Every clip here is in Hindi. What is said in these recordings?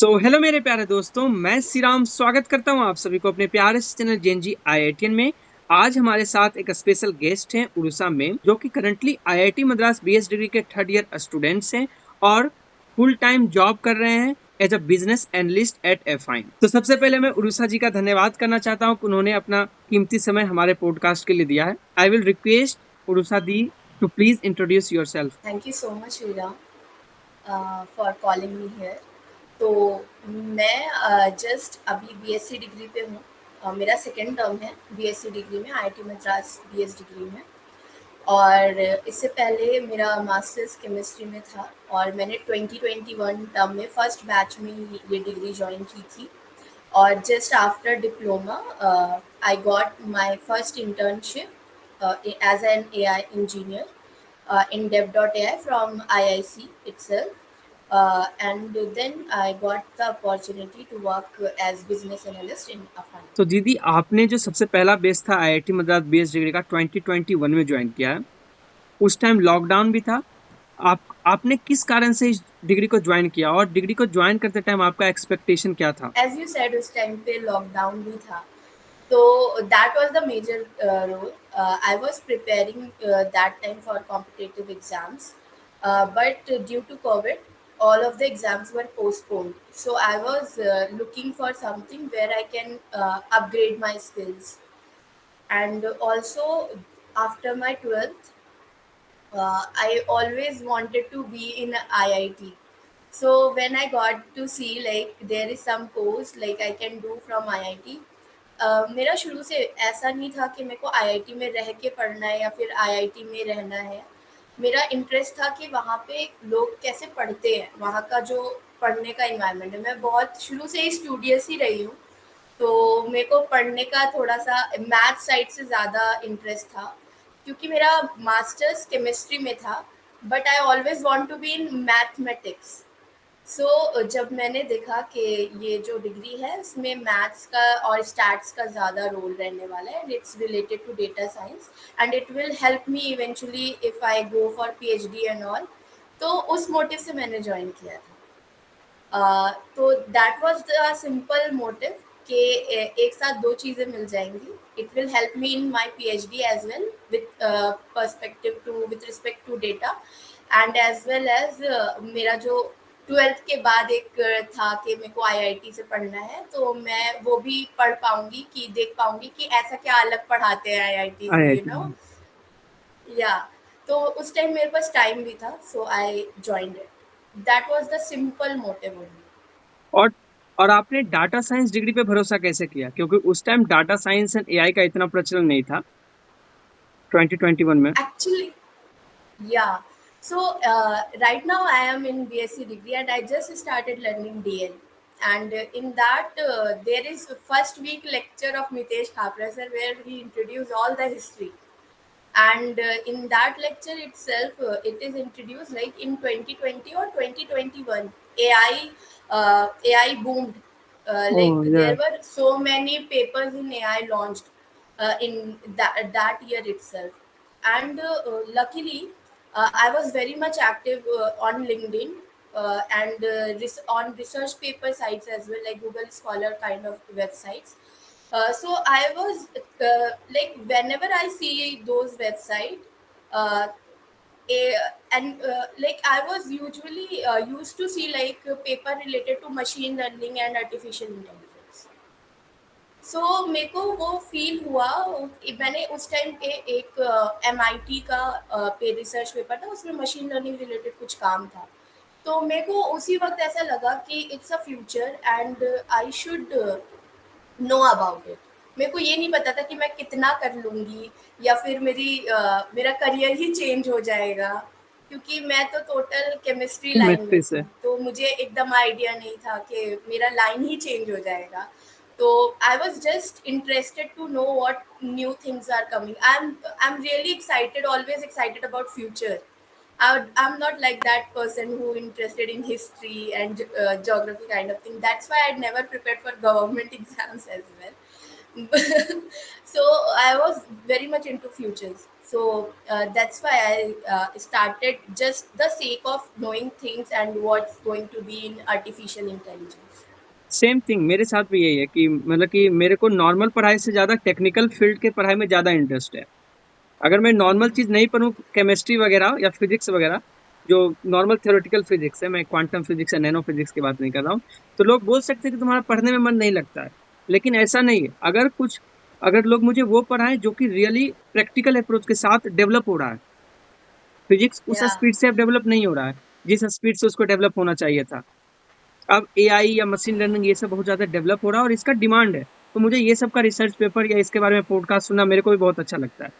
हेलो मेरे प्यारे दोस्तों, मैं श्रीराम स्वागत करता हूँ आप सभी को अपने प्यारे से चैनल जेएनजी आईआईटीएन में। आज हमारे साथ एक स्पेशल गेस्ट हैं उड़ीसा में, जो कि currently IIT Madras BS degree के थर्ड ईयर स्टूडेंट्स हैं और फुल टाइम जॉब कर रहे हैं as a business analyst at Affine. तो सबसे पहले मैं उड़ीसा जी का धन्यवाद करना चाहता हूँ कि उन्होंने अपना कीमती समय हमारे पॉडकास्ट के लिए दिया है। आई विल रिक्वेस्ट उड़ीसा दी to please introduce yourself. Thank you so much Veera for calling me here. तो मैं जस्ट अभी बीएससी डिग्री पे हूँ। मेरा सेकेंड टर्म है बीएससी डिग्री में, आईआईटी मद्रास बीएस डिग्री में। और इससे पहले मेरा मास्टर्स केमिस्ट्री में था और मैंने 2021 टर्म में फर्स्ट बैच में ही ये डिग्री ज्वाइन की थी। और just after diploma I got my first internship as an AI engineer in dev.ai from IIC itself. And then I got the opportunity to work as business analyst in Afan. तो दीदी, आपने जो सबसे पहला बेस था आईआईटी मद्रास बीएस डिग्री का 2021 में ज्वाइन किया है, उस टाइम लॉकडाउन भी था। आपने किस कारण से इस डिग्री को ज्वाइन किया और डिग्री को ज्वाइन करते टाइम आपका एक्सपेक्टेशन क्या था? As you said, उस टाइम पे लॉकडाउन भी था, तो that was the major role. I was preparing that time for competitive exams, but due to COVID, all of the exams were postponed. So I was looking for something where I can upgrade my skills. And also, after my 12th, I always wanted to be in IIT. So when I got to see like there is some course like I can do from IIT, मेरा शुरू से ऐसा नहीं था कि मेरे को आईआईटी में रह के पढ़ना है या फिर आईआईटी में रहना है। मेरा इंटरेस्ट था कि वहाँ पे लोग कैसे पढ़ते हैं, वहाँ का जो पढ़ने का इन्वायरमेंट है। मैं बहुत शुरू से ही स्टूडियस ही रही हूँ, तो मेरे को पढ़ने का थोड़ा-सा मैथ साइड से ज़्यादा इंटरेस्ट था, क्योंकि मेरा मास्टर्स केमिस्ट्री में था, but I always want to be in mathematics. So जब मैंने देखा कि ये जो डिग्री है इसमें मैथ्स का और स्टैट्स का ज़्यादा रोल रहने वाला है, and it's related to data science, and it will help me eventually if I go for PhD and all, तो उस मोटिव से मैंने ज्वाइन किया था। तो that was the simple motive कि एक साथ दो चीज़ें मिल जाएंगी। It will help me in my PhD as well with perspective to with respect to data, and as well as मेरा जो ट्वेल्थ के बाद एक था कि मेरे को आईआईटी से पढ़ना है, तो मैं वो भी पढ़ पाऊंगी कि देख पाऊंगी कि ऐसा क्या अलग पढ़ाते हैं आईआईटी में, आईआईटी में। या। तो उस टाइम मेरे पास टाइम भी था, so I joined it. That was the simple motive only. और और आपने डाटा साइंस डिग्री पे भरोसा कैसे किया? क्योंकि उस time data science and AI का इतना प्रचलन नहीं था 2021 में। Actually, yeah. So right now I am in BSc degree and I just started learning DL. And in that there is first week lecture of Mitesh Khapra sir where he introduced all the history. And in that lecture itself, it is introduced like in 2020 or 2021, AI boomed. Like ओह या। there were so many papers in AI launched in that year itself. And luckily, I was very much active on LinkedIn and on research paper sites as well, like Google Scholar kind of websites. So I was like whenever I see those website, uh, a, and like I was usually used to see like a paper related to machine learning and artificial intelligence. सो मेरे को वो फील हुआ। मैंने उस टाइम पे एक एमआईटी का पे रिसर्च पेपर था, उसमें मशीन लर्निंग रिलेटेड कुछ काम था। तो मेरे को उसी वक्त ऐसा लगा कि it's a future and I should know about it. मेरे को ये नहीं पता था कि मैं कितना कर लूँगी या फिर मेरा करियर ही चेंज हो जाएगा, क्योंकि मैं तो टोटल केमिस्ट्री लाइन में केमिस्ट्री से। थी, तो मुझे एकदम आइडिया नहीं था कि मेरा लाइन ही चेंज हो जाएगा। तो I was just interested to know what new things are coming. I am really excited, always excited about future. I'm not like that person who interested in history and geography kind of thing. That's why I never prepared for government exams as well. So I was very much into futures. So that's why I started just the sake of knowing things and what's going to be in artificial intelligence. Same thing मेरे साथ भी यही है कि मतलब कि मेरे को नॉर्मल पढ़ाई से ज़्यादा टेक्निकल फील्ड के पढ़ाई में ज़्यादा इंटरेस्ट है। अगर मैं नॉर्मल चीज़ नहीं पढ़ूँ, केमिस्ट्री वगैरह या फिजिक्स वगैरह, जो नॉर्मल थ्योरेटिकल फिजिक्स है, मैं क्वांटम फिजिक्स या नैनो फिजिक्स की बात नहीं कर रहा हूँ, तो लोग बोल सकते हैं कि तुम्हारा पढ़ने में मन नहीं लगता है। लेकिन ऐसा नहीं है। अगर लोग मुझे वो पढ़ाएं जो कि रियली प्रैक्टिकल अप्रोच के साथ डेवलप हो रहा है। फिजिक्स उस Yeah, स्पीड से अब डेवलप नहीं हो रहा है जिस स्पीड से उसको डेवलप होना चाहिए था। अब एआई या मशीन लर्निंग ये सब बहुत ज़्यादा डेवलप हो रहा है और इसका डिमांड है। तो मुझे ये सब का रिसर्च पेपर या इसके बारे में पॉडकास्ट सुनना मेरे को भी बहुत अच्छा लगता है।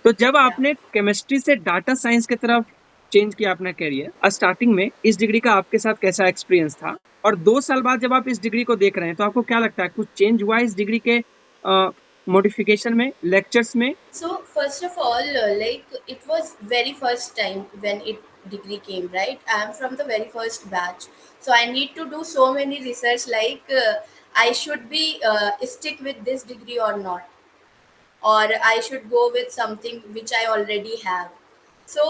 तो जब yeah. आपने केमिस्ट्री से डाटा साइंस की तरफ चेंज किया अपना करियर, स्टार्टिंग में इस डिग्री का आपके साथ कैसा एक्सपीरियंस था? और 2 साल बाद जब आप इस डिग्री को देख रहे हैं, तो आपको क्या लगता है कुछ चेंज हुआ है इस डिग्री के मॉडिफिकेशन में, लेक्चर्स में? So first of all, like it was very first time when it degree came, right? I am from the very first batch, so I need to do so many research. Like I should be stick with this degree or not, or I should go with something which I already have. So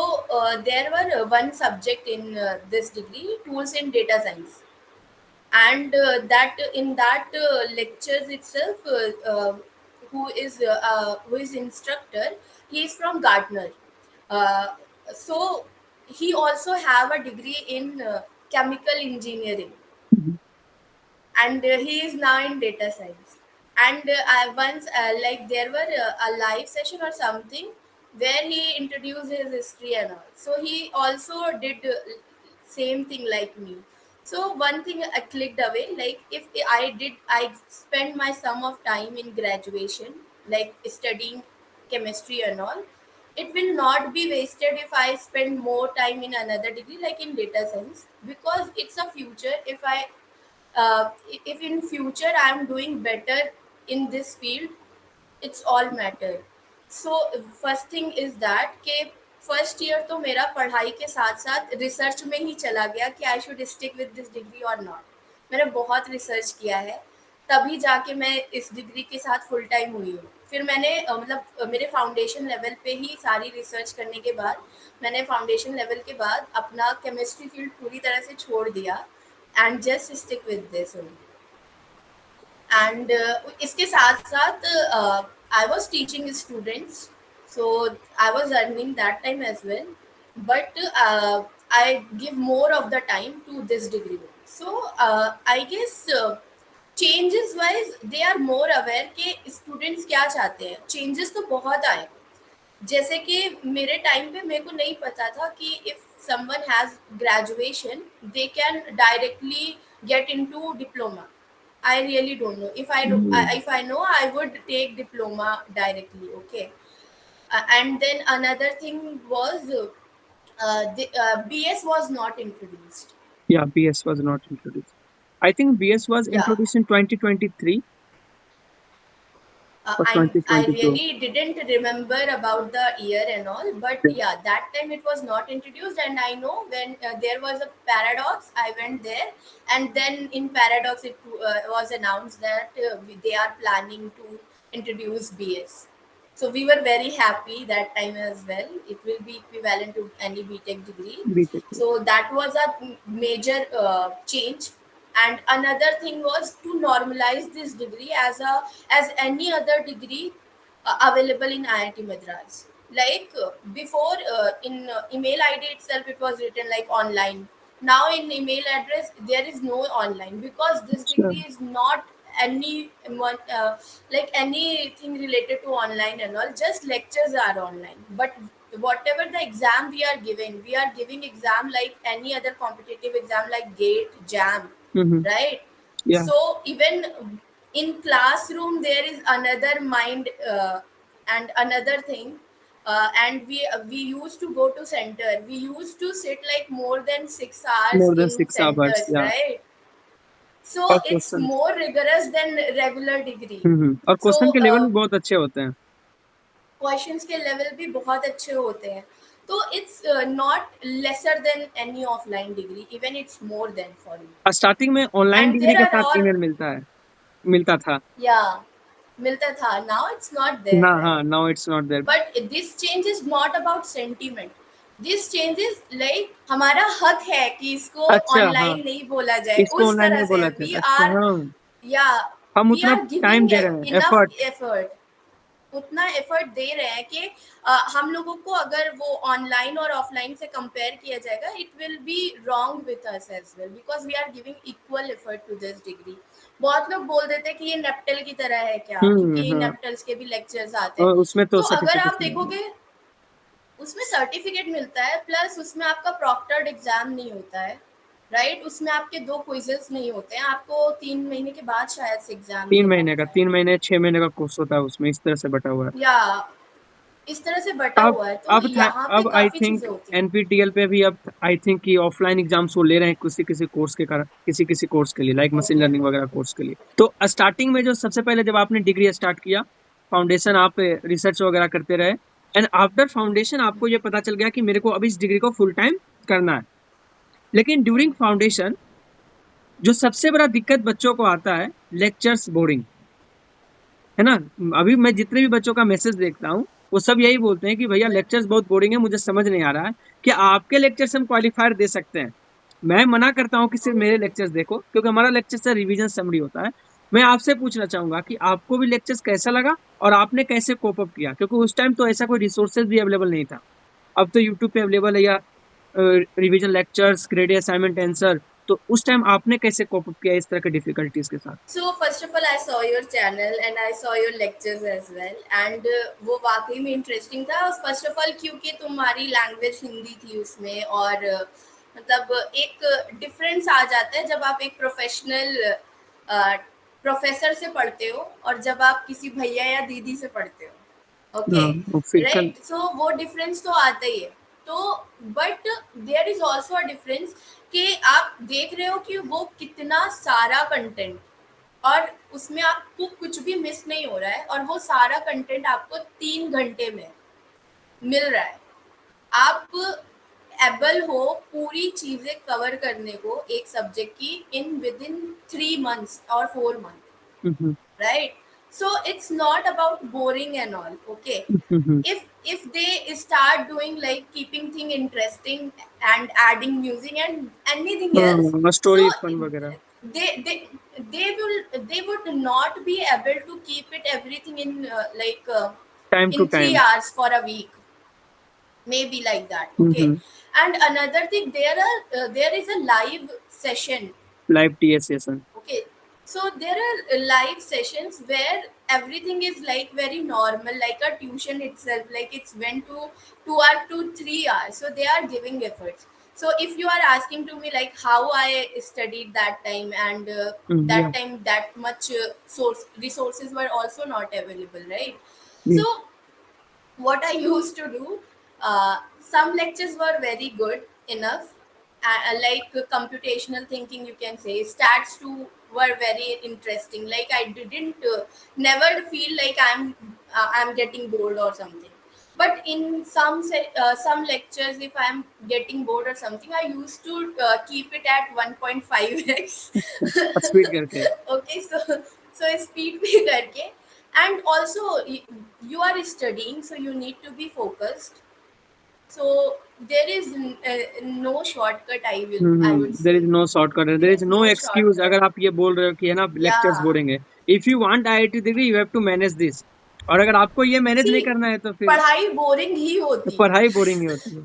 there were one subject in this degree, tools in data science, and that in that lectures itself, who is instructor, he is from Gardner. uh, so he also have a degree in chemical engineering, Mhm. and he is now in data science. And I once like there were a live session or something where he introduced his history and all, so he also did same thing like me. So one thing I clicked away, like if I spend my sum of time in graduation, like studying chemistry and all, it will not be wasted if I spend more time in another degree like in data science, because it's a future. If in future I am doing better in this field, it's all matter. So first thing is that कि फर्स्ट ईयर तो मेरा पढ़ाई के साथ साथ रिसर्च में ही चला गया कि I should stick with this degree और नॉट। मैंने बहुत रिसर्च किया है, तभी जाके मैं इस डिग्री के साथ फुल टाइम हुई हूँ। फिर मैंने मेरे फाउंडेशन लेवल पे ही सारी रिसर्च करने के बाद मैंने फाउंडेशन लेवल के बाद अपना केमिस्ट्री फील्ड पूरी तरह से छोड़ दिया and just stick with this only. And इसके साथ साथ I was teaching students, so I was earning that time as well, but I give more of the time to this degree. So I guess changes wise they are more aware कि स्टूडेंट्स क्या चाहते हैं। चेंजेस तो बहुत आए, जैसे कि मेरे टाइम पे मेरे को नहीं पता था कि if someone has graduation they can directly get into diploma. I really don't know. Hmm. If I know, I would take diploma directly. Okay. And then another thing was the BS was not introduced. Yeah, BS was not introduced. I think BS was Yeah. introduced in 2023 or I 2022. really didn't remember about the year and all, but Yeah. yeah, that time it was not introduced. And I know when there was a paradox, I went there, and then in paradox it was announced that they are planning to introduce BS. So we were very happy that time as well. It will be equivalent to any BTech degree. BTech. So that was a major change. And another thing was to normalize this degree as any other degree available in IIT Madras. Like before, in email ID itself, it was written like online. Now in email address, there is no online, because this Sure. degree is not any like anything related to online and all. Just lectures are online, but whatever the exam we are giving exam like any other competitive exam like GATE, JAM, Mm-hmm. right? Yeah, So even in classroom there is another mind and another thing. And we used to go to center, we used to sit like more than 6 hours more than in 6 hours. centers, Yeah, right? So और it's question. more rigorous than regular degree. और क्वेश्चन So के लेवल भी बहुत अच्छे होते हैं। क्वेश्चंस के लेवल भी बहुत अच्छे होते हैं। तो it's not lesser than any offline degree, even it's more than for you. Starting में ऑनलाइन एंड डिग्री देर के आर साथ ऑल, ईमेल मिलता था। या मिलता था, नाउ इट्स नॉट देयर, ना, हाँ, right? Now it's not there. But this change is not about sentiment, this change is like हमारा हक है कि इसको अच्छा, हाँ, ऑनलाइन नहीं बोला जाए, इसको उस ऑनलाइन तरह नहीं से बोला वी जाता। अच्छा, आर, हाँ, या हम वी उतना आर टाइम गिविंग दे रहे हैं, इनफ एफर्ट। एफर्ट, उतना एफर्ट दे रहे हैं कि हम लोगों को अगर वो ऑनलाइन और ऑफलाइन से कंपेयर किया जाएगा, it will be wrong with us as well, because we are giving equal effort to this degree. बहुत लोग बोल देते हैं कि ये नेप्टल की तरह है क्या, क्योंकि हाँ, नेप्टल्स के भी लेक्चर्स आते हैं। और उसमें तो तो अगर आप सर्टिफिकेशन मिलेगा। देखोगे, उसमें सर्टिफिकेट मिलता है, प्लस उसमें आपका प्रॉक्टर्ड एग्जाम नहीं होता है, राइट? उसमें आपके 2 क्विज़ेस नहीं होते हैं, आपको 3 महीने के बाद शायद से एग्जाम तीन देना महीने का, होता है। 3 महीने 6 महीने का कोर्स होता है उसमें, इस तरह से बटा हुआ है। या इस तरह से बटा अब हुआ है, तो यहाँ पे अब आई काफ़ी थिंक चीज़ें होती हैं। एनपीटीईएल पे भी अब आई थिंक कि ऑफलाइन एग्जाम्स वो ले रहे हैं किसी किसी कोर्स के कारण, किसी किसी कोर्स के लिए, लाइक मशीन ओके। लर्निंग वगैरह कोर्स के लिए। तो स्टार्टिंग में जो सबसे पहले जब आपने डिग्री स्टार्ट किया, फाउंडेशन आप रिसर्च वगैरह करते रहे, एंड आफ्टर फाउंडेशन आपको ये पता चल गया कि मेरे को अब इस डिग्री को फुल टाइम करना है। लेकिन ड्यूरिंग फाउंडेशन जो सबसे बड़ा दिक्कत बच्चों को आता है, लेक्चर्स बोरिंग, है ना? अभी मैं जितने भी बच्चों का मैसेज देखता हूँ, वो सब यही बोलते हैं कि भैया लेक्चर्स बहुत बोरिंग है, मुझे समझ नहीं आ रहा है कि आपके लेक्चर से हम क्वालिफायर दे सकते हैं। मैं मना करता हूँ कि सिर्फ मेरे लेक्चर्स देखो, क्योंकि हमारा लेक्चर से रिवीजन समरी होता है। मैं आपसे पूछना चाहूंगा कि आपको भी लेक्चर्स कैसा लगा और आपने कैसे कोप अप किया, क्योंकि उस टाइम तो ऐसा कोई रिसोर्सेज भी अवेलेबल नहीं था। अब तो यूट्यूब पे अवेलेबल है, या revision lectures, grade assignment answer. तो उस टाइम आपने कैसे कोप अप किया इस तरह के डिफिकल्टीज के साथ? So first of all I saw your channel and I saw your lectures as well, एंड वो वाकई में इंटरेस्टिंग था। फर्स्ट ऑफ ऑल क्योंकि तुम्हारी लैंग्वेज हिंदी थी उसमें, और मतलब एक डिफरेंस आ जाता है जब आप एक प्रोफेशनल प्रोफेसर से पढ़ते हो और जब आप किसी भैया या दीदी से पढ़ते हो, ओके, हाँ, वो फिर कल। राइट? सो वो डिफरेंस तो आता ही है। तो but there is also a difference कि आप देख रहे हो कि वो कितना सारा कंटेंट, और उसमें आपको कुछ भी मिस नहीं हो रहा है, और वो सारा कंटेंट आपको 3 घंटे में मिल रहा है। आप एबल हो पूरी चीजें कवर करने को एक सब्जेक्ट की इन विद इन 3 मंथ्स और 4 month, hmm, right? So it's not about boring and all, okay? Hmm, If they start doing like keeping thing interesting and adding music and anything else, हाँ, so स्टोरी फन वगैरह। they they they would not be able to keep it everything in time to in three time. hours for a week, maybe like that, okay? And another thing, there is a live session. Live TA session. Okay, so there are live sessions where everything is like very normal, like a tuition itself, like it's went to 2 hours to 3 hours. So they are giving efforts. So if you are asking to me like how I studied that time, and या, that time that much source resources were also not available, right? या, So what I used to do, some lectures were very good enough, like computational thinking, you can say, stats too were very interesting. Like I didn't never feel like I'm getting bored or something. But in some lectures, if I'm getting bored or something, I used to keep it at 1.5x. Speed करके। Okay, so speed पे करके, and also you are studying, so you need to be focused. So there is no shortcut, I would there say. Is no shortcut, there There is is no no excuse. shortcut. अगर आप ये बोल रहे हो कि है ना लेक्चर्स Yeah. बोरिंग है, if you want IIT degree you have to manage this. और अगर आपको ये मैनेज नहीं See, करना है तो फिर पढ़ाई बोरिंग ही तो होती है। पढ़ाई बोरिंग ही होती है।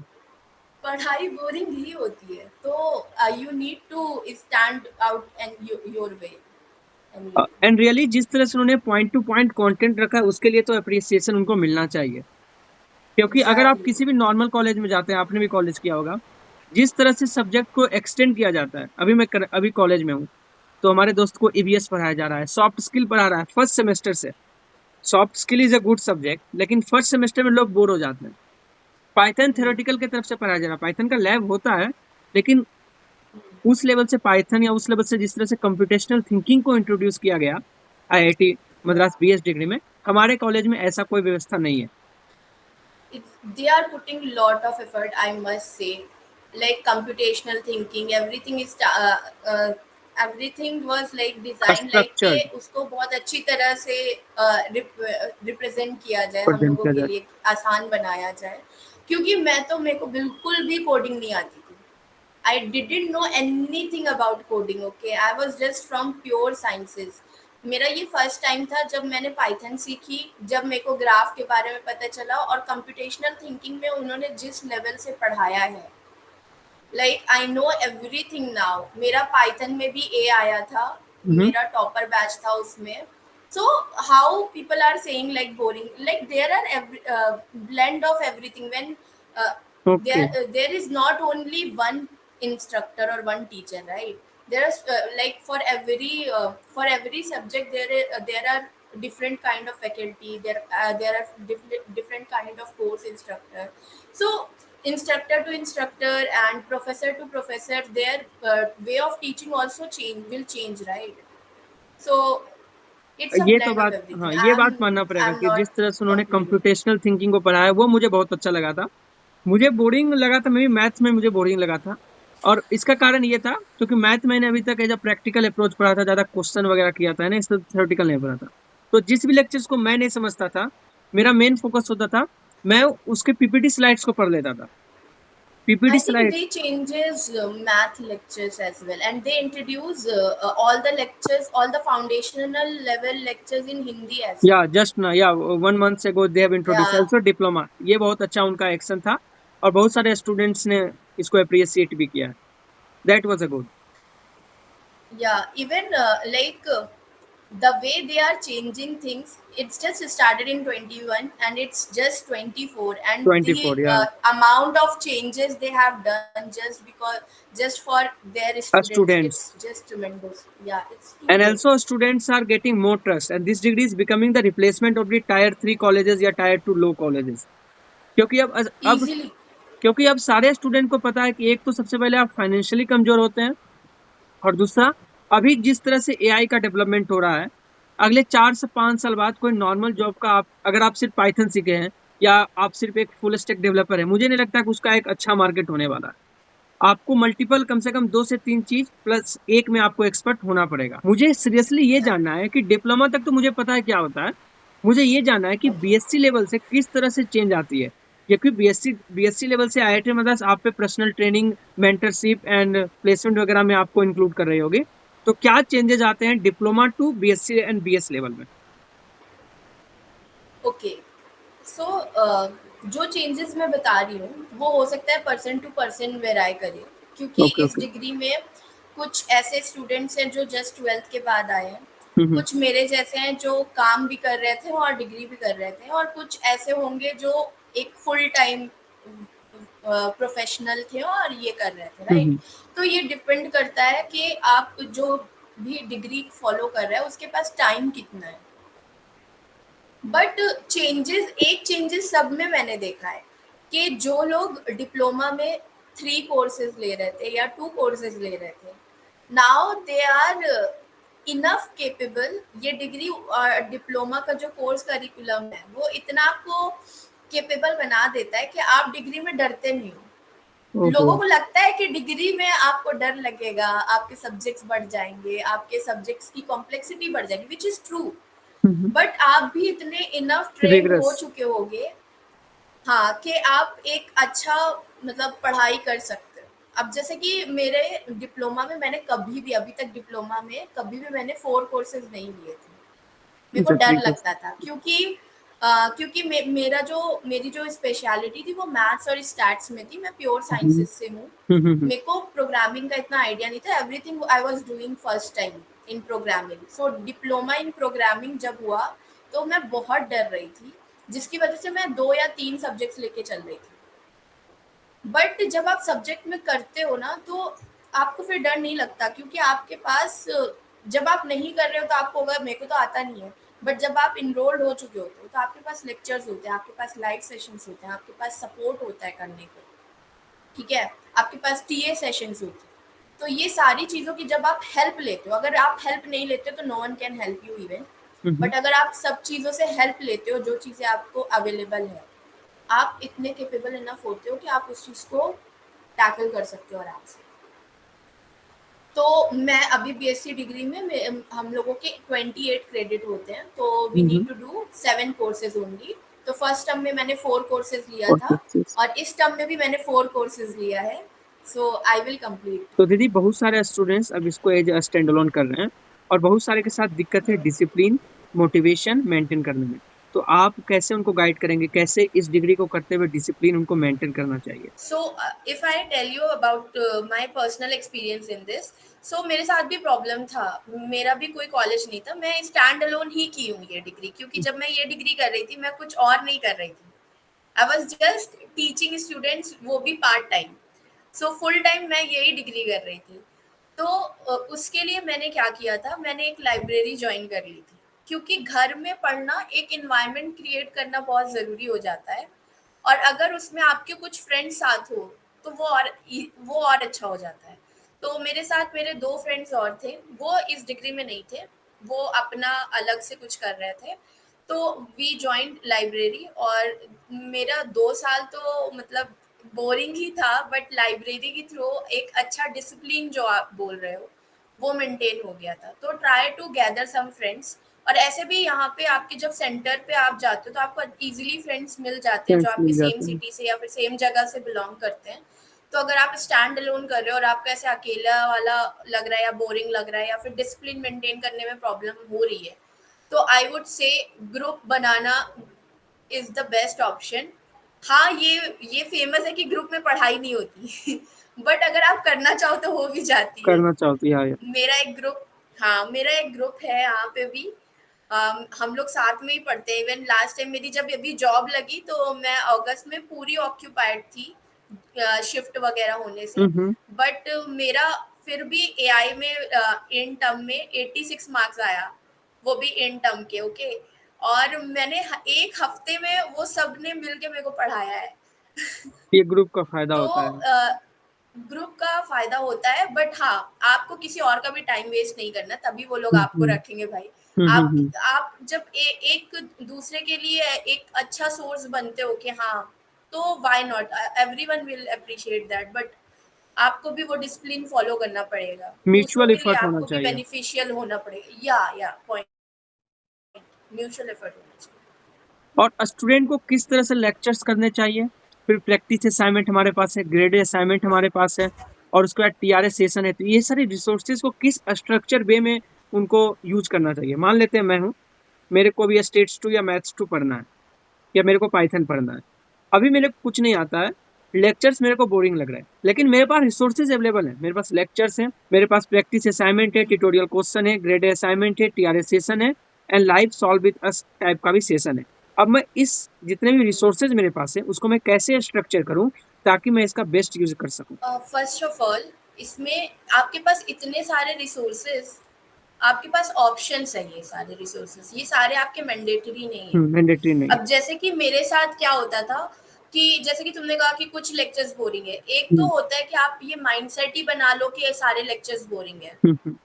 पढ़ाई बोरिंग ही होती है, तो you need to stand out and your way and and really जिस तरह से उन्होंने पॉइंट टू पॉइंट कंटेंट रखा है, उसके लिए तो अप्रिसिएशन उनको मिलना चाहिए। क्योंकि अगर आप एग्जैक्टली। किसी भी नॉर्मल कॉलेज में जाते हैं, आपने भी कॉलेज किया होगा, जिस तरह से सब्जेक्ट को एक्सटेंड किया जाता है। अभी कॉलेज में हूँ, तो हमारे दोस्त को ईवीएस पढ़ाया जा रहा है, सॉफ्ट स्किल पढ़ा रहा है फर्स्ट सेमेस्टर से। Soft skill is a good subject, लेकिन फर्स्ट सेमेस्टर में लोग बोर हो जाते हैं। पाइथन थ्योरेटिकल की तरफ से पढ़ाया जा रहा है, पाइथन का लैब होता है, लेकिन उस लेवल से पाइथन, या उस लेवल से जिस तरह से कंप्यूटेशनल थिंकिंग को इंट्रोड्यूस किया गया आईआईटी या मद्रास बीएस डिग्री में, हमारे कॉलेज में ऐसा कोई व्यवस्था नहीं है। they are putting lot of effort, I must say, like computational thinking, everything is everything was like design like कि स्ट्रक्चर्ड उसको बहुत अच्छी तरह से रिप्रेजेंट किया जाए, हम प्रेजेंट लोगों किया के जाए। लिए आसान बनाया जाए। क्योंकि मेरे को बिल्कुल भी कोडिंग नहीं आती थी। I didn't know anything about coding. Okay, I was just from pure sciences. मेरा ये फर्स्ट टाइम था जब मैंने पाइथन सीखी, जब मेरे को ग्राफ के बारे में पता चला, और कंप्यूटेशनल थिंकिंग में उन्होंने जिस लेवल से पढ़ाया है, like I know everything now. मेरा पाइथन में भी ए आया था, मेरा टॉपर बैच था उसमें। So how people are saying like boring, like there are blend of everything when uh, okay. there is not only one instructor or one teacher, right? There is like for every subject there are different kind of faculty, there are different kind of course instructor. So instructor to instructor and professor to professor, their way of teaching also change, right? So it's a ये तो blend of बात, हाँ, everything. ये बात मानना पड़ेगा I'm कि जिस not तरह से उन्होंने complaining. कंप्यूटेशनल थिंकिंग को पढ़ाया वो मुझे बहुत अच्छा लगा था। मुझे बोरिंग लगा था, मेरी मैथ्स में मुझे बोरिंग लगा था। और इसका कारण ये था क्योंकि मैथ मैंने अभी तक एज अ प्रैक्टिकल अप्रोच पढ़ा था, ज्यादा क्वेश्चन वगैरह किया था ना, इस थ्योरेटिकल नहीं पढ़ा था। तो जिस भी लेक्चर्स को मैं नहीं समझता था, मेरा मेन फोकस होता था, मैं उसके पीपीटी स्लाइड्स को पढ़ लेता था। PPT I think slide, they changes math lectures as well, and they introduce all the lectures, all the foundational level lectures in Hindi as या well. जस्ट ना, या 1 month ago they have introduce Yeah, also diploma. ये बहुत अच्छा उनका एक्शन था और बहुत सारे स्टूडेंट्स ने इसको अप्रिशिएट भी किया। That was a good. yeah. Even the way they are changing things, it's just started in 21 and it's just 24, and the 24, या amount of changes they have done just for their students, students. it's just tremendous. Yeah, it's too And good. also students are getting more trust and this degree is becoming the replacement of the tier 3 colleges या tier 2 low colleges। क्योंकि अब Easily. क्योंकि अब सारे स्टूडेंट को पता है कि एक तो सबसे पहले आप फाइनेंशियली कमजोर होते हैं, और दूसरा, अभी जिस तरह से एआई का डेवलपमेंट हो रहा है, अगले 4 से 5 साल बाद कोई नॉर्मल जॉब का आप, अगर आप सिर्फ पाइथन सीखे हैं या आप सिर्फ एक फुल स्टैक डेवलपर है, मुझे नहीं लगता कि उसका एक अच्छा मार्केट होने वाला है। आपको मल्टीपल, कम से कम 2 से 3 चीज प्लस एक में आपको एक्सपर्ट होना पड़ेगा। मुझे सीरियसली ये Yeah. जानना है कि डिप्लोमा तक तो मुझे पता है क्या होता है, मुझे ये जानना है कि Okay. बीएससी लेवल से किस तरह से चेंज आती है। क्योंकि बीएससी लेवल से आईआईटी मद्रास आप पे personal training, mentorship and placement वगैरह में आपको इंक्लूड कर रही होगी। तो क्या चेंजेस आते हैं diploma to BSc and BS level में? ओके, सो जो चेंजेस मैं बता रही हूँ वो हो सकता है पर्सन टू पर्सन वेराई करे, क्योंकि ओके, इस ओके। डिग्री में कुछ ऐसे स्टूडेंट्स हैं जो जस्ट 12th के बाद आए हैं, हम्म, कुछ मेरे जैसे हैं जो काम भी कर रहे थे और डिग्री भी कर रहे थे, और कुछ ऐसे होंगे जो एक फुल टाइम प्रोफेशनल थे और ये कर रहे थे, राइट? हम्म, तो ये डिपेंड करता है कि आप जो भी डिग्री फॉलो कर रहे हैं उसके पास टाइम कितना है। बट चेंजेस सब में मैंने देखा है कि जो लोग डिप्लोमा में 3 कोर्सेज ले रहे थे या 2 कोर्सेज ले रहे थे, now they are enough capable. ये डिग्री डिप्लोमा का जो कोर्स करिकुलम है वो इतना आपको केपेबल बना देता है कि आप डिग्री में डरते नहीं हो। ओहो। लोगों को लगता है कि डिग्री में आपको डर लगेगा, आपके सब्जेक्ट्स बढ़ जाएंगे, आपके सब्जेक्ट्स की कॉम्प्लेक्सिटी बढ़ जाएगी, विच इज ट्रू। बट आप भी इतने इनफ ट्रेन्ड रिग्रेस। हो चुके होगे, हाँ, कि आप एक अच्छा मतलब पढ़ाई कर सकते हो। अब जैसे कि मेरे डिप्लोमा में मैंने कभी भी अभी तक डिप्लोमा में कभी भी मैंने 4 कोर्सेज नहीं लिए थे। मेरे को अच्छा, डर 3 कोर्स। लगता था क्योंकि मेरी जो स्पेशलिटी थी वो मैथ्स और स्टैट्स में थी। मैं प्योर हम्म, साइंसेस से हूँ। हम्म, मेरे को प्रोग्रामिंग का इतना आइडिया नहीं था। Everything I was doing first time in programming. So diploma in programming जब हुआ तो मैं बहुत डर रही थी, जिसकी वजह से मैं 2 या 3 सब्जेक्ट्स लेके चल रही थी। बट जब आप सब्जेक्ट में करते हो ना तो आपको फिर डर नहीं लगता, क्योंकि आपके पास जब आप नहीं कर रहे हो तो आपको होगा मेरे को तो आता नहीं है। बट जब आप इनरोल्ड हो चुके होते हो तो आपके पास लेक्चर्स होते हैं, आपके पास लाइव सेशंस होते हैं, आपके पास सपोर्ट होता है करने को, ठीक है? आपके पास टीए सेशंस होते हैं। तो ये सारी चीज़ों की जब आप हेल्प लेते हो, अगर आप हेल्प नहीं लेते हो तो no one can help you even. Hmm. But अगर आप सब चीज़ों से हेल्प लेते हो, जो चीज़ें आपको अवेलेबल है, आप इतने कैपेबल इनफ होते हो कि आप उस चीज़ को टैकल कर सकते हो आराम से। तो मैं अभी बीएससी डिग्री में हम लोगों के 28 क्रेडिट होते हैं, तो we need hmm. To do 7 courses only. तो फर्स्ट टर्म में मैंने 4 कोर्सेज लिया और था, सक्सेस। और इस टर्म में भी मैंने 4 कोर्सेज लिया है। सो आई विल कंप्लीट। तो दीदी बहुत सारे स्टूडेंट्स अब इसको एज स्टैंड अलोन कर रहे हैं, और बहुत सारे के साथ दिक्कत है डिसिप्लिन मोटिवेशन मेंटेन करने में। तो आप कैसे उनको गाइड करेंगे, कैसे इस डिग्री को करते हुए डिसिप्लिन उनको मेंटेन करना चाहिए? So if I tell you about my personal experience in this, so मेरे साथ भी प्रॉब्लम था। मेरा भी कोई कॉलेज नहीं था, मैं स्टैंड अलोन ही की हूँ ये डिग्री, क्योंकि जब मैं ये डिग्री कर रही थी मैं कुछ और नहीं कर रही थी। I was just teaching students, वो भी part time. So full time मैं यही डिग्री कर रही थी। तो उसके लिए मैंने क्या किया था, मैंने एक लाइब्रेरी ज्वाइन कर ली थी, क्योंकि घर में पढ़ना एक इन्वायरमेंट क्रिएट करना बहुत ज़रूरी हो जाता है। और अगर उसमें आपके कुछ फ्रेंड्स साथ हो तो वो और अच्छा हो जाता है। तो मेरे साथ मेरे 2 फ्रेंड्स और थे, वो इस डिग्री में नहीं थे, वो अपना अलग से कुछ कर रहे थे। तो वी जॉइंड लाइब्रेरी, और मेरा 2 साल तो मतलब बोरिंग ही था, बट लाइब्रेरी के थ्रू एक अच्छा डिसिप्लिन जो आप बोल रहे हो वो मेंटेन हो गया था। तो try to gather some friends. और ऐसे भी यहाँ पे आपके जब सेंटर पे आप जाते हो तो आपको इजीली फ्रेंड्स मिल जाते हैं जो फ्रेंड्स आपके मिल सेम जाते हैं। सिटी से या फिर सेम जगह से बिलोंग करते हैं। तो अगर आप स्टैंड अलोन कर रहे हो और आपको ऐसे अकेला वाला लग रहा है या बोरिंग लग रहा है या फिर डिसिप्लिन मेंटेन करने में प्रॉब्लम हो रही है, तो I would say group banana is the best option. हाँ, ये फेमस है कि ग्रुप में पढ़ाई नहीं होती बट अगर आप करना चाहो तो हो भी जाती है। करना चाहती है। मेरा एक ग्रुप हाँ, मेरा एक ग्रुप है यहाँ पे भी। हम लोग साथ में ही पढ़ते हैं। इवन लास्ट टाइम मेरी जब अभी जॉब लगी तो मैं अगस्त में पूरी ऑक्यूपाइड थी शिफ्ट वगैरह होने से। हम्म। बट मेरा फिर भी एआई में इन टर्म में 86 मार्क्स आया, वो भी इन टर्म के। ओके, और मैंने एक हफ्ते में वो सब ने मिल के मेरे को पढ़ाया है ये ग्रुप का फायदा तो होता है। ग्रुप का फायदा होता है, बट हाँ, आपको किसी और का भी टाइम वेस्ट नहीं करना, तभी वो लोग आपको हम्म रखेंगे भाई। आप हम्म। आप जब एक दूसरे के लिए एक अच्छा सोर्स बनते हो कि हाँ, तो why not, everyone will appreciate that. But आपको भी वो डिसिप्लिन फॉलो करना पड़ेगा, दूसरों म्यूचुअल के लिए एफर्ट होना आपको भी चाहिए। बेनिफिशियल होना पड़ेगा। या पॉइंट, म्यूचुअल एफर्ट होना चाहिए। और स्टूडेंट को किस तरह से लेक्चर्स करने चाहिए? फिर प्रैक्टिस असाइनमेंट हमारे पास है, ग्रेडेड असाइनमेंट हमारे पास है, और उसके बाद टीआरएस सेशन है। तो ये सारे रिसोर्सेज को किस स्ट्रक्चर वे में उनको यूज करना चाहिए? मान लेते हैं मैं हूँ, मेरे को अभी स्टेट्स 2 या मैथ्स 2 पढ़ना है, या मेरे को पाइथन पढ़ना है। अभी मेरे को कुछ नहीं आता है, लेक्चर्स मेरे को बोरिंग लग रहा है, लेकिन मेरे पास रिसोर्सेज अवेलेबल है। मेरे पास लेक्चर्स हैं, मेरे पास प्रैक्टिस असाइनमेंट है, ट्यूटोरियल क्वेश्चन है, ग्रेडेड असाइनमेंट है, टीआरएस सेशन है, and live solve with us type का भी सेशन है। अब मैं इस जितने भी रिसोर्सेज मेरे पास है उसको मैं कैसे स्ट्रक्चर करूं ताकि मैं इसका बेस्ट यूज कर सकूं? फर्स्ट ऑफ ऑल, इसमें आपके पास इतने सारे रिसोर्सेज, आपके पास ऑप्शंस है। ये सारे रिसोर्सेज, ये सारे आपके मैंडेटरी नहीं है। मैंडेटरी नहीं। अब जैसे कि मेरे साथ क्या होता था कि जैसे कि तुमने कहा कि कुछ लेक्चर्स बोरिंग है, एक तो हम्म होता है कि आप ये माइंडसेट ही बना लो कि ये सारे लेक्चर्स बोरिंग है, हम्म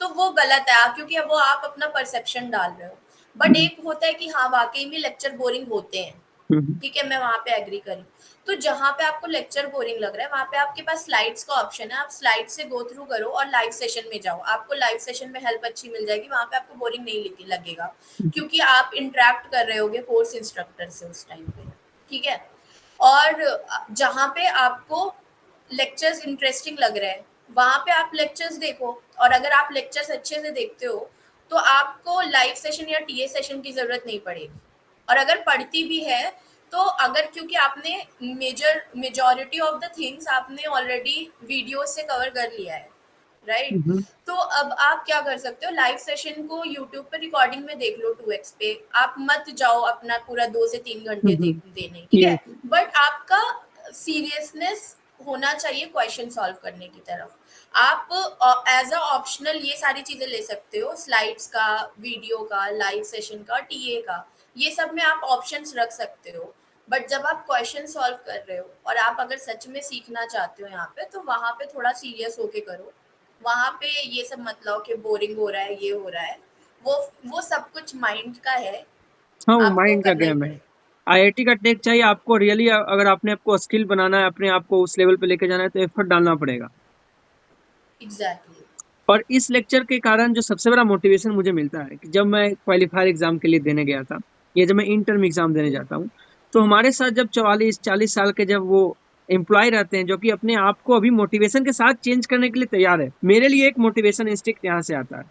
तो वो गलत है, क्योंकि अब वो आप अपना परसेप्शन डाल रहे हो। बट हम्म एक होता है कि हाँ, वाकई में लेक्चर बोरिंग होते हैं। हम्म ठीक है, मैं वहां पे एग्री करी। तो जहां पे आपको लेक्चर बोरिंग लग रहा है, वहां पे आपके पास स्लाइड्स का ऑप्शन है, आप स्लाइड से गो थ्रू करो और लाइव सेशन में जाओ। आपको लाइव सेशन में हेल्प अच्छी मिल जाएगी, वहां पे आपको बोरिंग नहीं लगेगा, क्योंकि आप इंटरेक्ट कर रहे होगे कोर्स इंस्ट्रक्टर से उस टाइम पे। ठीक है। और जहाँ पे आपको लेक्चर्स इंटरेस्टिंग लग रहे हैं, वहां पे आप लेक्चर्स देखो। और अगर आप लेक्चर्स अच्छे से देखते हो तो आपको लाइव सेशन या टीए सेशन की जरूरत नहीं पड़ेगी। और अगर पढ़ती भी है तो अगर, क्योंकि आपने मेजोरिटी ऑफ द थिंग्स आपने ऑलरेडी वीडियो से कवर कर लिया है, राइट। हम्म तो अब आप क्या कर सकते हो, लाइव सेशन को यूट्यूब पे रिकॉर्डिंग में देख लो 2x पे। आप मत जाओ अपना पूरा 2 से 3 घंटे देने, ठीक ये है। बट आपका सीरियसनेस होना चाहिए क्वेश्चन सॉल्व करने की तरफ। आप एज अ ऑप्शनल ये सारी चीजें ले सकते हो, स्लाइड्स का, वीडियो का, लाइव सेशन का, टीए का, ये सब में आप ऑप्शंस रख सकते हो। बट जब आप क्वेश्चन सॉल्व कर रहे हो और आप अगर सच में सीखना चाहते हो यहाँ पे, तो वहां पे थोड़ा सीरियस होके करो। वहां पे ये सब मत लाओ कि बोरिंग हो रहा है, ये हो रहा है। वो वो सब कुछ माइंड का है, हाँ, वो आपको माइंड का करना ही गेम है। पड़ेगा। आईआईटी का टेक चाहिए आपको रियली, अगर आपने आपको स्किल बनाना है, अपने आप को उस लेवल पे लेके जाना है, तो एफर्ट डालना पड़ेगा। एग्जैक्टली। और इस लेक्चर के कारण जो सबसे बड़ा मोटिवेशन मुझे मिलता है कि जब मैं क्वालिफायर एग्जाम के लिए देने गया था या जब मैं इंटर्म एग्जाम देने जाता हूँ, तो हमारे साथ जब 44-40 साल के जब वो एम्प्लॉय रहते हैं जो कि अपने आप को अभी मोटिवेशन के साथ चेंज करने के लिए तैयार है, मेरे लिए एक मोटिवेशन इंस्टिंक्ट यहाँ से आता है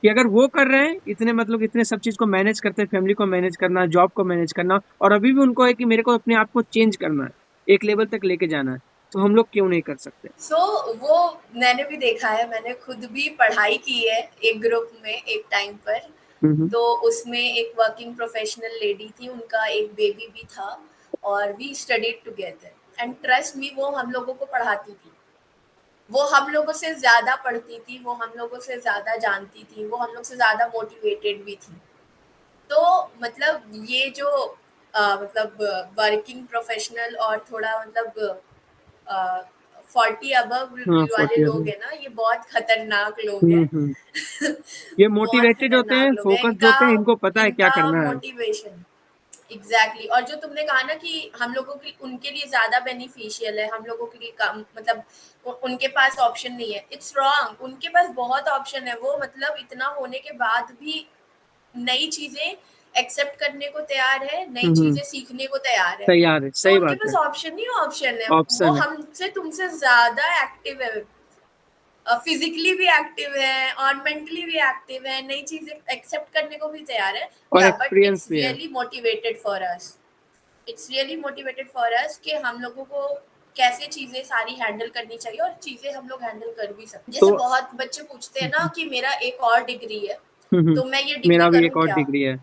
कि अगर वो कर रहे हैं इतने, मतलब इतने सब चीज को मैनेज करते हैं, फैमिली को मैनेज करना, जॉब को मैनेज करना, और अभी भी उनको है कि मेरे को अपने आप को चेंज करना है, एक लेवल तक लेके जाना है, तो हम लोग क्यों नहीं कर सकते? सो वो मैंने भी देखा है, मैंने खुद भी पढ़ाई की है एक ग्रुप में एक टाइम पर। हम्म। तो उसमें एक वर्किंग प्रोफेशनल लेडी थी, उनका एक बेबी भी था, और we studied together, and trust me, वो हम लोगों को पढ़ाती थी। वो हम लोगों से ज़्यादा पढ़ती थी, वो हम लोगों से ज़्यादा जानती थी, वो हम लोग से ज़्यादा मोटिवेटेड भी थी। तो मतलब ये जो मतलब वर्किंग प्रोफेशनल और थोड़ा मतलब 40 अबव हाँ, वाले 40 लोग अभी। हैं ना, ये बहुत खतरनाक लोग हैं। हम्म। ये बहुत मोटिवेटेड होते हैं, खतरनाक लोग हैं। फोकस्ड इनका होते हैं, इनको पता है क्या इनका करना है। Motivation exactly exactly। और जो तुमने कहा ना कि हम लोगों के उनके लिए ज्यादा बेनिफिशियल है, हम लोगों के लिए कम, मतलब उनके पास ऑप्शन नहीं है, इट्स रॉन्ग। उनके पास बहुत ऑप्शन है। वो मतलब इतना होने के बाद भी नई चीजें एक्सेप्ट करने को तैयार है, नई हम्म। चीजें सीखने को तैयार है। तैयार है, तो सही उनके बात पास है। ऑप्शन ही ऑप्शन है। वो ऑप्शन है। हमसे तुमसे ज्यादा एक्टिव है, फिजिकली भी एक्टिव है और मेंटली भी एक्टिव है, नई चीजें एक्सेप्ट करने को भी तैयार है। और या बट एक्सपीरियंस इट्स भी है। Really motivated for us, it's really motivated for us कि हम लोगों को कैसे चीजें सारी हैंडल करनी चाहिए, और चीजें हम लोग हैंडल कर भी सकते। जैसे तो बहुत बच्चे पूछते हैं ना कि मेरा एक और डिग्री है, हम्म, तो मैं ये डिग्री मेरा भी करूं एक और क्या, डिग्री है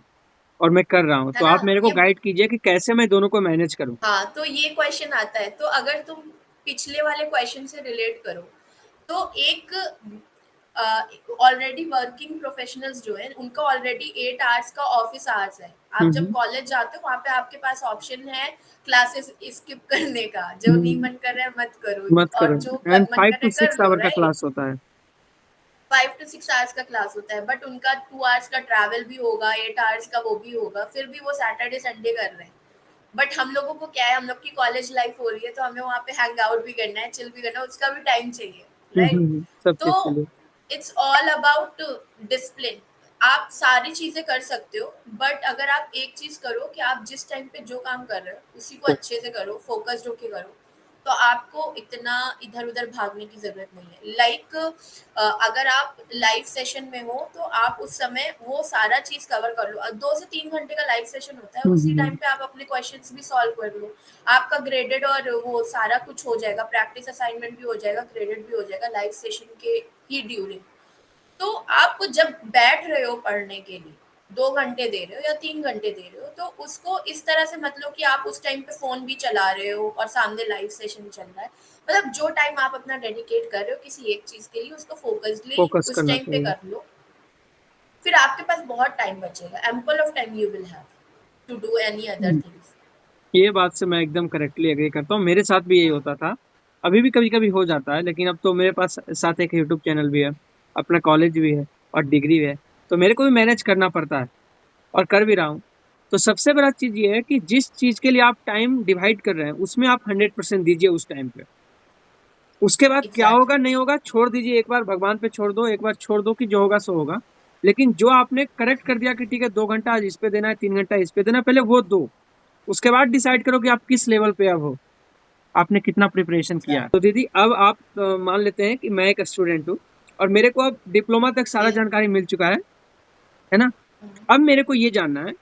और मैं कर रहा हूँ, है तो ना आप मेरे को ये। गाइड कीजिए कि कैसे मैं दोनों को मैनेज करूँ। हाँ, तो ये क्वेश्चन आता है। तो अगर तुम पिछले वाले क्वेश्चन से रिलेट करो, तो एक ऑलरेडी वर्किंग प्रोफेशनल्स जो है, उनका ऑलरेडी 8 आवर्स का ऑफिस आवर्स है। आप जब हम्म। कॉलेज जाते हो, वहां पे आपके पास ऑप्शन है क्लासेस स्किप करने का। जो नहीं हम्म, मन कर रहा है मत करो, मत और करो। जो एंड मन फाइव कर रहा टू है कर सिक्स लो, आवर का राइट। क्लास होता है। 5 to 6 आवर्स का क्लास होता है, बट उनका 2 आवर्स का ट्रैवल भी होगा, 8 आवर्स का वो भी होगा, फिर भी वो सैटरडे संडे कर रहे हैं। बट हम लोगों को क्या है, हम लोग की कॉलेज लाइफ हो रही है, तो हमें वहाँ पे हैंग आउट भी करना है, चिल भी करना है, उसका भी टाइम चाहिए, राइट। सब तो चीज के लिए। It's all about discipline. आप सारी चीजें कर सकते हो, बट अगर आप एक चीज करो कि आप जिस टाइम पे जो काम कर रहे हो उसी को अच्छे से करो, फोकस्ड होके करो, तो आपको इतना इधर उधर भागने की जरूरत नहीं है। लाइक अगर आप लाइव सेशन में हो, तो आप उस समय वो सारा चीज कवर कर लो। 2 से 3 घंटे का लाइव सेशन होता है, उसी हम्म। टाइम पे आप अपने क्वेश्चंस भी सॉल्व कर लो। आपका ग्रेडेड और वो सारा कुछ हो जाएगा, प्रैक्टिस असाइनमेंट भी हो जाएगा, ग्रेडेड भी हो जाएगा लाइव सेशन के ही ड्यूरिंग। तो आप जब बैठ रहे हो पढ़ने के लिए, 2 घंटे दे रहे हो या 3 घंटे दे रहे हो, तो उसको इस तरह से मत लो कि आप उस टाइम पे फोन भी चला रहे हो और सामने लाइव सेशन चल रहा है। मतलब जो टाइम आप अपना डेडिकेट कर रहे हो किसी एक चीज के लिए, उसको फोकसली फोकस उस करना टाइम पे चाहिए। कर लो। फिर आपके पास बहुत टाइम बचेगा, ample of time you will have to do any other hmm, things. ये बात से मैं एकदम करेक्टली एग्री करता हूँ, मेरे साथ भी यही हाँ, होता था। अभी भी कभी कभी हो जाता है, लेकिन अब तो मेरे पास साथ एक यूट्यूब चैनल भी है, अपना कॉलेज भी है और डिग्री भी है, तो मेरे को भी मैनेज करना पड़ता है और कर भी रहा हूँ। तो सबसे बड़ा चीज ये है कि जिस चीज के लिए आप टाइम डिवाइड कर रहे हैं उसमें आप 100% दीजिए उस टाइम पे। उसके बाद क्या होगा एग्जैक्टली। नहीं होगा छोड़ दीजिए, एक बार भगवान पे छोड़ दो, एक बार छोड़ दो कि जो होगा सो होगा। लेकिन जो आपने करेक्ट कर दिया कि ठीक है 2 घंटा आज इस पे देना है, 3 घंटा इस पे देना है, पहले वो दो। उसके बाद डिसाइड करो कि आप किस लेवल पे अब हो, आपने कितना प्रिपरेशन किया। तो दीदी अब आप मान लेते हैं कि मैं एक स्टूडेंट हूँ और मेरे को अब डिप्लोमा तक सारा ओके। जानकारी मिल चुका है ना? अब मेरे को ये जानना है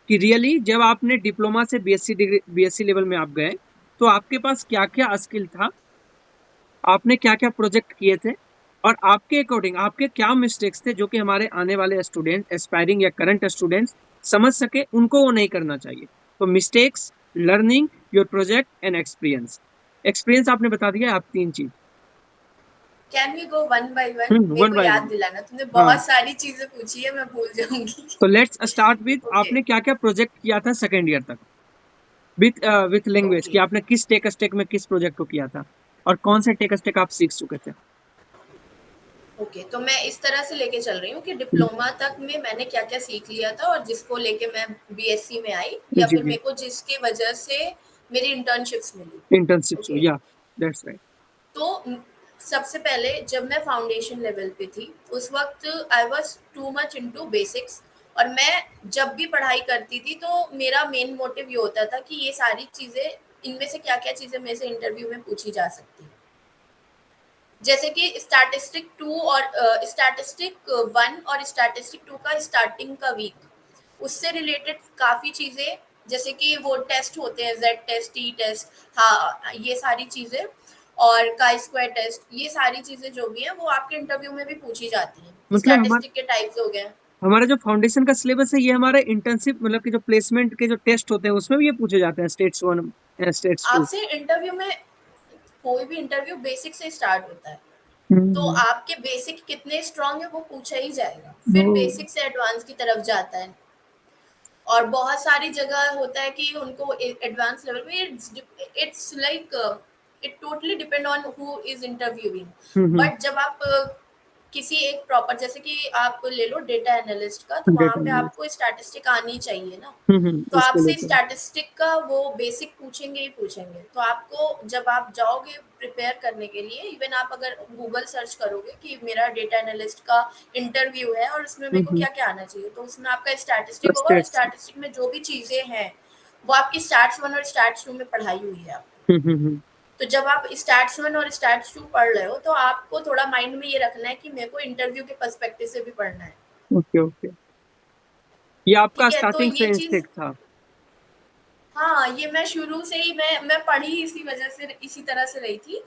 कि रियली जब आपने डिप्लोमा से बीएससी डिग्री, बीएससी लेवल में आप गए, तो आपके पास क्या क्या स्किल था, आपने क्या क्या प्रोजेक्ट किए थे, और आपके अकॉर्डिंग आपके क्या मिस्टेक्स थे जो कि हमारे आने वाले स्टूडेंट, एस्पायरिंग या करंट स्टूडेंट्स समझ सके, उनको वो नहीं करना चाहिए। तो mistakes, learning, your project and experience. Experience आपने बता दिया, आप 3 चीज। Can we go one by one? मेरे वन को बाय याद वन। दिलाना, तुमने हाँ, बहुत सारी चीजें पूछी है, मैं भूल जाऊंगी। तो लेट्स स्टार्ट विथ ओके। आपने क्या क्या प्रोजेक्ट किया था सेकेंड ईयर तक, विथ विथ लैंग्वेज, ओके। कि आपने किस टेक स्टेक में किस प्रोजेक्ट को किया था और कौन से टेक स्टेक आप सीख चुके थे। ओके, तो मैं इस तरह से लेके चल रही हूँ कि डिप्लोमा तक में मैंने क्या क्या सीख लिया था, और जिसको लेके मैं बीएससी में आई, या जी फिर जी। मेरे को जिसकी वजह से मेरी इंटर्नशिप्स मिली। इंटर्नशिप्स हो, ओके। या दैट्स राइट। तो सबसे पहले जब मैं फाउंडेशन लेवल पे थी उस वक्त I was too much into basics. और मैं जब भी पढ़ाई करती थी तो मेरा मेन मोटिव ये होता था कि ये सारी चीज़ें, इनमें से क्या क्या चीज़ें मेरे से इंटरव्यू में पूछी जा सकती है। जैसे कि स्टैटिस्टिक टू और स्टैटिस्टिक वन और स्टैटिस्टिक टू का स्टार्टिंग का वीक, उससे रिलेटेड काफ़ी चीज़ें, जैसे कि वो टेस्ट होते हैं जेड टेस्ट, टी टेस्ट, हाँ ये सारी चीज़ें, और काई स्क्वायर टेस्ट, ये सारी चीज़ें जो भी हैं वो आपके इंटरव्यू में भी पूछी जाती हैं। मतलब स्टैटिस्टिक के टाइप्स हो गए। हमारा जो फाउंडेशन का सिलेबस है ये हमारा इंटर्नशिप मतलब कि जो प्लेसमेंट के जो टेस्ट होते हैं उसमें भी ये पूछे जाते हैं, स्टेट्स वन, स्टेट्स टू। आपसे इंटरव्यू में, कोई भी इंटरव्यू बेसिक से स्टार्ट होता है, तो हम्म। आपके बेसिक कितने स्ट्रांग है वो पूछा ही जाएगा, फिर वो। बेसिक से एडवांस की तरफ जाता है। और बहुत सारी जगह होता है कि उनको एडवांस लेवल में, it's like it totally depend on who is interviewing. Hmm. But जब आप किसी एक प्रॉपर, जैसे कि आप ले लो डेटा एनालिस्ट का, तो वहां डेटा पे एनालिस्ट। आपको स्टैटिस्टिक आनी चाहिए ना। तो उसको आपसे लेकर। स्टैटिस्टिक का वो बेसिक पूछेंगे ही पूछेंगे। तो आपको जब आप जाओगे प्रिपेयर करने के लिए, इवन आप अगर गूगल सर्च करोगे कि मेरा डेटा एनालिस्ट का इंटरव्यू है और उसमें मेरे को हम्म। क्या क्या आना चाहिए, तो उसमें आपका स्टैटिस्टिक होगा, और स्टेट्स। स्टैटिस्टिक में जो भी चीजें हैं वो आपकी स्टैट्स वन और स्टैट्स टू में पढ़ाई हुई है आप। हम्म। तो जब आप स्टैट्स वन और स्टैट्स टू पढ़ रहे हो तो आपको थोड़ा माइंड में ये रखना है कि मेरे को इंटरव्यू के पर्सपेक्टिव से भी पढ़ना है। Okay okay. ये आपका ठीक है, तो स्टार्टिंग से ये चीज, इंस्टिंक्ट था। हाँ, ये मैं शुरू से ही मैं पढ़ी इसी वजह से, इसी तरह से रही थी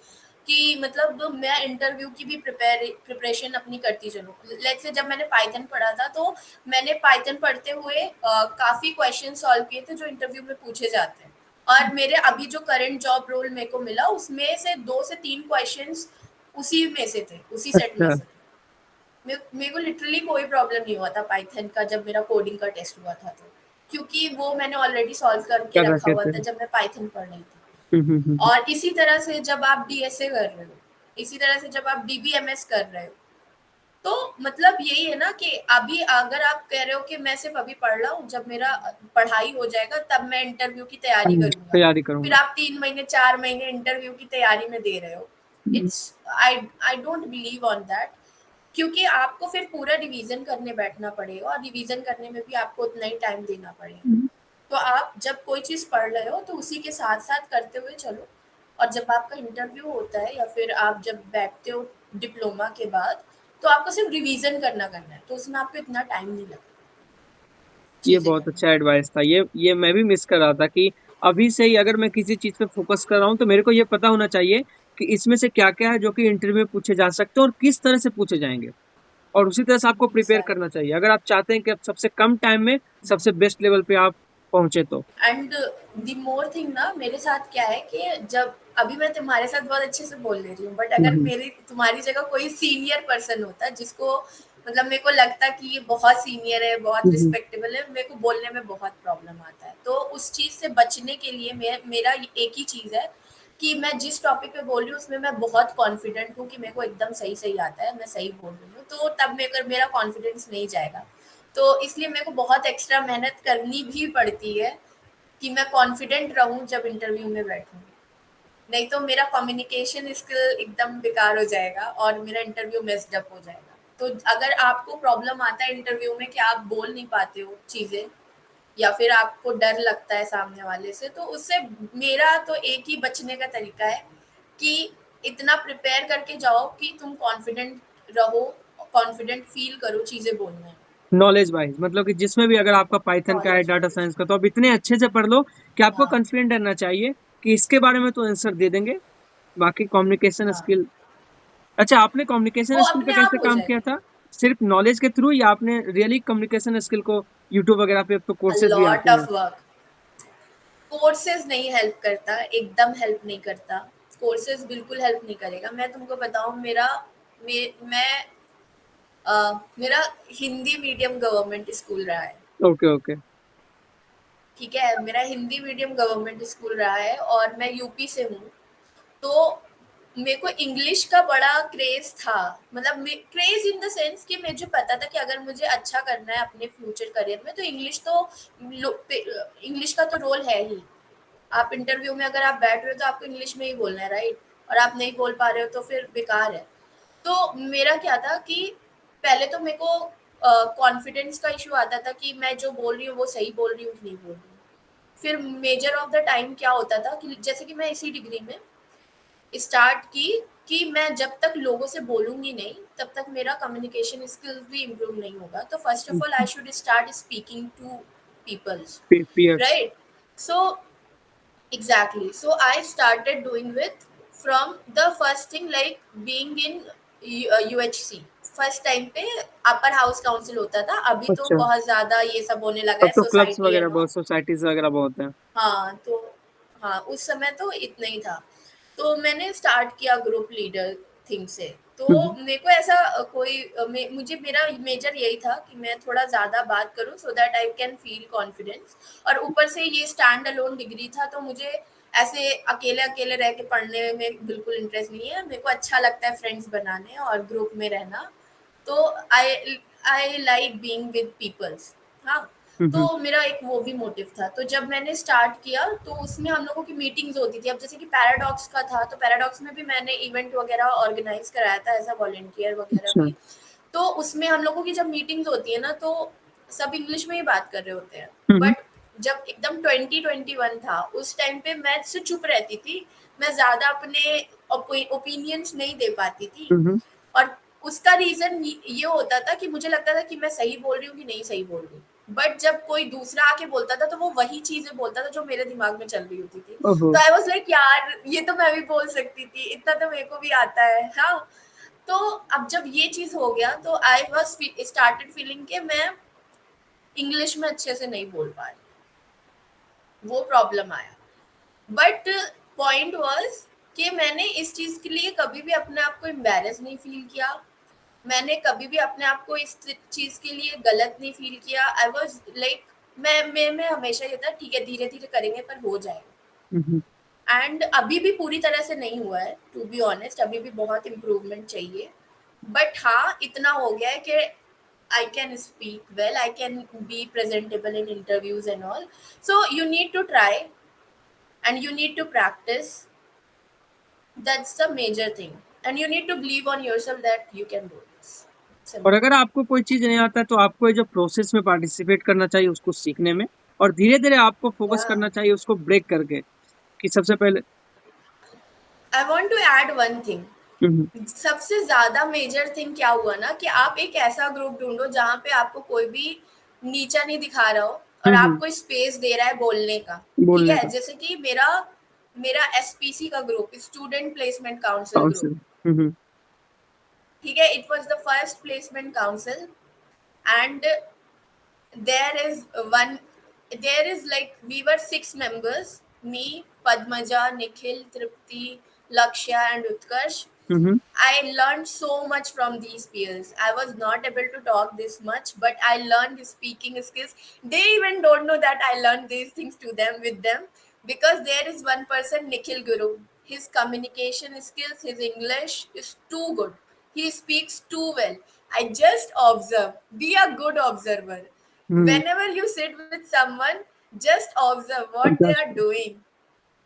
कि मतलब मैं इंटरव्यू की भी प्रिपरेशन अपनी करती चलूँ। लेट्स से जब मैंने पाइथन पढ़ा था तो मैंने पाइथन पढ़ते हुए काफ़ी क्वेश्चन सॉल्व किए थे जो इंटरव्यू में पूछे जाते हैं। और मेरे अभी जो करंट जॉब रोल मेरे को मिला उसमें से 2 से 3 क्वेश्चंस उसी में से थे, उसी सेट में अच्छा। से थे। मेरे को लिटरली कोई प्रॉब्लम नहीं हुआ था पाइथन का जब मेरा कोडिंग का टेस्ट हुआ था, तो क्योंकि वो मैंने ऑलरेडी सॉल्व करके कर रखा रखे हुआ थे। था जब मैं पाइथन पढ़ रही थी। और इसी तरह से जब आप डीएसए कर रहे हो, इसी तरह से जब आप डीबीएमएस कर रहे हो, तो मतलब यही है ना कि अभी अगर आप कह रहे हो कि मैं सिर्फ अभी पढ़ रहा हूँ, जब मेरा पढ़ाई हो जाएगा तब मैं इंटरव्यू की तैयारी करूंगा, तैयारी फिर करूंगा। आप 3 महीने 4 महीने इंटरव्यू की तैयारी में दे रहे हो। Hmm. It's, I I don't believe on that. क्योंकि आपको फिर पूरा रिवीजन करने बैठना पड़ेगा, और रिवीजन करने में भी आपको उतना ही टाइम देना पड़ेगा। तो आप जब कोई चीज़ पढ़ रहे हो तो उसी के साथ साथ करते हुए चलो। और जब आपका इंटरव्यू होता है या फिर आप जब बैठते हो डिप्लोमा के बाद, तो आपको सिर्फ रिवीजन करना है, तो उसमें आपको इतना टाइम नहीं लगता ये चीज़ें बहुत करने अच्छा एडवाइस था। ये मैं भी मिस कर रहा था कि अभी से ही अगर मैं किसी चीज पे फोकस कर रहा हूँ तो मेरे को ये पता होना चाहिए कि इसमें से क्या क्या है जो कि इंटरव्यू में पूछे जा सकते हैं और किस तरह से पूछे जाएंगे। और उसी तरह से आपको में। प्रिपेयर करना चाहिए अगर आप चाहते हैं कि आप सबसे कम टाइम में सबसे बेस्ट लेवल पे आप पहुंचे तो। एंड द मोर थिंग ना, मेरे साथ क्या है कि जब अभी मैं तुम्हारे साथ बहुत अच्छे से बोल ले रही हूँ, बट अगर हम्म। मेरी तुम्हारी जगह कोई सीनियर पर्सन होता जिसको मतलब मेरे को लगता कि ये बहुत सीनियर है, बहुत हम्म। रिस्पेक्टेबल है, मेरे को बोलने में बहुत प्रॉब्लम आता है। तो उस चीज़ से बचने के लिए मेरा एक ही चीज़ है कि मैं जिस टॉपिक पे बोल रही हूँ उसमें मैं बहुत कॉन्फिडेंट हूँ कि मेरे को एकदम सही सही आता है, मैं सही बोल रही हूँ, तो तब मेरा कॉन्फिडेंस नहीं जाएगा। तो इसलिए मेरे को बहुत एक्स्ट्रा मेहनत करनी भी पड़ती है कि मैं कॉन्फिडेंट रहूं जब इंटरव्यू में बैठूं। नहीं तो मेरा कम्युनिकेशन स्किल एकदम बेकार हो जाएगा और मेरा इंटरव्यू मेस्ड अप हो जाएगा। तो अगर आपको प्रॉब्लम आता है इंटरव्यू में कि आप बोल नहीं पाते हो चीज़ें, या फिर आपको डर लगता है सामने वाले से, तो उससे मेरा तो एक ही बचने का तरीका है कि इतना प्रिपेयर करके जाओ कि तुम कॉन्फिडेंट रहो, कॉन्फिडेंट फील करो चीज़ें बोलने में। नॉलेज वाइज मतलब कि जिसमें भी अगर आपका पाइथन का है, नॉलेज डाटा वाइज। साइंस का, तो आप इतने अच्छे से पढ़ लो कि आपको हाँ। कॉन्फिडेंट रहना चाहिए कि इसके बारे में तो आंसर दे देंगे। बाकी कम्युनिकेशन हाँ, स्किल। अच्छा, आपने कम्युनिकेशन वो स्किल पे अपने कैसे आप हो काम किया जाएगा। था? सिर्फ नॉलेज के थ्रू या आपने रियली कम्युनिकेशन स्किल को यूट्यूब वगैरह पे अब तो अ कोर्सेज भी लॉट आते हैं। Of work. कोर्सेज नहीं हेल्प करता, एकदम हेल्प नहीं करता। कोर्सेज बिल्कुल हेल्प नहीं करेगा। मैं तुमको बताऊं, मैं मेरा हिंदी मीडियम गवर्नमेंट स्कूल रहा है। Okay okay. ठीक है, मेरा हिंदी मीडियम गवर्नमेंट स्कूल रहा है और मैं यूपी से हूँ। तो मेरे को इंग्लिश का बड़ा क्रेज था। मतलब क्रेज इन द सेंस कि मुझे पता था कि अगर मुझे अच्छा करना है अपने फ्यूचर करियर में तो इंग्लिश का तो रोल है ही। आप इंटरव्यू में अगर आप बैठ रहे हो तो आपको इंग्लिश में ही बोलना है, राइट? और आप नहीं बोल पा रहे हो तो फिर बेकार है। तो मेरा क्या था कि पहले तो मेरे को कॉन्फिडेंस का इशू आता था कि मैं जो बोल रही हूँ वो सही बोल रही हूँ कि नहीं बोल रही हूँ। फिर मेजर ऑफ द टाइम क्या होता था कि जैसे कि मैं इसी डिग्री में स्टार्ट की कि मैं जब तक लोगों से बोलूंगी नहीं तब तक मेरा कम्युनिकेशन स्किल्स भी इम्प्रूव नहीं होगा। तो first of all I should start speaking to peoples, peers. Right? So exactly. So I started doing with from the first thing like being in UHC first time पे अपर हाउस काउंसिल होता था। अभी तो अच्छा, बहुत ज्यादा ये सब होने लगा अब है, तो क्लब्स सोसाइटी वगैरह एंड ऑल। बहुत, सोसाइटीज वगैरह बहुत है। हाँ तो हाँ, उस समय तो इतना ही था। तो मैंने स्टार्ट किया ग्रुप लीडर थिंग से। तो हम्म। मेरे को ऐसा मुझे मेरा मेजर यही था कि मैं थोड़ा ज़्यादा बात करूँ so that I can feel confidence. और ऊपर से ये स्टैंड अलोन डिग्री था तो मुझे ऐसे अकेले अकेले रह के पढ़ने में बिल्कुल इंटरेस्ट नहीं है। मेरे को अच्छा लगता है फ्रेंड्स बनाने और ग्रुप में रहना। तो I I like being with peoples. हाँ, हम्म। तो मेरा एक वो भी मोटिव था। तो जब मैंने स्टार्ट किया तो उसमें हम लोगों की मीटिंग्स होती थी। अब जैसे कि पैराडॉक्स का था तो पैराडॉक्स में भी मैंने इवेंट वगैरह ऑर्गेनाइज कराया था एज अ वॉलंटियर वगैरह अच्छा। भी। तो उसमें हम लोगों की जब मीटिंग्स होती है ना तो सब इंग्लिश में ही बात कर रहे होते हैं। हम्म। बट जब एकदम 2021 था उस टाइम पे मैं से चुप रहती थी। मैं ज्यादा अपने ओपिनियंस नहीं दे पाती थी। हम्म। और उसका रीजन ये होता था कि मुझे लगता था कि मैं सही बोल रही हूँ कि नहीं सही बोल रही हूँ। बट जब कोई दूसरा आके बोलता था तो वो वही चीजें बोलता था जो मेरे दिमाग में चल रही होती थी। ओहो। तो आई वॉज लाइक यार ये तो मैं भी बोल सकती थी, इतना तो मेरे को भी आता है। हाँ, तो अब जब ये चीज हो गया तो आई वॉज स्टार्टेड फीलिंग कि मैं इंग्लिश में अच्छे से नहीं बोल पा रही। वो प्रॉब्लम आया। बट पॉइंट वाज कि मैंने इस चीज के लिए कभी भी अपने आप को एम्बेरस नहीं फील किया। मैंने कभी भी अपने आप को इस चीज के लिए गलत नहीं फील किया। आई वॉज लाइक मैं हमेशा ये था ठीक है धीरे धीरे करेंगे पर हो जाएगा। हम्म। एंड अभी भी पूरी तरह से नहीं हुआ है टू बी ऑनेस्ट, अभी भी बहुत इम्प्रूवमेंट चाहिए। बट हाँ, इतना हो गया है कि I can speak well, I can be presentable in interviews and all. So you need to try and you need to practice. That's the major thing. And you need to believe on yourself that you can do this. और Simple. अगर आपको कोई चीज़ नहीं आता है तो आपको ये जो प्रोसेस में पार्टिसिपेट करना चाहिए उसको सीखने में, और धीरे-धीरे आपको फोकस Yeah. करना चाहिए उसको ब्रेक करके, कि सबसे पहले। I want to add one thing. हुँ, सबसे ज्यादा मेजर थिंग क्या हुआ ना कि आप एक ऐसा ग्रुप ढूंढो जहाँ पे आपको कोई भी नीचा नहीं दिखा रहा हो और हुँ, आपको स्पेस दे रहा है बोलने का। ठीक बोलने है, का। जैसे कि मेरा मेरा एसपीसी का group, student placement council group. Council. हुँ, ठीक है, it was the first placement council. And there is one there is like we were 6 members, me, Padmaja, Nikhil, Tripti, Lakshya and Utkarsh. Hmm, I learned so much from these peers. I was not able to talk this much, but I learned speaking skills. They even don't know that I learned these things to them with them, because there is one person, Nikhil Guru. His communication skills, his English is too good. He speaks too well. I just observe. Be a good observer. Hmm, Whenever you sit with someone, just observe what they are exactly. doing,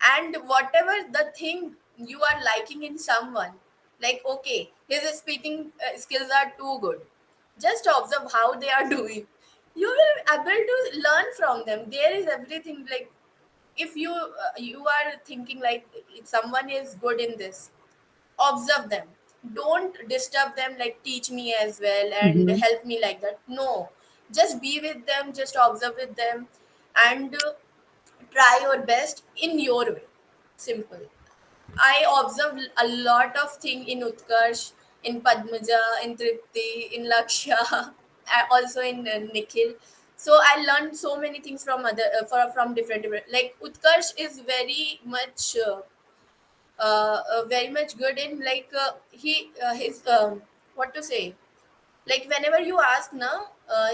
and whatever the thing you are liking in someone, like okay his speaking skills are too good, just observe how they are doing. You will able to learn from them. There is everything like if you are thinking like if someone is good in this, observe them. Don't disturb them like teach me as well and hmm, help me like that. No, just be with them, just observe with them, and try your best in your way. Simple. I observed a lot of thing in Utkarsh, in Padmaja, in Tripti, in Lakshya, also in Nikhil. So I learned so many things from from different like Utkarsh is very much good in like he his what to say, like whenever you ask na,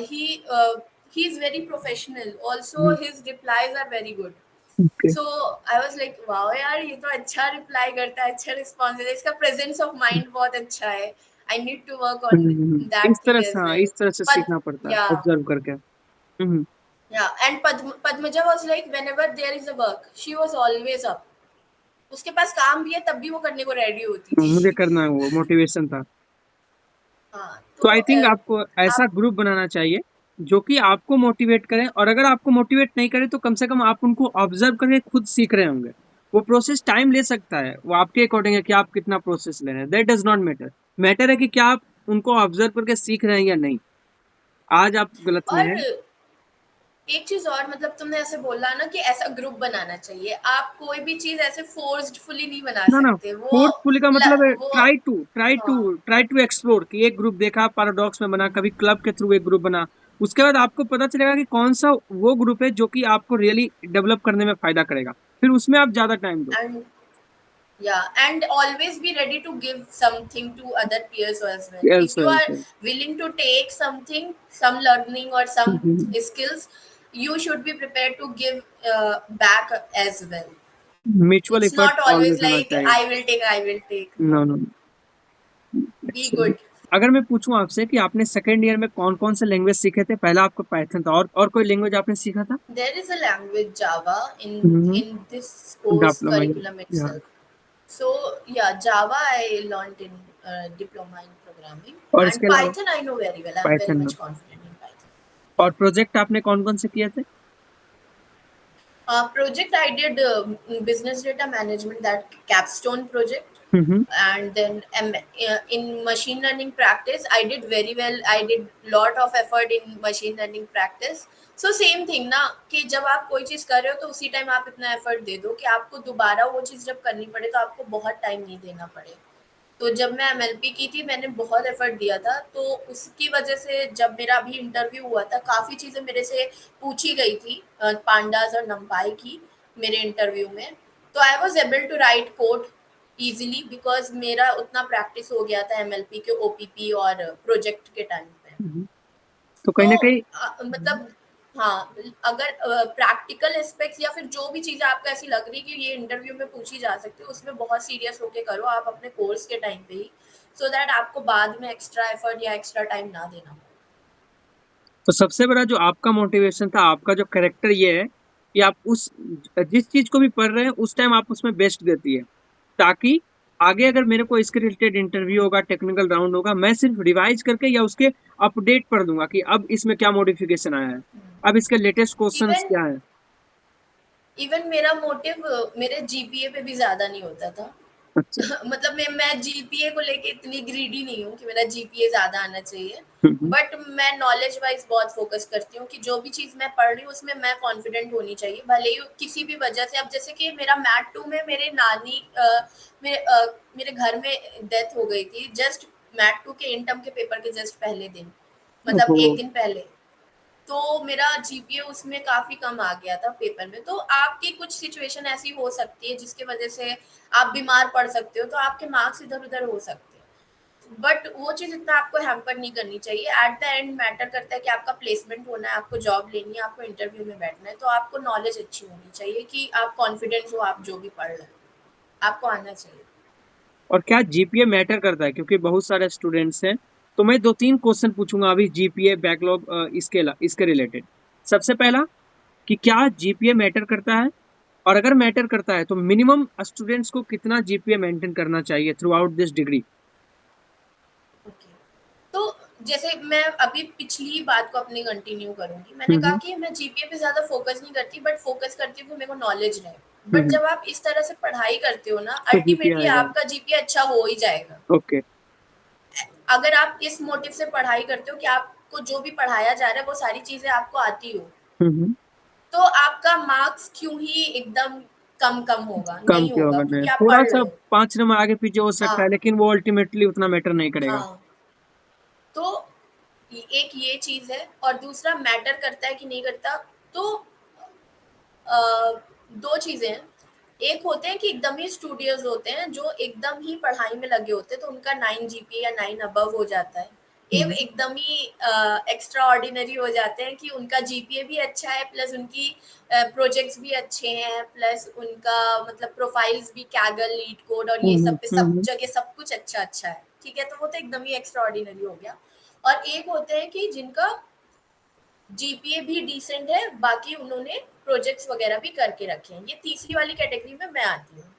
he's very professional. Also hmm, his replies are very good. Okay. So I was like wow यार ये तो अच्छा रिप्लाई करता है, अच्छा रिस्पॉन्स है, इसका प्रेजेंस ऑफ माइंड बहुत अच्छा है। I need to work on that इस तरह थिंग से, एज हाँ, वेल। इस तरह से पद सीखना पड़ता है, या ऑब्ज़र्व करके। हुँ, या and Padmaja was like whenever there is a work she was always up, उसके पास काम भी है तब भी वो करने को रेडी होती मुझे थी। करना है, वो मोटिवेशन था। हाँ तो तो आई थिंक आपको ऐसा आप ग्रुप बनाना चाहिए जो कि आपको मोटिवेट करे, और अगर आपको मोटिवेट नहीं करे तो कम से कम आप उनको ऑब्जर्व करके खुद सीख रहे होंगे। वो प्रोसेस टाइम ले सकता है, वो आपके अकॉर्डिंग है कि आप कितना प्रोसेस ले रहे हैं, that does not matter. Matter है कि क्या आप उनको ऑब्जर्व करके सीख रहे हैं या नहीं। आज आप गलत में और हैं। एक चीज और, मतलब तुमने ऐसे बोला ना कि ऐसा ग्रुप बनाना चाहिए, आप कोई भी चीज ऐसे फोर्सफुली नहीं बना ना ना, सकते। वो फोर्सफुली का मतलब है वो हाँ, ट्राई टू एक्सप्लोर, कि एक ग्रुप देखा पैराडॉक्स में बना, कभी क्लब के थ्रू एक ग्रुप बना। उसके बाद आपको पता चलेगा कि कौन सा वो ग्रुप है जो कि आपको रियली डेवलप करने में फायदा करेगा, फिर उसमें आप ज्यादा टाइम दो। And and always be ready to give something to other peers as well. Yes If you yes are willing to take something, some learning or some yes. skills, you should be prepared to give back as well. Mutual It's effort not always always होना like चाहिए। I will take. No No, no. be good. अगर मैं पूछूं आपसे कि आपने सेकेंड ईयर में कौन कौन से लैंग्वेज सीखे थे, पहला आपका पाइथन था, और कोई लैंग्वेज आपने सीखा था? There is a language Java in this course diploma curriculum या itself. So yeah, Java I learned in diploma in programming, और and इसके अलावा Python I know very well. I'm very Python में। much confident in Python. और Yeah. प्रोजेक्ट आपने कौन कौन से किए थे? Project I did business data management, that capstone project, hmm. and then in machine learning practice I did very well. I did lot of effort in machine learning practice. So same thing ना, कि जब आप कोई चीज कर रहे हो तो उसी टाइम आप इतना एफर्ट दे दो कि आपको दोबारा वो चीज जब करनी पड़े तो आपको बहुत टाइम नहीं देना पड़े। तो जब मैं एमएलपी की थी मैंने बहुत एफर्ट दिया था, तो उसकी वजह से जब मेरा अभी इंटरव्यू हुआ था काफ़ी चीज़ें मेरे से पूछी गई थी, पांडास और नंपाई की, मेरे इंटरव्यू में। तो I was able to write code easily because मेरा उतना प्रैक्टिस हो गया था एमएलपी के ओपीपी और प्रोजेक्ट के टाइम पे। हम्म। तो कहीं तो ना कहीं मतलब हाँ, अगर प्रैक्टिकल एस्पेक्ट्स या फिर जो भी चीज़ें आपको ऐसी लग रही कि ये इंटरव्यू में पूछी जा सकती है उसमें बहुत सीरियस होके करो आप अपने कोर्स के टाइम पे ही, सो दैट आपको बाद में एक्स्ट्रा एफर्ट या एक्स्ट्रा टाइम ना देना पड़े। तो सबसे बड़ा जो आपका मोटिवेशन था, आपका जो करेक्टर ये है कि आप उस जिस चीज को भी पढ़ रहे हैं उस टाइम आप उसमें बेस्ट देती है, ताकि आगे अगर मेरे को इसके रिलेटेड इंटरव्यू होगा, टेक्निकल राउंड होगा, मैं सिर्फ रिवाइज करके या उसके अपडेट पढ़ दूंगा कि अब इसमें क्या मॉडिफिकेशन आया है, अब इसके लेटेस्ट क्वेश्चंस इवन क्या है। इवन मेरा मोटिव मेरे जीपीए पे भी ज़्यादा नहीं होता था। अच्छा। मतलब मैं जीपीए को लेके इतनी ग्रीडी नहीं हूँ कि मेरा जीपीए ज्यादा आना चाहिए। हम्म। बट मैं नॉलेज वाइज बहुत फोकस करती हूँ कि जो भी चीज मैं पढ़ रही हूँ उसमें मैं कॉन्फिडेंट होनी चाहिए, भले ही किसी भी वजह से। अब जैसे कि मेरा मैथ टू में मेरे नानी मेरे घर में डेथ हो गई थी जस्ट मैथ टू के इंटर्म के पेपर के जस्ट पहले दिन, मतलब ओहो। एक दिन पहले। तो मेरा जीपीए उसमें काफ़ी कम आ गया था पेपर में। तो आपकी कुछ सिचुएशन ऐसी हो सकती है जिसकी वजह से आप बीमार पड़ सकते हो, तो आपके मार्क्स इधर-उधर हो सकते हैं। बट वो चीज़ इतना आपको हैम्पर नहीं करनी चाहिए। एट द एंड मैटर करता है कि आपका प्लेसमेंट होना है, आपको जॉब लेनी है, आपको इंटरव्यू में बैठना है, तो आपको नॉलेज अच्छी होनी चाहिए कि आप कॉन्फिडेंस हो, आप जो भी पढ़ रहे हो, आपको आना चाहिए। और क्या जीपीए मैटर करता है, क्योंकि बहुत सारे स्टूडेंट्स हैं। तो मैं दो तीन क्वेश्चन पूछूंगा अभी जीपीए बैकलॉग इसके रिलेटेड। सबसे पहला, कि क्या जीपीए मैटर करता है, और अगर मैटर करता है तो मिनिमम स्टूडेंट्स को कितना जीपीए मेंटेन करना चाहिए through out this degree? Okay. तो जैसे मैं अभी पिछली बात को अपनी कंटिन्यू करूंगी, मैंने कहा कि मैं जीपीए पे ज्यादा फोकस नहीं करती बट फोकस करती हूँ कि मेरे को नॉलेज रहे। बट हम्म। जब आप इस तरह से पढ़ाई करते हो ना, तो जीपीए अल्टीमेटली आएगा। आपका जीपीए अच्छा हो ही जाएगा। ओके। अगर आप इस मोटिव से पढ़ाई करते हो कि आपको जो भी पढ़ाया जा रहा है वो सारी चीजें आपको आती हो, हम्म। तो आपका मार्क्स क्यों ही एकदम कम कम होगा, कम नहीं क्यों होगा, होगा, नहीं क्योंकि आप थोड़ा पढ़ सा रहे हो। 5 नंबर आगे पीछे हो सकता है, हाँ, लेकिन वो अल्टीमेटली उतना मैटर नहीं करेगा। हाँ। तो एक ये चीज है, और दूसरा मैटर करता है कि नहीं करता। तो दो चीजें हैं। एक होते हैं कि एकदम ही स्टूडियस होते हैं जो एकदम ही पढ़ाई में लगे होते हैं, तो उनका 9 जीपीए या 9 अबव हो जाता है। एक हम्म। एकदम ही एक्स्ट्रा ऑर्डिनरी हो जाते हैं कि उनका जीपीए भी अच्छा है, प्लस उनकी प्रोजेक्ट्स भी अच्छे हैं, प्लस उनका मतलब प्रोफाइल्स भी कैगल लीड कोड और ये सब पे सब हम्म। जगह सब कुछ अच्छा अच्छा है। ठीक है, तो वो तो एकदम ही एक्स्ट्रा ऑर्डिनरी हो गया। और एक होते हैं कि जिनका जीपीए भी डिसेंट है, बाकी उन्होंने प्रोजेक्ट्स वगैरह भी करके रखे हैं। ये तीसरी वाली कैटेगरी में मैं आती हूँ।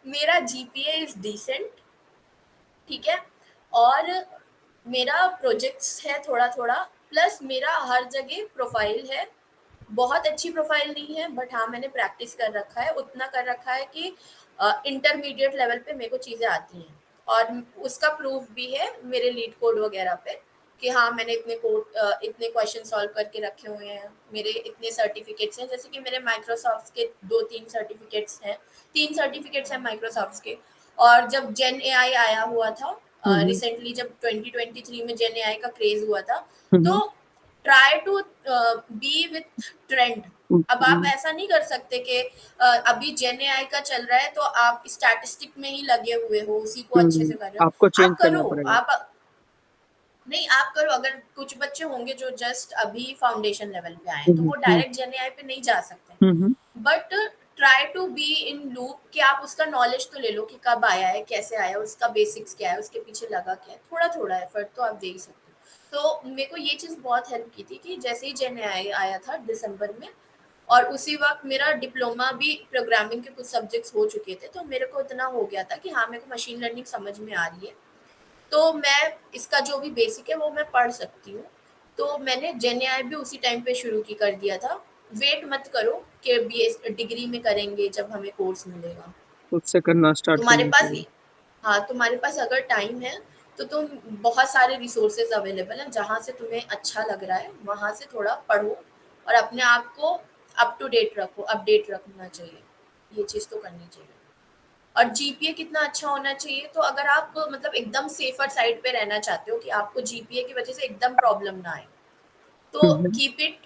मेरा जीपीए इज डिसेंट, ठीक है, और मेरा प्रोजेक्ट्स है थोड़ा थोड़ा, प्लस मेरा हर जगह प्रोफाइल है। बहुत अच्छी प्रोफाइल नहीं है, बट हाँ मैंने प्रैक्टिस कर रखा है, उतना कर रखा है कि इंटरमीडिएट लेवल पे मेरे को चीज़ें आती हैं। और उसका प्रूफ भी है मेरे लीड कोड वगैरह पे कि हाँ मैंने इतने कोड इतने क्वेश्चन सॉल्व करके रखे हुए हैं, मेरे इतने सर्टिफिकेट्स हैं, जैसे कि मेरे माइक्रोसॉफ्ट के 2-3 सर्टिफिकेट्स हैं, 3 सर्टिफिकेट्स हैं माइक्रोसॉफ्ट के। और जब जेन एआई आया हुआ था हम्म रिसेंटली, जब 2023 में जेन एआई का क्रेज हुआ था, हम्म तो try to be with trend. अब आप हम्म ऐसा नहीं कर सकते कि अभी जेन एआई का चल रहा है तो आप स्टैटिस्टिक में ही लगे हुए हो, उसी को अच्छे से कर रहे हो। आपको चेंज आप करना करो, पड़ेगा। आप नहीं आप करो। अगर कुछ बच्चे होंगे जो जस्ट अभी फाउंडेशन लेवल पे आए हैं, तो वो हम्म डायरेक्ट जेन एआई पे नहीं जा सकते। Hmm but try to be in loop कि आप उसका नॉलेज तो ले लो कि कब आया है, कैसे आया है, उसका बेसिक्स क्या है, उसके पीछे लगा क्या है, थोड़ा थोड़ा एफर्ट तो आप दे ही सकते हो। तो मेरे को ये चीज़ बहुत हेल्प की थी कि जैसे ही जेन आया था दिसंबर में, और उसी वक्त मेरा डिप्लोमा भी प्रोग्रामिंग के कुछ सब्जेक्ट्स हो चुके थे, तो मेरे को इतना हो गया था कि हाँ मेरे को मशीन लर्निंग समझ में आ रही है, तो मैं इसका जो भी बेसिक है वो मैं पढ़ सकती हूँ। तो मैंने जेन एआई भी उसी टाइम पे शुरू की कर दिया था। वेट मत करो कि बीएस डिग्री में करेंगे जब हमें कोर्स मिलेगा। खुद से करना स्टार्ट तुम्हारे करना पास चाहिए। हाँ तुम्हारे पास अगर टाइम है तो तुम, बहुत सारे रिसोर्सेज अवेलेबल हैं, जहाँ से तुम्हें अच्छा लग रहा है वहाँ से थोड़ा पढ़ो और अपने आप को अप टू डेट रखो, अपडेट रखना चाहिए। ये चीज़ तो करनी चाहिए। और जीपीए कितना अच्छा होना चाहिए, तो अगर आप मतलब एकदम सेफर साइड पे रहना चाहते हो कि आपको जीपीए की वजह से एकदम प्रॉब्लम ना आए, तो कीप इट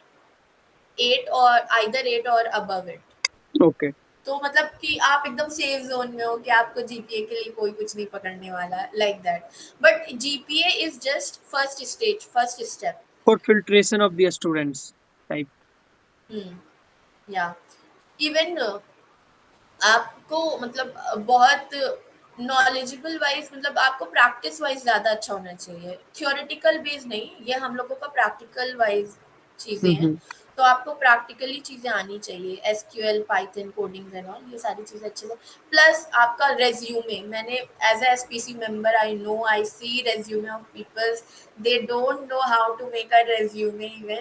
8 और आइदर 8 और अबव इट। ओके। तो मतलब कि आप एकदम सेफ जोन में हो कि आपको जीपीए के लिए कोई कुछ नहीं पकड़ने वाला, like that. But GPA is just first stage, first step. For filtration of the students type. या इवन आपको मतलब बहुत नॉलेजेबल वाइज, मतलब आपको प्रैक्टिस वाइज ज़्यादा अच्छा होना चाहिए, थियोरेटिकल बेस नहीं। ये हम लोगों का प्रैक्टिकल वाइज चीज़ें हैं, हम्म तो आपको प्रैक्टिकली चीज़ें आनी चाहिए, SQL, Python, coding and all, ये सारी चीज़ें अच्छे से। प्लस आपका रेज्यूमे, मैंने as a SPC member I know, I see resume of peoples, they don't know how to make a resume.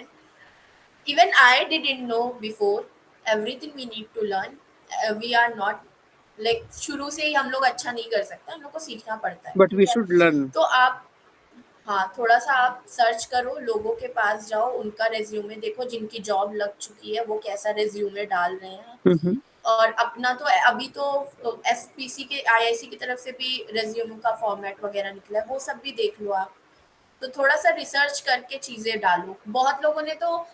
Even I didn't know before. Everything we need to learn. We are not like शुरू से ही हम लोग अच्छा नहीं कर सकते, हम लोग को सीखना पड़ता है, बट वी ठीक है। Should learn. तो आप हाँ थोड़ा सा आप सर्च करो, लोगों के पास जाओ, उनका रेज्यूमे देखो, जिनकी जॉब लग चुकी है वो कैसा रेज्यूमे डाल रहे हैं। हम्म और अपना तो अभी तो एसपीसी के आईआईसी की तरफ से भी रेज्यूमे का फॉर्मेट वगैरह निकला है, वो सब भी देख लो आप। तो थोड़ा सा रिसर्च करके चीजें डालो। बहुत लोगों ने तो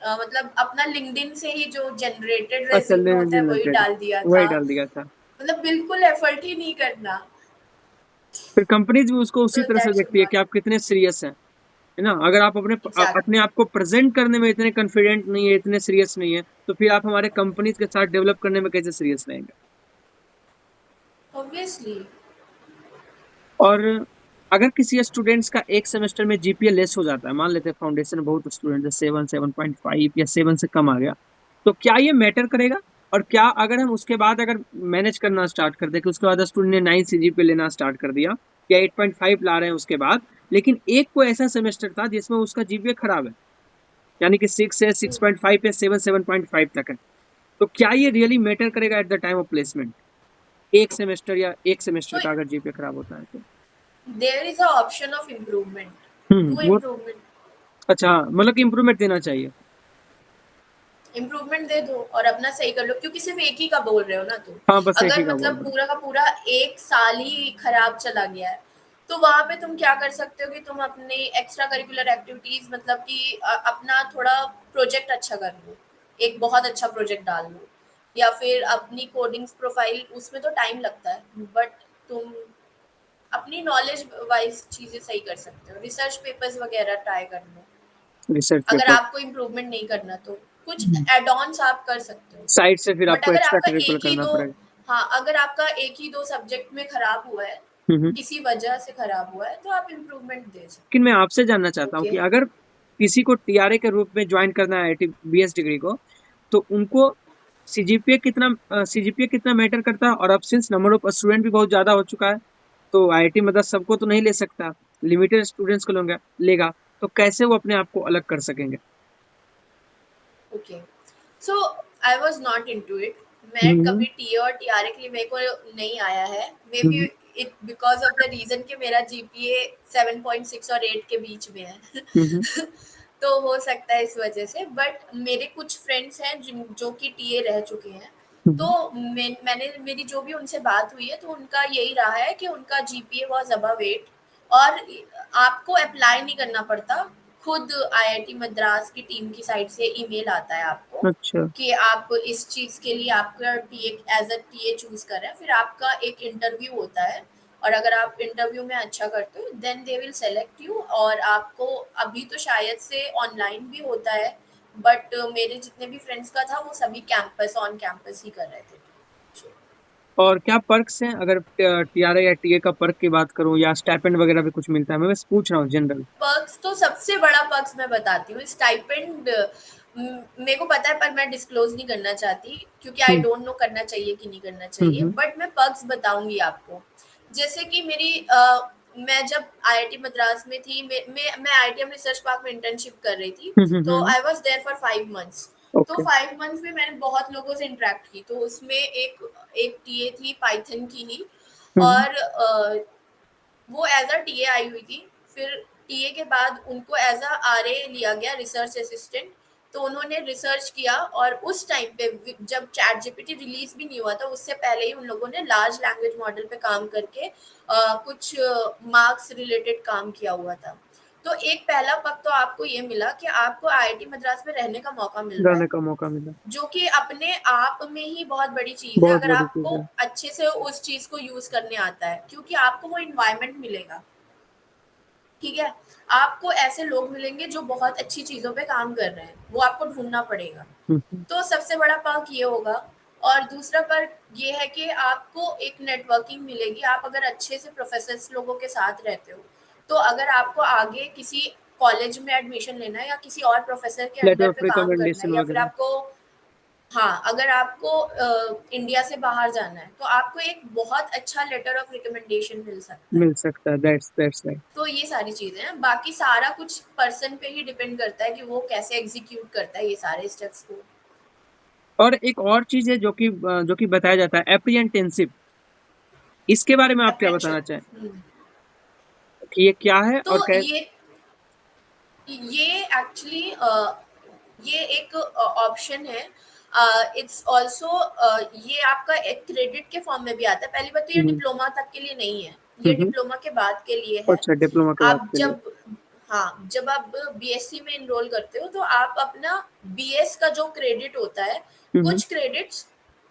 मतलब अपना लिंक्डइन से ही जो जनरेटेड अच्छा, रेज्यूमे होता है वही लिमिटेड डाल दिया वही था। डाल दिया था। मतलब बिल्कुल एफर्ट ही नहीं करना। फिर कंपनीज भी उसको उसी तो तरह से दैट्स देखती है कि व्हाट। आप कितने सीरियस हैं, है ना। अगर आप अपने एग्जैक्टली। आप को प्रेजेंट करने में इतने कॉन्फिडेंट नहीं है, इतने सीरियस नहीं है, तो फिर आप हमारे कंपनीज के साथ डेवलप करने में कैसे सीरियस रहेंगे। ऑब्वियसली। और अगर किसी स्टूडेंट्स का एक सेमेस्टर में जीपीए लेस हो जाता है, मान लेते हैं फाउंडेशन में बहुत स्टूडेंट है, 7, 7.5 या 7 से कम आ गया, तो क्या ये मैटर करेगा। और क्या अगर हम उसके बाद अगर मैनेज करना स्टार्ट कर दे कि उसके बाद स्टूडेंट ने 9 सीजीपीए लेना स्टार्ट कर दिया या 8.5 ला रहे हैं उसके बाद, लेकिन एक को ऐसा सेमेस्टर था जिसमें उसका जीपीए खराब है, यानी कि 6 है, 6.5 है, 7, 7.5 तक है, तो क्या ये रियली मैटर करेगा at the time of placement. एक सेमेस्टर या एक सेमेस्टर तो का अगर जीपीए खराब होता है तो। There is a option of improvement, do वो इम्प्रूवमेंट। अच्छा, हाँ, मतलब कि इम्प्रूवमेंट देना चाहिए। इम्प्रूवमेंट दे दो और अपना सही कर लो, क्योंकि सिर्फ एक ही का बोल रहे हो ना तुम। हाँ, बस एक ही अगर का बोल मतलब रहा हूँ। पूरा का पूरा एक साल ही खराब चला गया है, तो वहां पे तुम क्या कर सकते हो कि तुम अपने एक्स्ट्रा करिकुलर एक्टिविटीज, मतलब कि अपना थोड़ा प्रोजेक्ट अच्छा कर लो, एक बहुत अच्छा प्रोजेक्ट डाल लो, या फिर अपनी कोडिंग प्रोफाइल, उसमें तो टाइम लगता है, बट तुम अपनी नॉलेज वाइज चीजें सही कर सकते हो, रिसर्च पेपर्स वगैरह ट्राई कर लो। रिसर्च अगर पेपर। आपको इम्प्रूवमेंट नहीं करना तो कुछ एड ऑन्स आप कर सकते हो। साइड से फिर बट आपको अगर एक्स्ट्रा आपका करिकुलर एक ही करना दो, पड़ेगा। हाँ अगर आपका एक ही दो सब्जेक्ट में खराब हुआ है, हम्म। किसी वजह से खराब हुआ है, तो आप इम्प्रूवमेंट दे लेकिन सकते मैं आपसे जानना हो। चाहता हूँ ओके। कि अगर किसी को टीआरए के रूप में ज्वाइन करना है आईआईटी बीएस डिग्री को, तो उनको सीजीपीए कितना मैटर करता है? और अब सिंस नंबर ऑफ स्टूडेंट भी बहुत ज़्यादा हो चुका है, तो आईआईटी मद्रास सबको तो नहीं ले सकता, लिमिटेड स्टूडेंट्स को लेगा, तो कैसे वो अपने आप को अलग कर सकेंगे? Okay, so I was not into it. मैं हुँ, कभी टीए और टीआरए के लिए मेरे को नहीं आया है। मे हुँ, बी हुँ, it because of the reason कि मेरा जीपीए 7.6 और 8 के बीच में है। हुँ, हुँ, तो हो सकता है इस वजह से। बट मेरे कुछ फ्रेंड्स हैं जिन जो कि टीए रह चुके हैं। तो हुँ, मैंने मेरी जो भी उनसे बात हुई है तो उनका यही रहा है कि उनका जीपीए वाज अबव 8। और आपको अप्लाई नहीं करना पड़ता। खुद आईआईटी मद्रास की टीम की साइड से ईमेल आता है आपको अच्छा। कि आप इस चीज़ के लिए आपका TA as a TA choose कर रहे हैं। फिर आपका एक इंटरव्यू होता है और अगर आप इंटरव्यू में अच्छा करते हो then they will select you. और आपको अभी तो शायद से ऑनलाइन भी होता है। बट मेरे जितने भी फ्रेंड्स का था वो सभी कैंपस ऑन कैंपस ही कर रहे थे। और क्या पर्क्स हैं? अगर टीआरए या टीए का पर्क की बात करूँ या स्टाइपेंड वगैरह भी कुछ मिलता है? मैं बस पूछ रहा हूँ जनरल। पर्क्स तो सबसे बड़ा पर्क्स मैं बताती हूँ स्टाइपेंड। मेरे को पता है पर मैं डिस्क्लोज नहीं करना चाहती क्योंकि आई हुँ, डोंट नो करना चाहिए कि नहीं करना हुँ, चाहिए। हुँ, बट मैं पर्क्स बताऊंगी आपको। जैसे कि मैं जब आईआईटी मद्रास में थी, मैं आईआईटीएम रिसर्च पार्क में इंटर्नशिप कर रही थी। हुँ, हुँ, तो हुँ, I was there for 5 months. तो ओके। 5 मंथ्स में मैंने बहुत लोगों से इंटरेक्ट की। तो उसमें एक एक टीए थी पाइथन की ही। हुँ, हुँ, और वो एज अ टीए आई हुई थी। फिर टीए के बाद उनको एज अ आरए लिया गया, रिसर्च असिस्टेंट। तो उन्होंने रिसर्च किया और उस टाइम पे जब चैट जीपीटी रिलीज भी नहीं हुआ था उससे पहले ही उन लोगों ने लार्ज लैंग्वेज मॉडल पे काम करके कुछ मार्क्स रिलेटेड काम किया हुआ था। तो एक पहला पक तो आपको ये मिला कि आपको आईआईटी मद्रास में रहने का मौका मिल रहा जाने है, का मौका मिला। जो कि अपने आप में ही बहुत बड़ी चीज है बहुत अगर बड़ी चीज़ आपको है। अच्छे से उस चीज को यूज करने आता है, क्योंकि आपको वो इन्वायरमेंट मिलेगा। ठीक है। आपको ऐसे लोग मिलेंगे जो बहुत अच्छी चीजों पे काम कर रहे हैं, वो आपको ढूंढना पड़ेगा। हुँ, हुँ, तो सबसे बड़ा पर्क ये होगा। और दूसरा पर्क ये है कि आपको एक नेटवर्किंग मिलेगी। आप अगर अच्छे से प्रोफेसर्स लोगों के साथ रहते हो तो अगर आपको आगे किसी कॉलेज में एडमिशन लेना है या किसी और प्रोफेसर के लेटर अंडर ऑफ पे काम करना रिकमेंडेशन है या फिर वगैरह आपको, हाँ, अगर आपको इंडिया से बाहर जाना है तो आपको एक बहुत अच्छा लेटर ऑफ रिकमेंडेशन मिल सकता है। मिल सकता है। That's right. तो ये सारी चीजें हैं, बाकी सारा कुछ पर्सन पे ही डिपेंड करता है कि वो कैसे एग्जीक्यूट करता है ये सारे स्टेप्स को। और एक और चीज़ है जो कि बताया जाता है एप्रिएंटेंशिप, इसके बारे में आप क्या बताना अप्रेंटिसशिप। चाहें कि ये क्या है तो और कै ये एक्चुअली ये एक ऑप्शन है। इट्स ऑल्सो ये आपका एक क्रेडिट के फॉर्म में भी आता है। पहली बात तो ये हुँ, डिप्लोमा तक के लिए नहीं है, हुँ, ये हुँ, डिप्लोमा के बाद के लिए है। अच्छा डिप्लोमा के बाद आप के लिए। जब, हाँ, जब आप बीएससी में एनरोल करते हो तो आप अपना बीएस का जो क्रेडिट होता है, हुँ, हुँ, कुछ क्रेडिट्स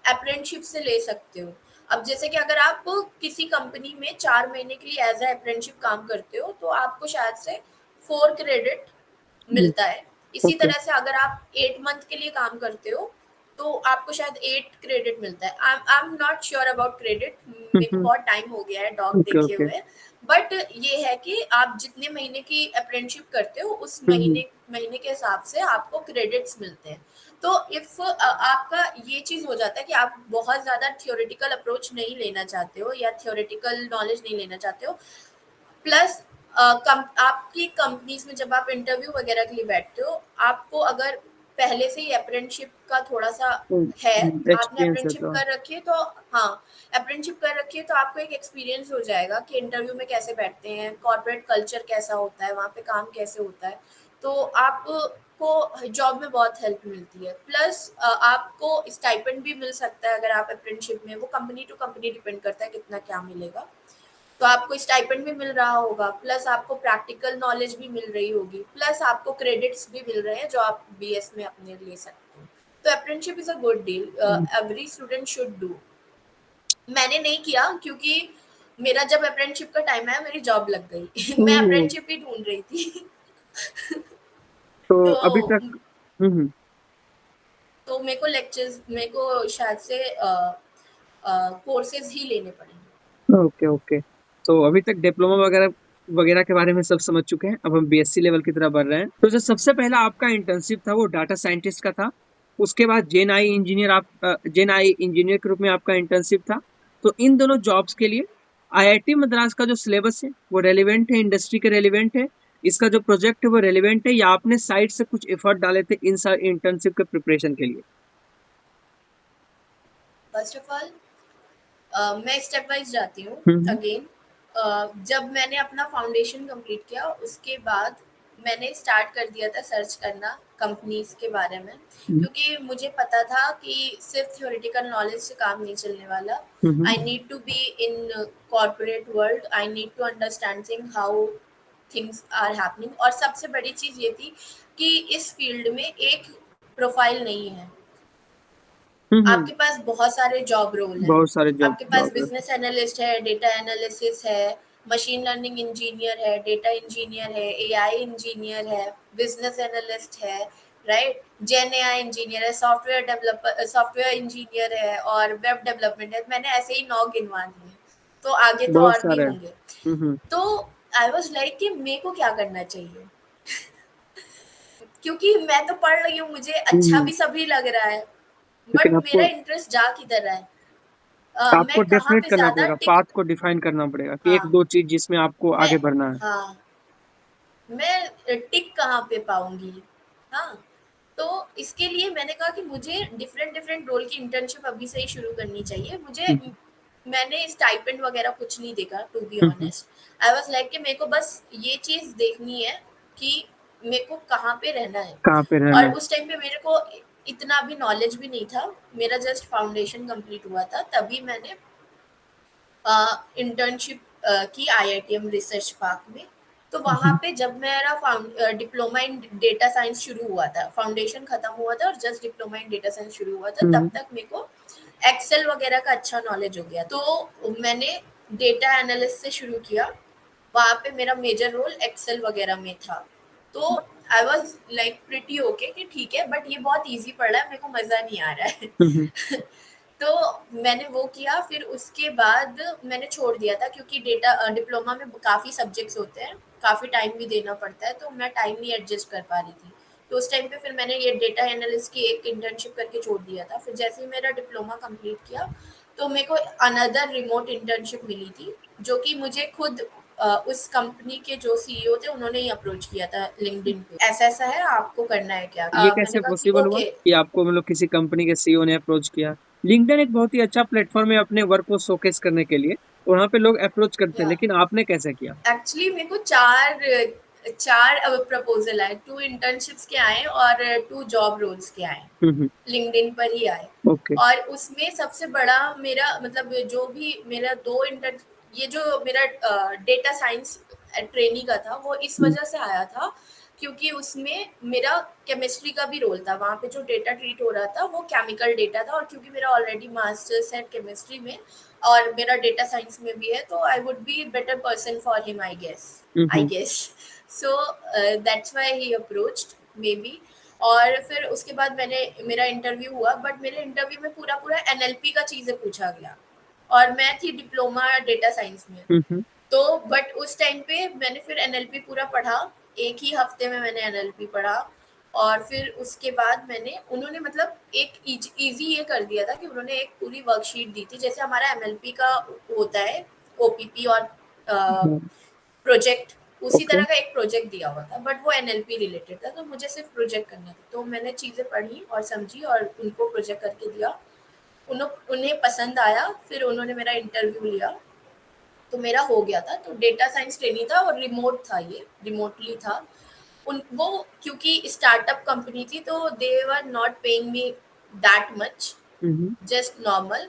अप्रेंटिसशिप से ले सकते हो। अब जैसे कि अगर आप किसी कंपनी में 4 महीने के लिए एज अ अप्रेंटिसशिप काम करते हो तो आपको शायद से 4 क्रेडिट हुँ, मिलता है। इसी ओके। तरह से अगर आप 8 मंथ के लिए काम करते हो तो आपको शायद 8 क्रेडिट मिलता है। I am not sure about credit, हुँ, मेरे को हुँ, बहुत टाइम हो गया है डॉग ओके, देखे ओके। हुए। बट ये है कि आप जितने महीने की अप्रेंटिसशिप करते हो उस हुँ, हुँ, महीने महीने के हिसाब से आपको क्रेडिट्स मिलते हैं। तो इफ आपका ये चीज हो जाता है कि आप बहुत ज्यादा थियोरेटिकल अप्रोच नहीं लेना चाहते हो या थियोरेटिकल नॉलेज नहीं लेना चाहते हो, प्लस आपकी कंपनीज में जब आप इंटरव्यू वगैरह के लिए बैठते हो, आपको अगर पहले से ही अप्रेंटिसशिप का थोड़ा सा है, आपने एक्सपीरियंस है अप्रेंटिसशिप तो कर रखी है तो, हाँ, अप्रेंटिसशिप कर रखी है तो आपको एक एक्सपीरियंस हो जाएगा कि इंटरव्यू में कैसे बैठते हैं, कॉर्पोरेट कल्चर कैसा होता है, वहाँ पे काम कैसे होता है। तो आपको जॉब में बहुत हेल्प मिलती है। प्लस आपको स्टाइपेंड भी मिल सकता है अगर आप अप्रेंटिसशिप में, वो कंपनी टू कंपनी डिपेंड करता है कितना क्या मिलेगा। तो आपको स्टाइपेंड भी मिल रहा होगा, प्लस आपको प्रैक्टिकल नॉलेज भी मिल रही होगी, प्लस आपको क्रेडिट्स भी मिल रहे हैं जो आप बीएस में अपने ले सकते हो। तो apprenticeship is a good deal, hmm, every student should do. मैंने नहीं किया क्योंकि मेरा जब अप्रेंटिसशिप का टाइम आया मेरी जॉब लग गई। मैं ओह! अप्रेंटिसशिप ही ढूंढ रही थी। तो अभी तो तक हुँ, हुँ, तो मेरे को शायद से कोर्सेज ही लेने पड़ेंगे। Okay, okay. तो अभी तक डिप्लोमा वगैरह वगैरह के बारे में सब समझ चुके हैं, अब हम बीएससी लेवल की तरफ बढ़ रहे हैं। तो जो सबसे पहला आपका इंटर्नशिप था वो डाटा साइंटिस्ट का था, उसके बाद जेन आई इंजीनियर के रूप में आपका इंटर्नशिप था। तो इन दोनों जॉब्स के लिए आईआईटी मद्रास का जो सिलेबस है वो रेलिवेंट है, इंडस्ट्री के रेलिवेंट है, इसका जो प्रोजेक्ट है वो रेलिवेंट है, या आपने साइड से कुछ एफर्ट डाले थे इन इंटर्नशिप के प्रिपरेशन के लिए? फर्स्ट ऑफ ऑल मैं स्टेप वाइज जाती हूँ हम्म। अगेन। जब मैंने अपना फाउंडेशन कंप्लीट किया उसके बाद मैंने स्टार्ट कर दिया था सर्च करना कंपनीज के बारे में, हम्म। क्योंकि मुझे पता था कि सिर्फ थ्योरेटिकल नॉलेज से काम नहीं चलने वाला। Hmm. I need to be in corporate world, I need to understand how things are happening. और सबसे बड़ी चीज़ ये थी कि इस फील्ड में एक प्रोफाइल नहीं है, हम्म। आपके पास बहुत सारे जॉब रोल हैं। बहुत सारे जॉब आपके पास जॉब। बिजनेस एनालिस्ट है, डेटा एनालिसिस है, मशीन लर्निंग इंजीनियर है, डेटा इंजीनियर है, एआई इंजीनियर है, बिजनेस एनालिस्ट है, राइट, जेन एआई इंजीनियर है, सॉफ्टवेयर डेवलपर, सॉफ्टवेयर इंजीनियर है, और वेब डेवलपमेंट है। मैंने ऐसे ही 9 गिनवा दिए, तो आगे तो बहुत और भी सारे हैं। होंगे। हम्म। तो आई वाज लाइक कि मेरे को क्या करना चाहिए, क्योंकि मैं तो पढ़ रही हूँ, मुझे अच्छा हम्म। भी सभी लग रहा है, लेकिन बट मेरा आपको इंटरेस्ट जा किधर रहा है। आपको मैं कहाँ डेफिनेट पे करना ज़्यादा पड़ेगा, टिक। पाथ को डिफाइन करना पड़ेगा कि एक हाँ, दो चीज जिसमें आपको मैं आगे बढ़ना है। हाँ, मैं टिक कहाँ पे पाऊँगी? हाँ, तो इसके लिए मैंने कहा कि मुझे डिफरेंट डिफरेंट रोल की इंटर्नशिप अभी से ही शुरू करनी चाहिए। हम्म। मैंने स्टाइपेंड वगैरह कुछ नहीं देखा, to be hmm. Honest. I was like कि मेरे को बस ये चीज़ देखनी है कि मेरे को कहाँ पे रहना है। कहाँ पे रहना और है? उस टाइम पे मेरे को इतना भी नॉलेज भी नहीं था, मेरा जस्ट फाउंडेशन कंप्लीट हुआ था, तभी मैंने इंटर्नशिप की आईआईटीएम रिसर्च पार्क में। तो वहाँ हम्म। पे जब मेरा डिप्लोमा इन डेटा साइंस शुरू हुआ था, फाउंडेशन खत्म हुआ था और just diploma in data science शुरू हुआ था, तब हम्म। तक मेरे को एक्सेल वगैरह का अच्छा नॉलेज हो गया। तो मैंने डेटा एनालिस्ट से शुरू किया, वहाँ पे मेरा मेजर रोल एक्सेल वगैरह में था। तो I was like pretty okay कि ठीक है, बट ये बहुत इजी पड़ रहा है, मेरे को मज़ा नहीं आ रहा हम्म। है। तो मैंने वो किया, फिर उसके बाद मैंने छोड़ दिया था, क्योंकि डेटा डिप्लोमा में काफ़ी सब्जेक्ट्स होते हैं, काफ़ी टाइम भी देना पड़ता है, तो मैं टाइम नहीं एडजस्ट कर पा रही थी। तो उस टाइम पे फिर मैंने ये डेटा एनालिस्ट की एक इंटर्नशिप करके छोड़ दिया था। फिर जैसे ही मेरा डिप्लोमा कंप्लीट किया, तो मेरे को अनदर रिमोट इंटर्नशिप मिली थी, जो कि मुझे खुद उस कंपनी के जो सीईओ थे उन्होंने ही अप्रोच किया था लिंक्डइन पे, ऐसा ऐसा है, आपको करना है क्या? ये मैंने कैसे कहा कि पॉसिबल हुआ ओके। कि आपको मतलब किसी कंपनी के सीईओ ने अप्रोच किया? लिंक्डइन एक बहुत ही अच्छा प्लेटफॉर्म है अपने वर्क को शोकेस करने के लिए, वहां पे लोग अप्रोच करते हैं, या लेकिन आपने कैसे किया? एक्चुअली मेरे को चार चार प्रपोजल आए, 2 इंटर्नशिप्स के आए और 2 जॉब रोल्स के आए, हम्म। लिंक्डइन पर ही आए। ओके। और उसमें सबसे बड़ा मेरा मतलब जो भी मेरा 2 इंटर ये जो मेरा डेटा साइंस ट्रेनी का था, वो इस हम्म। वजह से आया था, क्योंकि उसमें मेरा केमिस्ट्री का भी रोल था। वहाँ पे जो डेटा ट्रीट हो रहा था वो केमिकल डेटा था, और क्योंकि मेरा ऑलरेडी मास्टर्स है केमिस्ट्री में और मेरा डेटा साइंस में भी है, तो I would be better person for him, I hmm. Guess. So that's why he approached maybe. और फिर उसके बाद मेरा इंटरव्यू हुआ, बट मेरे इंटरव्यू में पूरा पूरा एनएलपी का चीज़ें पूछा गया, और मैं थी डिप्लोमा डेटा साइंस में। हम्म। तो बट उस टाइम पे मैंने फिर एनएलपी पूरा पढ़ा, एक ही हफ्ते में मैंने एनएलपी पढ़ा। और फिर उसके बाद मैंने उन्होंने मतलब एक इजी ये कर दिया था कि उन्होंने एक पूरी वर्कशीट दी थी, जैसे हमारा एमएलपी का होता है ओपीपी और प्रोजेक्ट, उसी ओके। तरह का एक प्रोजेक्ट दिया हुआ था, बट वो एनएलपी रिलेटेड था, तो मुझे सिर्फ प्रोजेक्ट करना था। तो मैंने चीज़ें पढ़ी और समझी और उनको प्रोजेक्ट करके दिया। उन्हें पसंद आया, फिर उन्होंने मेरा इंटरव्यू लिया, तो मेरा हो गया था। तो डेटा साइंस ट्रेनिंग था और रिमोट था, ये रिमोटली था। उन वो क्योंकि स्टार्टअप कंपनी थी, तो they were not paying me that much, hmm. Just normal,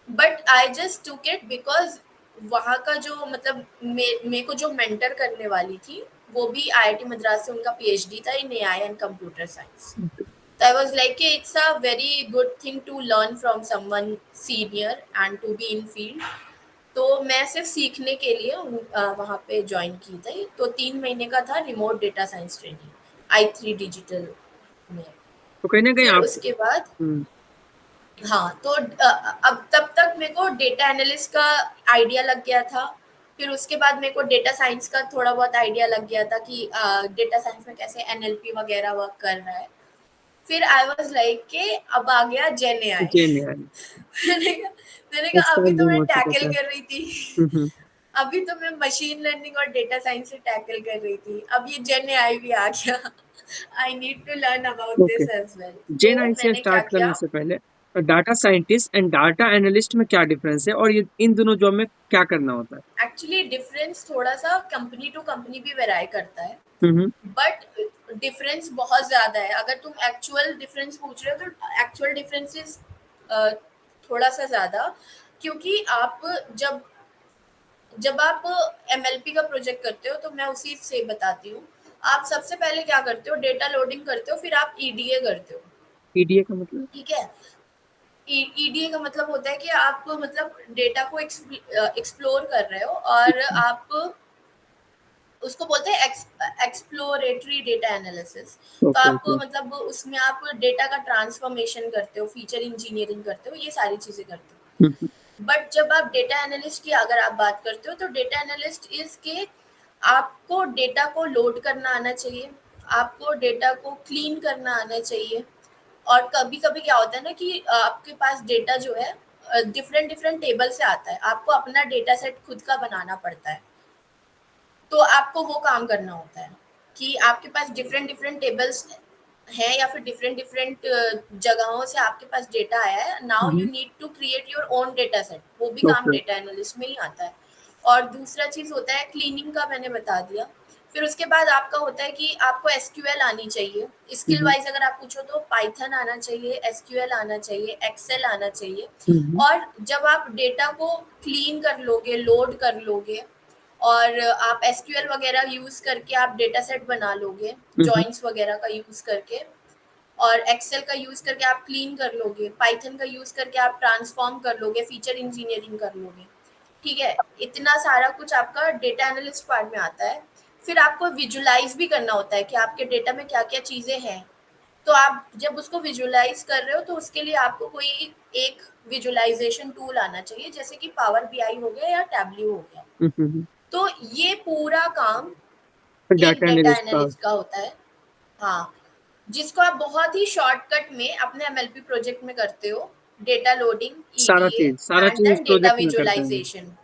but I just took it because वहाँ का जो मतलब मेरे को जो मेंटर करने वाली थी, वो भी आईआईटी मद्रास से, उनका पीएचडी था in AI and computer science. तो I was like it's a very good thing to learn from someone senior and to be in field. तो मैं सिर्फ सीखने के लिए वहाँ पे ज्वाइन की थी। तो 3 महीने का था remote data science training, i3 digital में। तो कहीं ना कहीं फिर आप। उसके बाद हम्म। हाँ, तो अब तब तक मेरे को डेटा एनालिस्ट का आइडिया लग गया था। फिर उसके बाद मेरे को डेटा साइंस का थोड़ा बहुत आइडिया लग गया था कि डेटा साइंस में कैसे एनएलपी वगैरह वर्क कर रहा है। फिर आई वाज लाइक कि अब आ गया जेन एआई। जेन एआई मैंने कहा उसका अभी तो बूम मैं हो चुका टैकल था। कर रही थी। हम्म। अभी तो मैं मशीन लर्निंग और डेटा साइंस से टैकल कर रही थी, अब ये जेन एआई भी आ गया। I need to learn about okay, this as well. Gen तो आई से मैंने क्या स्टार्ट करने किया, से पहले data scientist and data analyst में क्या डिफरेंस है और ये इन दोनों जॉब में क्या करना होता है? एक्चुअली डिफरेंस थोड़ा सा कंपनी टू कंपनी भी वेराई करता है, हम्म। बट डिफरेंस बहुत ज्यादा है। अगर तुम एक्चुअल डिफरेंस पूछ रहे हो तो एक्चुअल डिफरेंस इज थोड़ा सा ज्यादा, क्योंकि आप जब जब आप एमएलपी का प्रोजेक्ट करते हो तो मैं उसी से बताती हूँ। आप सबसे पहले क्या करते हो, डेटा लोडिंग करते हो, फिर आप ईडीए करते हो। ईडीए का मतलब? ठीक है, ईडीए का मतलब होता है कि आप मतलब डेटा को एक्सप्लोर कर रहे हो, और अच्छा। आप उसको बोलते हैं एक्सप्लोरेटरी डेटा एनालिसिस। तो ओके आप ओके। मतलब उसमें आप डेटा का ट्रांसफॉर्मेशन करते हो, फीचर इंजीनियरिंग करते हो, ये सारी चीजें करते हम्म हो। बट जब आप डेटा एनालिस्ट की अगर आप बात करते हो तो डेटा एनालिस्ट इज के आपको डेटा को लोड करना आना चाहिए, आपको डेटा को क्लीन करना आना चाहिए। और कभी कभी क्या होता है ना कि आपके पास डेटा जो है डिफरेंट डिफरेंट टेबल से आता है, आपको अपना डेटा सेट खुद का बनाना पड़ता है। तो आपको वो काम करना होता है कि आपके पास डिफरेंट डिफरेंट टेबल्स हैं, या फिर डिफरेंट डिफरेंट जगहों से आपके पास डेटा आया है, now you hmm. Need to create your own data set, वो भी काम ओके। डेटा एनालिस्ट में ही आता है। और दूसरा चीज होता है क्लीनिंग का, मैंने बता दिया। फिर उसके बाद आपका होता है कि आपको एसक्यूएल आनी चाहिए। स्किल हम्म वाइज अगर आप पूछो तो पाइथन आना चाहिए, एसक्यूएल आना चाहिए, एक्सेल आना चाहिए। हम्म और जब आप डेटा को क्लीन कर लोगे, लोड कर लोगे, और आप एसक्यूएल वगैरह यूज करके आप डेटा सेट बना लोगे, हम्म जॉइंट्स वगैरह का यूज करके, और एक्सेल का यूज करके आप क्लीन कर लोगे, पाइथन का यूज करके आप ट्रांसफॉर्म कर लोगे, फीचर इंजीनियरिंग कर लोगे। ठीक है, इतना सारा कुछ आपका डेटा एनालिस्ट पार्ट में आता है। फिर आपको विजुलाइज भी करना होता है कि आपके डेटा में क्या क्या चीजें हैं। तो आप जब उसको विजुलाइज कर रहे हो तो उसके लिए आपको कोई एक विजुलाइजेशन टूल आना चाहिए, जैसे कि पावर बीआई हो गया या टैबल्यू हो गया। हम्म। तो ये पूरा काम एक डाटा डेटा एनालिस्ट का? एनालिस्ट का होता है। हाँ, जिसको आप बहुत ही शॉर्टकट में अपने एमएलपी प्रोजेक्ट में करते हो, डेटा लोडिंग, ईडीए सारा एंड चीज उस देन डेटा प्रोजेक्ट में करता है? विजुअलाइजेशन।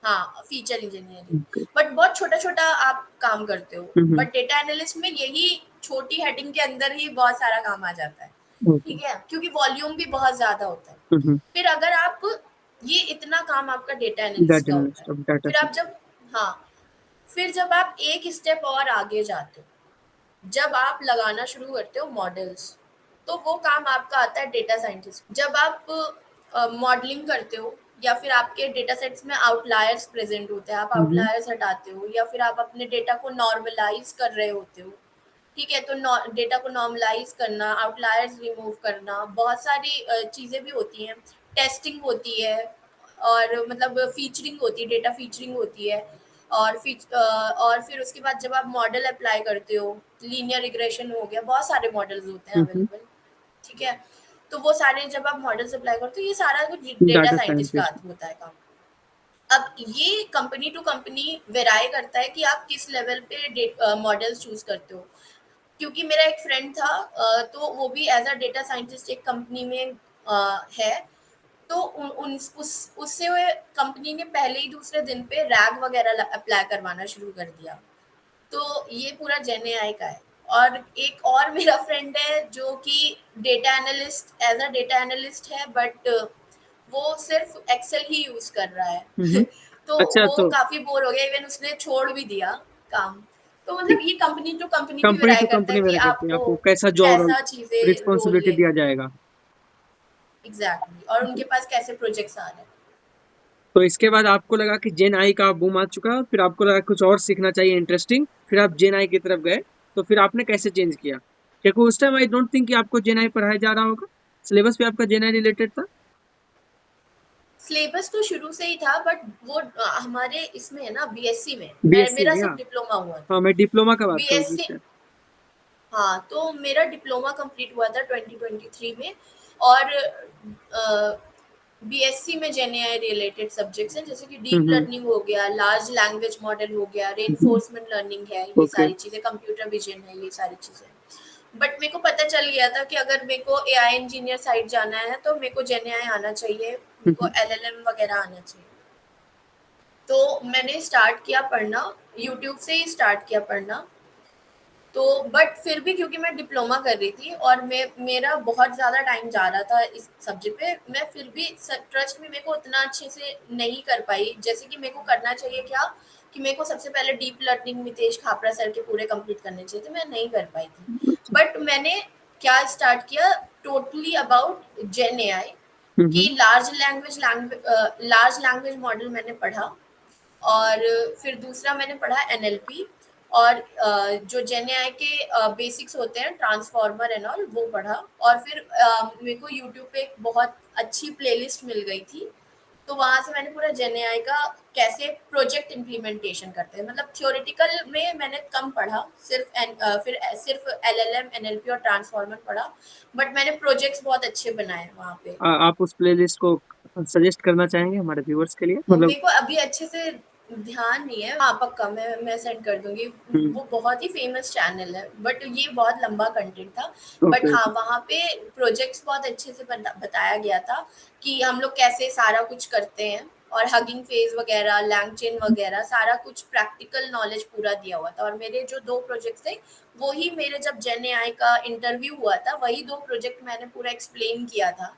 हाँ, फीचर इंजीनियरिंग। ओके। बट बहुत छोटा छोटा आप काम करते हो, हम्म। बट डेटा एनालिस्ट में यही छोटी हेडिंग के अंदर ही बहुत सारा काम आ जाता है। ओके। ठीक है, क्योंकि वॉल्यूम भी बहुत ज्यादा होता है। हम्म। फिर अगर आप, ये इतना काम आपका डेटा एनालिस्ट डाटा का होता है। एनालिस्ट, डाटा फिर से। आप जब, हाँ, फिर जब आप एक स्टेप और आगे जाते हो, जब आप लगाना शुरू करते हो मॉडल्स, तो वो काम आपका आता है डेटा साइंटिस्ट। जब आप मॉडलिंग करते हो, या फिर आपके डेटा सेट्स में आउटलायर्स प्रेजेंट होते हैं, आप हम्म आउटलायर्स हटाते हो, या फिर आप अपने डेटा को नॉर्मलाइज कर रहे होते हो। ठीक है, तो डेटा को नॉर्मलाइज करना, आउटलायर्स रिमूव करना, बहुत सारी चीज़ें भी होती हैं। टेस्टिंग होती है, और मतलब फीचरिंग होती है, डेटा फीचरिंग होती है। और फिर उसके बाद जब आप मॉडल अप्लाई करते हो, लीनियर रिग्रेशन हो गया, बहुत सारे मॉडल्स होते हैं हम्म। अवेलेबल। ठीक है, तो वो सारे जब आप मॉडल्स अप्लाई करते हो, ये सारा कुछ डेटा डाटा साइंटिस्ट का साइंटिस्ट। हाथ होता है काम। अब ये कंपनी टू कंपनी वेराई करता है कि आप किस लेवल पे मॉडल्स चूज करते हो। क्योंकि मेरा एक फ्रेंड था, तो वो भी एज अ डेटा साइंटिस्ट एक कंपनी में है। तो उन, उन उससे कंपनी ने पहले ही दूसरे दिन पे रैग वगैरह अप्लाई करवाना शुरू कर दिया। तो ये पूरा जेन एआई का है। और एक और मेरा फ्रेंड है जो कि data analyst, as a data analyst है, बट वो सिर्फ एक्सेल ही यूज कर रहा है। हम्म। तो अच्छा, वो तो काफी बोर हो गया, इवन उसने छोड़ भी दिया काम। तो मतलब ये कंपनी टू कंपनी भी कंपनी वेराई टू करता है कंपनी कि वेरी करती है आपको आपको कैसा जॉब कैसा चीजें रोल रिस्पॉन्सिबिलिटी दिया लेना है। जाएगा। एग्जैक्टली, और उनके पास कैसे प्रोजेक्ट्स आ रहे हैं। तो इसके बाद आपको लगा कि जेन आई का बूम आ चुका है, फिर आपको लगा कुछ और सीखना चाहिए इंटरेस्टिंग, फिर आप जेन आई की तरफ गए। तो फिर आपने कैसे चेंज किया? क्योंकि उस टाइम आई डोंट थिंक कि आपको जेन आई पढ़ाया जा रहा होगा, सिलेबस भी आपका जेन आई रिलेटेड था। सिलेबस तो शुरू से ही था, बट वो हमारे इसमें है ना, बीएससी में, बीएससी मेरा में, हाँ। सिर्फ डिप्लोमा हुआ था। हाँ, मैं डिप्लोमा का बात करूँ जिस बीएससी, टाइम। हाँ, तो मेरा डिप्लोमा कंप्लीट हुआ था 2023 में। और बीएससी में जेन एआई रिलेटेड सब्जेक्ट्स हैं, जैसे कि डीप हम्म लर्निंग हो गया, लार्ज लैंग्वेज मॉडल हो गया, हम्म। रेनफोर्समेंट लर्निंग है, ये ओके। सारी चीज़ें, कंप्यूटर विजन है, ये सारी चीज़ें। बट मेरे को पता चल गया था कि अगर मेरे को एआई इंजीनियर साइड जाना है तो मेरे को जेन एआई आना चाहिए, मेरे को एलएलएम वगैरह आना चाहिए। तो मैंने स्टार्ट किया पढ़ना, यूट्यूब से ही स्टार्ट किया पढ़ना। तो बट फिर भी क्योंकि मैं डिप्लोमा कर रही थी और मेरा बहुत ज़्यादा टाइम जा रहा था इस सब्जेक्ट पे, मैं फिर भी ट्रस्ट में मेरे को उतना अच्छे से नहीं कर पाई जैसे कि मेरे को करना चाहिए। क्या कि मेरे को सबसे पहले deep learning Mitesh Khapra sir के पूरे कंप्लीट करने चाहिए थे, मैं नहीं कर पाई थी। बट मैंने क्या स्टार्ट किया, टोटली अबाउट जेन एआई, कि लार्ज लैंग्वेज मॉडल मैंने पढ़ा। और फिर दूसरा मैंने पढ़ा एनएलपी, और जो जेन एआई के बेसिक्स होते हैं ट्रांसफॉर्मर एंड ऑल वो पढ़ा। और फिर मेरे को यूट्यूब पे एक बहुत अच्छी प्लेलिस्ट मिल गई थी, तो वहां से मैंने पूरा जेन एआई का कैसे प्रोजेक्ट इम्प्लीमेंटेशन करते हैं, मतलब थियोरेटिकल में मैंने कम पढ़ा, फिर सिर्फ एलएलएम एनएलपी और ट्रांसफॉर्मर पढ़ा। बट मैंने प्रोजेक्ट्स बहुत अच्छे बनाए वहाँ पे। आप उस प्लेलिस्ट को सजेस्ट करना चाहेंगे हमारे व्यूअर्स के लिए, मतलब? मेरे को अभी अच्छे से ध्यान नहीं है। हाँ, पक्का मैं सेंड कर दूंगी। हम्म। वो बहुत ही फेमस चैनल है, बट ये बहुत लंबा कंटेंट था। बट ओके हाँ, ओके। वहाँ पे प्रोजेक्ट्स बहुत अच्छे से बताया गया था कि हम लोग कैसे सारा कुछ करते हैं, और हगिंग फेज वगैरह, लैंगचेन वगैरह, सारा कुछ प्रैक्टिकल नॉलेज पूरा दिया हुआ था। और मेरे जो 2 प्रोजेक्ट्स थे, वो ही मेरे जब जेन एआई का इंटरव्यू हुआ था, वही 2 प्रोजेक्ट मैंने पूरा एक्सप्लेन किया था।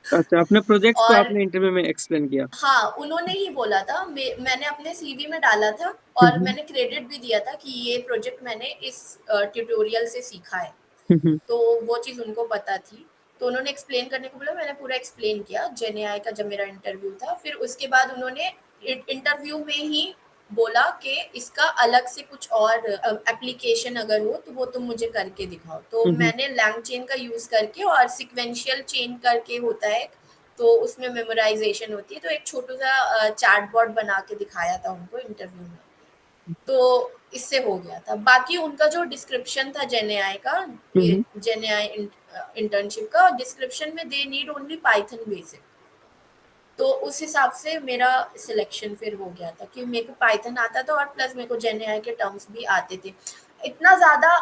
अच्छा, अपने प्रोजेक्ट्स को और आपने इंटरव्यू में एक्सप्लेन किया? हाँ, उन्होंने ही बोला था, मैंने अपने सीवी में डाला था, और हम्म मैंने क्रेडिट भी दिया था कि ये प्रोजेक्ट मैंने इस ट्यूटोरियल से सीखा है। हम्म तो वो चीज़ उनको पता थी। तो उन्होंने एक्सप्लेन करने को बोला, मैंने पूरा एक्सप्लेन किया जेन एआई का जब मेरा इंटरव्यू था। फिर उसके बाद उन्होंने इंटरव्यू में ही बोला कि इसका अलग से कुछ और एप्लीकेशन अगर हो तो वो तुम मुझे करके दिखाओ। तो हम्म। मैंने लैंग चेन का यूज़ करके, और सिक्वेंशियल चेन करके होता है, तो उसमें मेमोराइजेशन होती है, तो एक छोटा सा चैटबॉट बना के दिखाया था उनको इंटरव्यू में। तो इससे हो गया था। बाकी उनका जो डिस्क्रिप्शन था जेन एआई का, ये हम्म। जेन एआई इंटर्नशिप का डिस्क्रिप्शन में they need only Python basic. तो उस हिसाब से मेरा सिलेक्शन फिर हो गया था कि मेरे को पाइथन आता था, और प्लस मेरे को जेन एआई के टर्म्स भी आते थे। इतना ज़्यादा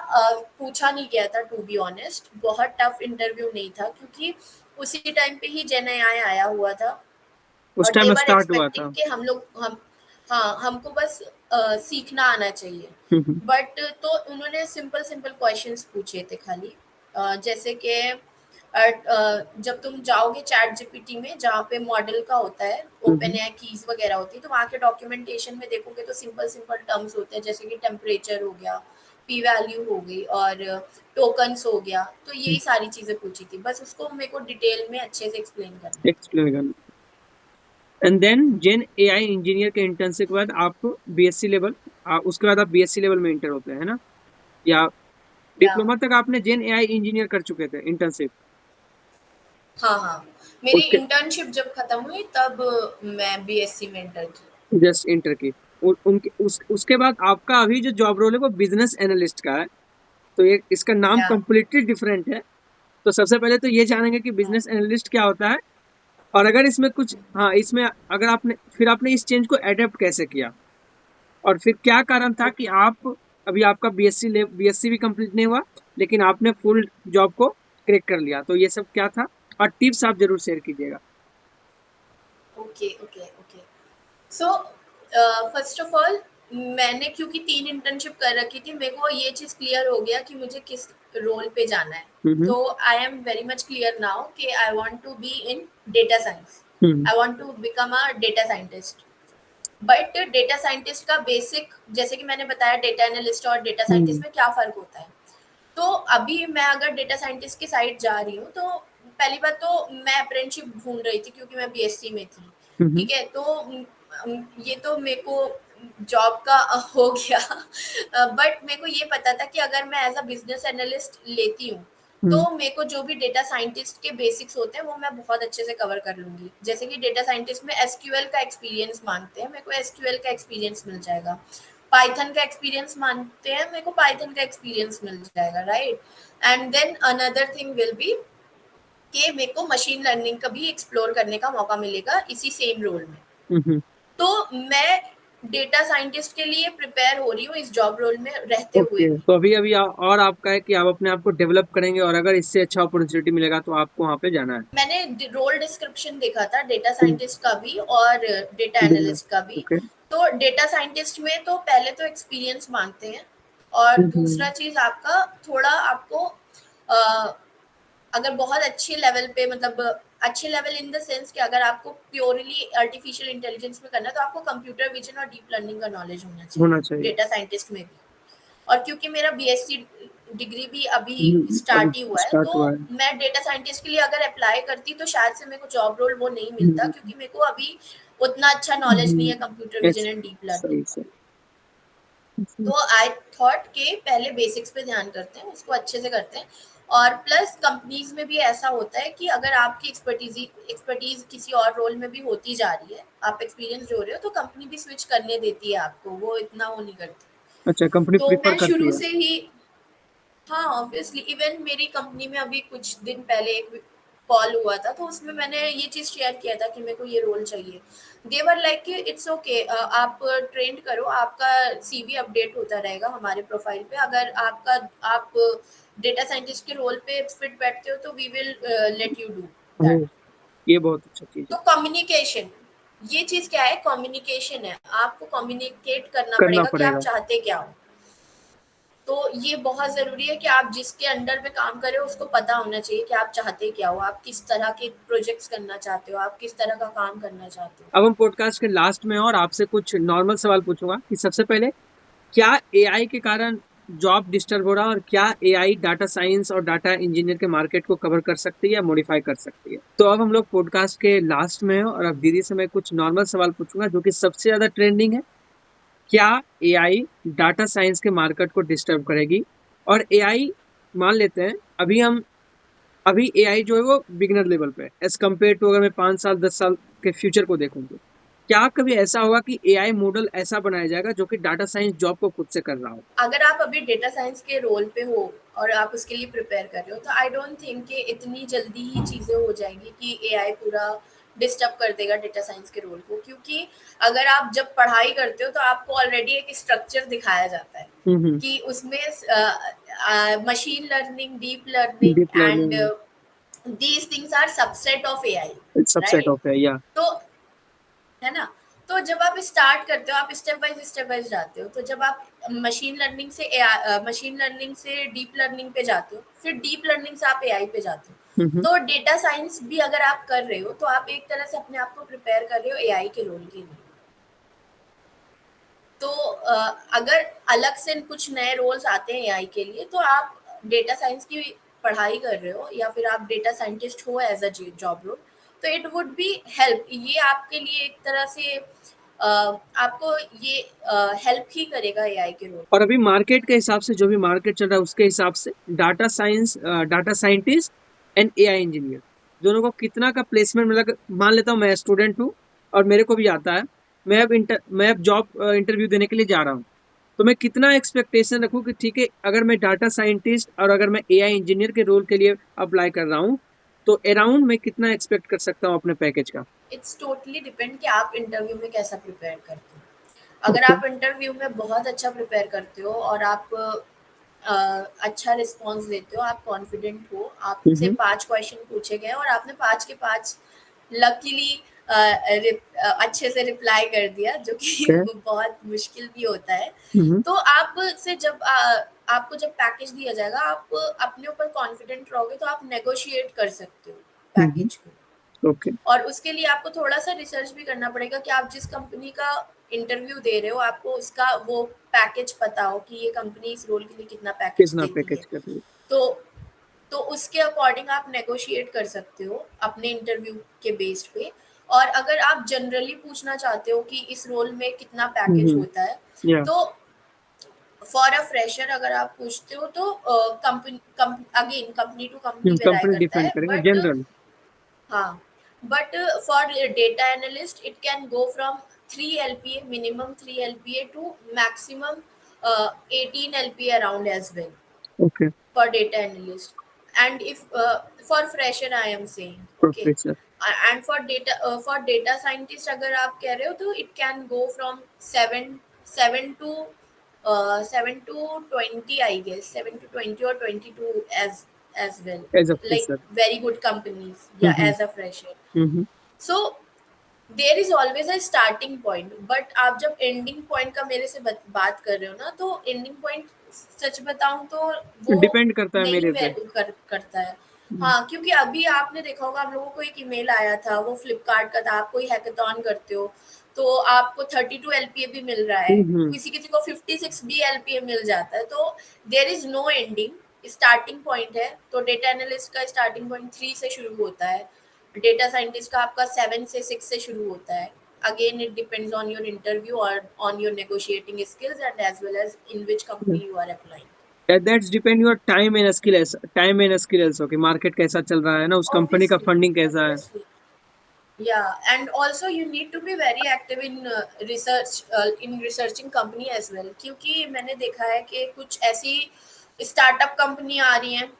पूछा नहीं गया था, टू बी ऑनेस्ट। बहुत टफ इंटरव्यू नहीं था, क्योंकि उसी टाइम पे ही जेन एआई आया हुआ था। उस और दे टाइम वर स्टार्ट हुआ एक्सपेक्टिंग था। कि हम हाँ, हमको बस सीखना आना चाहिए। हम्म बट तो उन्होंने सिंपल सिंपल क्वेश्चंस पूछे थे खाली। जैसे कि जब तुम जाओगे चैट जीपीटी में, जहाँ पे मॉडल का होता है, ओपन हम्म एआई कीज वगैरह होती है, तो वहाँ के डॉक्यूमेंटेशन में देखोगे तो सिंपल सिंपल टर्म्स होते हैं, जैसे कि टेम्परेचर हो गया, पी वैल्यू हो गई, और टोकन्स हो गया। तो यही सारी चीज़ें पूछी थी, बस उसको मेरे को डिटेल में अच्छे से एक्सप्लेन करना था। एक्सप्लेन करना। And then gen AI engineer के इंटर्नशिप के बाद आप बीएससी लेवल, उसके बाद आप बीएससी लेवल में इंटर होते हैं, है ना? या या डिप्लोमा तक आपने जेन एआई इंजीनियर कर चुके थे इंटर्नशिप? हाँ, हाँ। मेरी उसके इंटर्नशिप जब खत्म हुई तब मैं बीएससी में एंटर की। जस्ट इंटर की। उसके बाद आपका अभी जो जॉब रोल है वो बिजनेस एनालिस्ट का है। तो ये इसका नाम या कंप्लीटली डिफरेंट है। तो सबसे पहले तो ये जानेंगे कि हाँ, बिजनेस एनालिस्ट क्या होता है, और अगर इसमें कुछ, हाँ, इसमें अगर आपने इस चेंज को एडेप्ट कैसे किया, और फिर क्या कारण था कि ओके, आप, अभी आपका बीएससी भी कंप्लीट नहीं हुआ लेकिन आपने फुल जॉब को क्रैक कर लिया, तो ये सब क्या था? और टिप्स आप जरूर शेयर कीजिएगा। Okay, okay, okay. So first of all, मैंने क्योंकि 3 इंटर्नशिप कर रखी थी, मेरे को ये चीज़ क्लियर हो गया कि मुझे किस रोल पे जाना है। हम्म तो I am very much clear now कि I want to be in data science. Hmm I want to become a data scientist. But data scientist का बेसिक, जैसे कि मैंने बताया, डेटा एनालिस्ट और डेटा हम्म साइंटिस्ट में क्या फ़र्क होता है। तो अभी मैं अगर डेटा साइंटिस्ट की साइड जा रही हूँ, तो पहली बात तो मैं अप्रेंटिसशिप ढूंढ रही थी, क्योंकि मैं बीएससी में थी। हम्म ठीक है, तो ये तो मेरे को जॉब का हो गया। बट मेरे को ये पता था कि अगर मैं एज अ बिजनेस एनालिस्ट लेती हूँ, तो हम्म मेरे को जो भी डेटा साइंटिस्ट के बेसिक्स होते हैं वो मैं बहुत अच्छे से कवर कर लूंगी। जैसे कि डेटा साइंटिस्ट में एसक्यूएल का एक्सपीरियंस मांगते हैं, मेरे को एसक्यूएल का एक्सपीरियंस मिल जाएगा। पाइथन का एक्सपीरियंस मांगते हैं, मेरे को पाइथन का एक्सपीरियंस मिल जाएगा, right. And then another thing will be कि मेरे को मशीन लर्निंग का भी एक्सप्लोर करने का मौका मिलेगा इसी सेम रोल में। हम्म तो मैं डेटा साइंटिस्ट के लिए प्रिपेयर हो रही हूँ इस जॉब रोल में रहते हुए ओके, भी। तो अभी अभी और आपका है कि आप अपने आप को डेवलप करेंगे और अगर इससे अच्छा अपॉर्चुनिटी मिलेगा तो आपको वहाँ पे जाना है। मैंने रोल डिस्क्रिप्शन देखा था डेटा साइंटिस्ट का भी और डेटा एनालिस्ट का भी। ओके। तो डेटा साइंटिस्ट में तो पहले तो एक्सपीरियंस मांगते हैं, और दूसरा चीज आपका थोड़ा आपको अ, अगर बहुत अच्छे लेवल पे, मतलब अच्छे लेवल इन द सेंस कि अगर आपको प्योरली आर्टिफिशियल इंटेलिजेंस में करना है तो आपको कंप्यूटर विजन और डीप लर्निंग का नॉलेज होना होना चाहिए चाहिए। डेटा साइंटिस्ट में भी। और क्योंकि मेरा बीएससी डिग्री भी अभी अभी स्टार्ट ही हुआ है, स्टार्ट तो हुआ है। मैं डेटा साइंटिस्ट के लिए अगर अप्लाई करती तो शायद से मेरे को जॉब रोल वो नहीं मिलता, हम्म, क्योंकि मेरे को अभी उतना अच्छा नॉलेज नहीं हम्म, है computer vision yes, and deep learning सही का। सही। तो आई थॉट के पहले बेसिक्स पे ध्यान करते हैं, उसको अच्छे से करते हैं। और प्लस कंपनीज में भी ऐसा होता है कि अगर आपकी एक्सपर्टीज किसी और रोल में भी होती जा रही है, आप एक्सपीरियंस हो रहे हो, तो कंपनी भी स्विच करने देती है आपको, वो इतना वो नहीं करती। अच्छा, कंपनी तो प्रीफर मैं करती शुरू है। से ही, हाँ ऑब्वियसली, इवन मेरी कंपनी में अभी कुछ दिन पहले एक कॉल हुआ था, तो उसमें मैंने ये चीज शेयर किया था कि मेरे को ये रोल चाहिए। देवर लाइक कि इट्स ओके, आप ट्रेंड करो, आपका सीवी अपडेट होता रहेगा हमारे प्रोफाइल पे, अगर आप डेटा साइंटिस्ट के रोल पे फिट बैठते हो तो we will let you do that. Oh, ये बहुत अच्छा चीज है। तो कम्युनिकेशन, ये चीज क्या है, कम्युनिकेशन है, आपको कम्युनिकेट करना करना पड़ेगा कि आप पड़ेगा। चाहते क्या हो। तो ये बहुत ज़रूरी है कि आप जिसके अंडर में काम कर रहे हो उसको पता होना चाहिए कि आप चाहते क्या हो, आप किस तरह के प्रोजेक्ट्स करना चाहते हो, आप किस तरह का काम करना चाहते हो। अब हम पॉडकास्ट के लास्ट में और आपसे कुछ नॉर्मल सवाल पूछूंगा कि सबसे पहले क्या एआई के कारण जॉब डिस्टर्ब हो रहा है और क्या एआई डाटा साइंस और डाटा इंजीनियर के मार्केट को कवर कर सकती है या मॉडिफाई कर सकती है। तो अब हम लोग पॉडकास्ट के लास्ट में हैं और अब दीदी से मैं कुछ नॉर्मल सवाल पूछूंगा जो कि सबसे ज्यादा ट्रेंडिंग है। क्या एआई डाटा साइंस के मार्केट को डिस्टर्ब करेगी? और एआई मान लेते हैं अभी एआई जो है वो बिगनर लेवल पे है एज कम्पेयर टू, अगर मैं 5 साल 10 साल के फ्यूचर को देखूं तो क्या कभी ऐसा होगा कि एआई मॉडल ऐसा बनाया जाएगा जो कि डाटा साइंस जॉब को खुद से कर रहा हो? अगर आप अभी डेटा साइंस के रोल पे हो और आप उसके लिए प्रिपेयर कर रहे हो, तो आई डोंट थिंक कि इतनी जल्दी ही चीज़ें हो जाएंगी कि एआई पूरा डिस्टर्ब कर देगा डेटा साइंस के रोल को। क्योंकि अगर आप जब पढ़ाई करते हो तो आपको ऑलरेडी एक स्ट्रक्चर दिखाया जाता है हम्म। कि उसमें machine learning, deep learning deep and learning these things are subset of AI, subset right? Of है या? तो है ना? तो जब आप स्टार्ट करते हो, आप स्टेप बाय जाते हो। तो जब आप मशीन लर्निंग से डीप लर्निंग पे जाते हो, फिर डीप लर्निंग से आप एआई पे जाते हो। हम्म। तो डेटा साइंस भी अगर आप कर रहे हो तो आप एक तरह से अपने आप को प्रिपेयर कर रहे हो एआई के रोल के लिए। तो अगर अलग से कुछ नए रोल्स आते हैं एआई के लिए, तो आप डेटा साइंस की पढ़ाई कर रहे हो या फिर आप डेटा साइंटिस्ट हो एज अ जॉब रोल, तो इट वुड बी हेल्प, ये आपके लिए एक तरह से आपको ये हेल्प ही करेगा एआई के रोल। और अभी मार्केट के हिसाब से जो भी मार्केट चल रहा है उसके हिसाब से data scientist and AI engineer दोनों को कितना का प्लेसमेंट मिला? मान लेता हूँ मैं स्टूडेंट हूँ और मेरे को भी आता है, मैं अब जॉब इंटरव्यू देने के लिए जा रहा हूँ, तो मैं कितना एक्सपेक्टेशन रखूँ कि ठीक है अगर मैं डाटा साइंटिस्ट और अगर मैं एआई इंजीनियर के रोल के लिए अप्लाई कर रहा हूँ तो अराउंड मैं कितना एक्सपेक्ट कर सकता हूँ अपने पैकेज का? इट्स टोटली डिपेंड कि आप इंटरव्यू में कैसा प्रिपेयर करते हो। अगर ओके। आप इंटरव्यू में बहुत अच्छा प्रिपेयर करते हो और आप अच्छा रिस्पॉन्स देते हो, आप कॉन्फिडेंट हो, आपसे हम्म। 5 क्वेश्चन पूछे गए और आपने 5 के 5 लकीली अच्छे से रिप्लाई कर दिया, जो कि ओके। बहुत मुश्किल भी होता है। हम्म। तो आपको जब पैकेज दिया जाएगा, आप अपने ऊपर कॉन्फिडेंट रहोगे तो आप नेगोशिएट कर सकते हो हम्म। पैकेज को। ओके। और उसके लिए आपको थोड़ा-सा रिसर्च भी करना पड़ेगा कि आप जिस कंपनी का इंटरव्यू दे रहे हो, आपको उसका वो पैकेज पता हो कि ये कंपनी इस रोल के लिए कितना पैकेज कितना देती है। पैकेज कर रही है? तो तो उसके अकॉर्डिंग आप नेगोशिएट कर सकते हो अपने इंटरव्यू के बेस्ड पे। और अगर आप जनरली पूछना चाहते हो कि इस रोल में कितना पैकेज हम्म। होता है, या तो फॉर अ फ्रेशर अगर आप पूछते हो तो company to company vary company करता डिफाइन है, करेंगे बट जनरल। हाँ, but for data analyst, it can go from 3 LPA, minimum 3 LPA to maximum 18 LPA around as well okay. for data analyst. And if for fresher, I am saying, okay, professor. And for data scientist अगर आप कह रहे हो तो it can go from seven seven to 7 to 20, I guess 7 to 20 or 22 as well, as a like fresher. very good companies, yeah, hmm. as a fresher. Hmm. So there is always a starting point, but आप जब एंडिंग पॉइंट का मेरे से बात कर रहे हो ना, तो एंडिंग पॉइंट सच बताऊं तो वो डिपेंड करता है नहीं मेरे पे। करता है। हम्म। हाँ, क्योंकि अभी आपने देखा होगा, हम लोगों को एक ईमेल आया था, वो फ्लिपकार्ट का था, आप कोई हैकेथॉन करते हो तो आपको 32 LPA भी मिल रहा है, हम्म। किसी किसी को 56 भी LPA मिल जाता है। तो there is no ending, starting point है। तो डेटा एनालिस्ट का स्टार्टिंग पॉइंट 3 से शुरू होता है, डेटा साइंटिस्ट का आपका 7 से 6 से शुरू होता है। Again it depends on your interview और on your negotiating skills and as well as in which company you are applying. That's depend your time and skills कि मार्केट कैसा चल रहा है ना, उस कंपनी का ऑब्वियसली, फंडिंग कैसा है। Obviously, yeah, and also you need to be very active in in researching company as well, क्योंकि मैंने देखा है कि कुछ ऐसी स्टार्टअप कंपनी आ रही हैं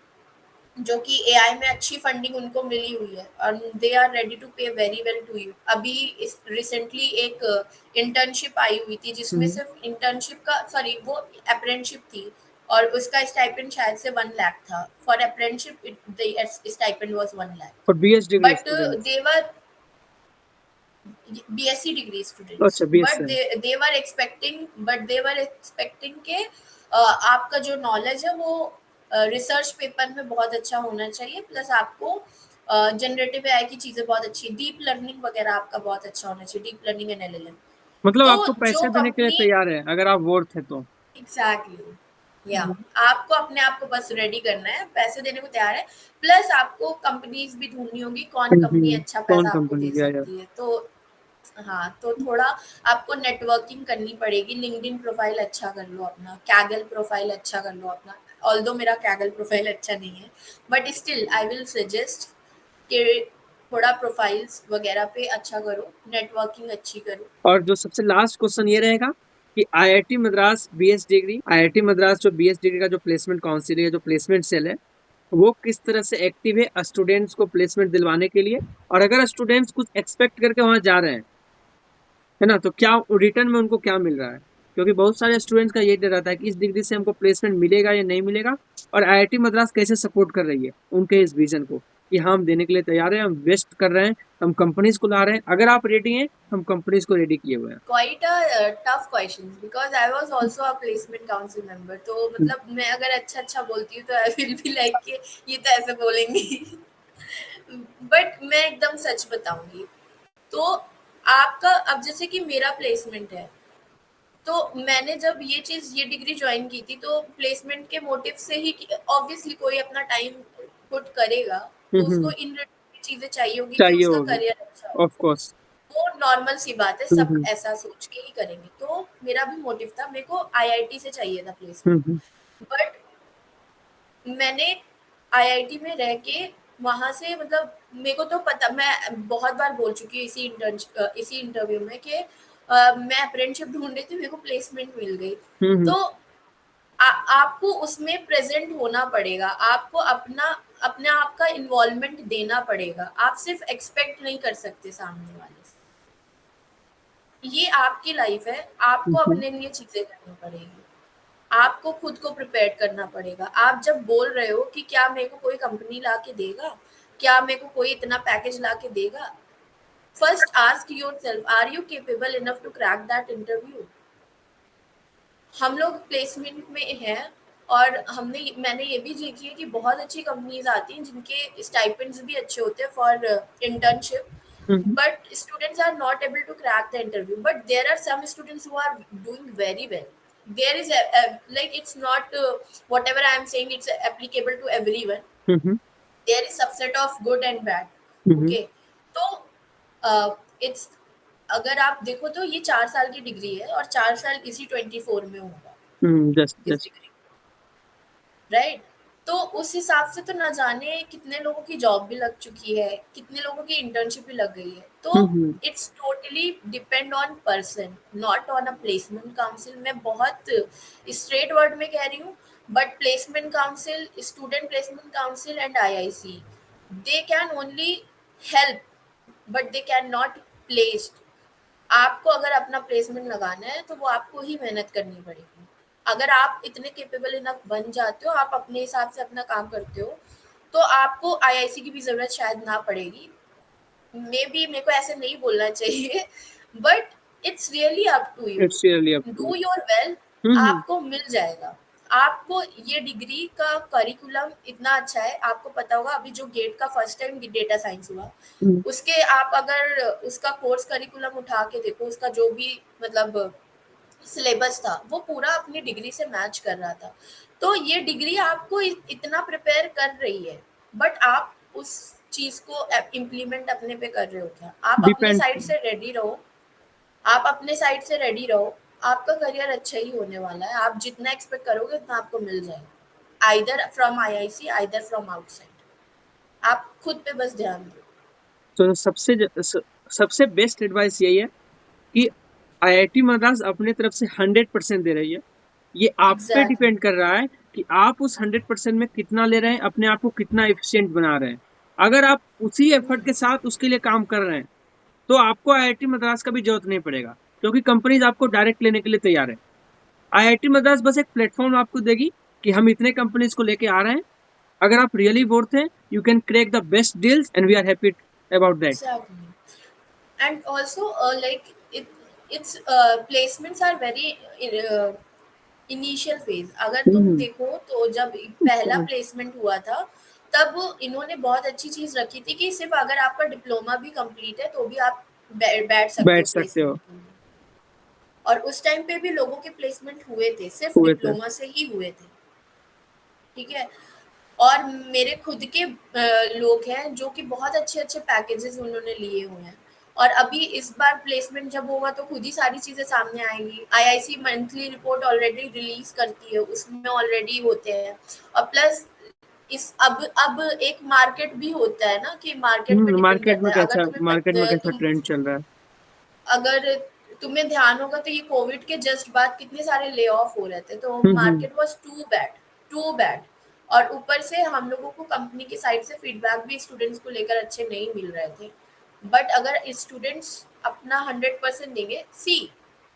जो कि एआई में अच्छी फंडिंग उनको मिली हुई है, और दे आर रेडी टू पे वेरी वेल टू यू। अभी इस रिसेंटली एक इंटर्नशिप आई हुई थी, जिसमें हम्म। सिर्फ इंटर्नशिप का, सॉरी, वो अप्रेंटिसशिप थी, और उसका स्टाइपेंड शायद से 1 लाख था। For apprenticeship the stipend was 1 lakh. और BS degree but students. They were BSc degree students, अच्छा, बीएस बट से। दे वर एक्सपेक्टिंग के आपका जो नॉलेज है वो रिसर्च पेपर में बहुत अच्छा होना चाहिए, प्लस आपको जनरेटिव एआई की चीजें बहुत अच्छी, डीप लर्निंग वगैरह आपका बहुत अच्छा होना चाहिए, डीप लर्निंग एंड एलएलएम। मतलब तो आपको जो पैसे देने के लिए कंपनी, तैयार है अगर आप वर्थ है तो। एग्जैक्टली, या आपको अपने आप को बस रेडी करना है, पैसे देने को तैयार है। प्लस आपको कंपनीज भी ढूंढनी होगी, कौन कंपनी अच्छा कौन पैसा आपको कंपनी दे या सकती है। तो हाँ, तो थोड़ा आपको नेटवर्किंग करनी पड़ेगी, लिंक्डइन प्रोफाइल अच्छा कर लो अपना, कैगल प्रोफाइल अच्छा कर लो अपना। ऑल्दो मेरा कैगल प्रोफाइल अच्छा नहीं है, but still I will suggest कि थोड़ा प्रोफाइल्स वगैरह पे अच्छा करो, नेटवर्किंग अच्छी करो। और जो सबसे लास्ट क्वेश्चन ये रहेगा कि IIT Madras BS degree, IIT Madras जो बीएस डिग्री का जो प्लेसमेंट काउंसिल है, जो प्लेसमेंट सेल है, वो किस तरह से एक्टिव है स्टूडेंट्स को प्लेसमेंट दिलवाने के लिए। और अगर स्टूडेंट्स कुछ एक्सपेक्ट करके वहां जा रहे हैं, है ना, तो क्या रिटर्न में उनको क्या मिल रहा है। क्योंकि बहुत सारे स्टूडेंट्स का यही डर रहता है कि इस डिग्री से हमको प्लेसमेंट मिलेगा या नहीं मिलेगा, और आईआईटी मद्रास कैसे सपोर्ट कर रही है उनके इस विजन को कि हाँ, हम देने के लिए तैयार हैं, हम वेस्ट कर रहे हैं, हम कंपनीज को ला रहे हैं। अगर आप रेडी हैं, हम कंपनीज को रेडी किए हुए हैं। Quite a tough question, because I was also a placement council member. तो मतलब मैं अगर अच्छा अच्छा बोलती हूँ तो आई विल बी लाइक कि ये तो ऐसे बोलेंगी। बट मैं एकदम सच बताऊंगी। तो आपका, अब जैसे कि मेरा प्लेसमेंट है, तो मैंने जब ये डिग्री ज्वाइन की थी, तो प्लेसमेंट के मोटिव से ही, ऑब्वियसली कोई अपना टाइम पुट करेगा, तो उसको हम्म। इन चीजें चाहिए होगी कि चाहिए उसका होगी। करियर अच्छा हो। Of course. वो नॉर्मल सी बात है, सब हम्म। ऐसा सोच के ही करेंगे। तो मेरा भी मोटिव था, मेरे को आईआईटी से चाहिए था हम्म। प्लेसमेंट। बट मैंने आईआईटी में रह के वहां से, मतलब मेरे को तो पता, मैं बहुत बार बोल चुकी हूँ इसी इंटरव्यू में कि मैं अप्रेंटिसशिप ढूंढ रही थी, मेरे को प्लेसमेंट मिल गई। हम्म। तो आपको उसमें प्रेजेंट होना पड़ेगा, आपको अपना अपने आप का इन्वॉल्वमेंट देना पड़ेगा, आप सिर्फ एक्सपेक्ट नहीं कर सकते सामने वाले से। ये आपकी लाइफ है, आपको हम्म। अपने लिए चीजें करनी पड़ेगी, आपको खुद को प्रिपेयर करना पड़ेगा। आप जब बोल रहे हो कि क्या मेरे को कोई कंपनी ला के देगा, क्या मेरे को कोई इतना पैकेज ला के देगा, first ask yourself, are you capable enough to crack that interview. हम लोग प्लेसमेंट में हैं, और मैंने ये भी देखी है कि बहुत अच्छी कंपनीज आती हैं जिनके स्टाइपेंड्स भी अच्छे होते हैं for internship, hmm. but students are not able to crack the interview. But there are some students who are doing very well. There is like, it's not whatever I am saying, it's applicable to everyone. Hmm. There is subset of good and bad. Hmm. Okay, तो इट्स, अगर आप देखो तो ये 4 साल की डिग्री है, और 4 साल इसी 24 में होगा जस्ट इस जस्ट। Degree, right. तो उस हिसाब से तो ना जाने कितने लोगों की जॉब भी लग चुकी है, कितने लोगों की इंटर्नशिप भी लग गई है। तो hmm. It's totally depend on person, not on a placement council. मैं बहुत स्ट्रेट वर्ड में कह रही हूँ, but placement council, student placement council and IIC, they can only help but they can not placed. आपको अगर अपना प्लेसमेंट लगाना है तो वो आपको ही मेहनत करनी पड़ेगी। अगर आप इतने कैपेबल इनफ बन जाते हो, आप अपने हिसाब से अपना काम करते हो, तो आपको आईआईसी की भी ज़रूरत शायद ना पड़ेगी। मे बी मेरे को ऐसे नहीं बोलना चाहिए, but it's really up to you. It's really up to do your well, you. आपको मिल जाएगा। आपको ये डिग्री का करिकुलम इतना अच्छा है, आपको पता होगा अभी जो गेट का फर्स्ट टाइम डेटा साइंस हुआ, हम्म। उसके आप अगर उसका कोर्स करिकुलम उठा के देखो, उसका जो भी मतलब सिलेबस था वो पूरा अपनी डिग्री से मैच कर रहा था। तो ये डिग्री आपको इतना प्रिपेयर कर रही है, बट आप उस चीज को इम्प्लीमेंट अपने पे कर रहे हो क्या? आप अपने डिपेंड। साइड से रेडी रहो। आप अपने साइड से रेडी रहो, आपका करियर अच्छा ही होने वाला है। आप जितना एक्सपेक्ट करोगे उतना आपको मिल जाएगा, either from IIC, either from outside. आप खुद पे बस ध्यान दो। तो सबसे बेस्ट एडवाइस यही है कि आईआईटी मद्रास अपने तरफ से 100% दे रही है। ये आप पे एग्जैक्टली। डिपेंड कर रहा है कि आप उस 100% में कितना ले रहे हैं, अपने आप को कितना एफिशिएंट बना रहे हैं। अगर आप उसी एफर्ट के साथ उसके लिए काम कर रहे हैं तो आपको आईआईटी मद्रास का भी जरूरत नहीं पड़ेगा, क्योंकि कंपनीज आपको डायरेक्ट लेने के लिए तैयार है। आईआईटी मद्रास बस एक प्लेटफॉर्म आपको देगी कि हम इतने कंपनीज को लेके आ रहे हैं। अगर आप रियली वर्थ हैं, you can crack the best deals and we are happy about that. Exactly. And also like it's placements are very initial phase. अगर तुम हम्म। देखो तो जब पहला प्लेसमेंट हुआ था, तब इन्होंने बहुत अच्छी चीज रखी थी कि सिर्फ अगर आपका डिप्लोमा भी कंप्लीट है तो भी आप बैठ सकते बैठ हो सकते हो। प्लेसमेंट के लिए। और उस टाइम पे भी लोगों के प्लेसमेंट हुए थे, सिर्फ हुए थे। डिप्लोमा से ही हुए थे। ठीक है। और मेरे खुद के लोग हैं जो कि बहुत अच्छे अच्छे पैकेजेस उन्होंने लिए हुए हैं। और अभी इस बार प्लेसमेंट जब होगा तो खुद ही सारी चीजें सामने आएंगी। IIC monthly report already release करती है, उसमें ऑलरेडी होते हैं। और प्लस इस अब एक मार्केट भी होता है ना, कि मार्केट पे डिपेंड करता है। अगर तुम्हें मार्केट में कैसा तुम ट्रेंड चल रहा है। अगर तुम्हें ध्यान होगा तो ये कोविड के जस्ट बाद कितने सारे ले ऑफ हो रहे थे, तो hmm. Market was too bad. और ऊपर से हम लोगों को कंपनी की साइड से फीडबैक भी स्टूडेंट्स को लेकर अच्छे नहीं मिल रहे थे। बट अगर स्टूडेंट्स अपना 100% देंगे, सी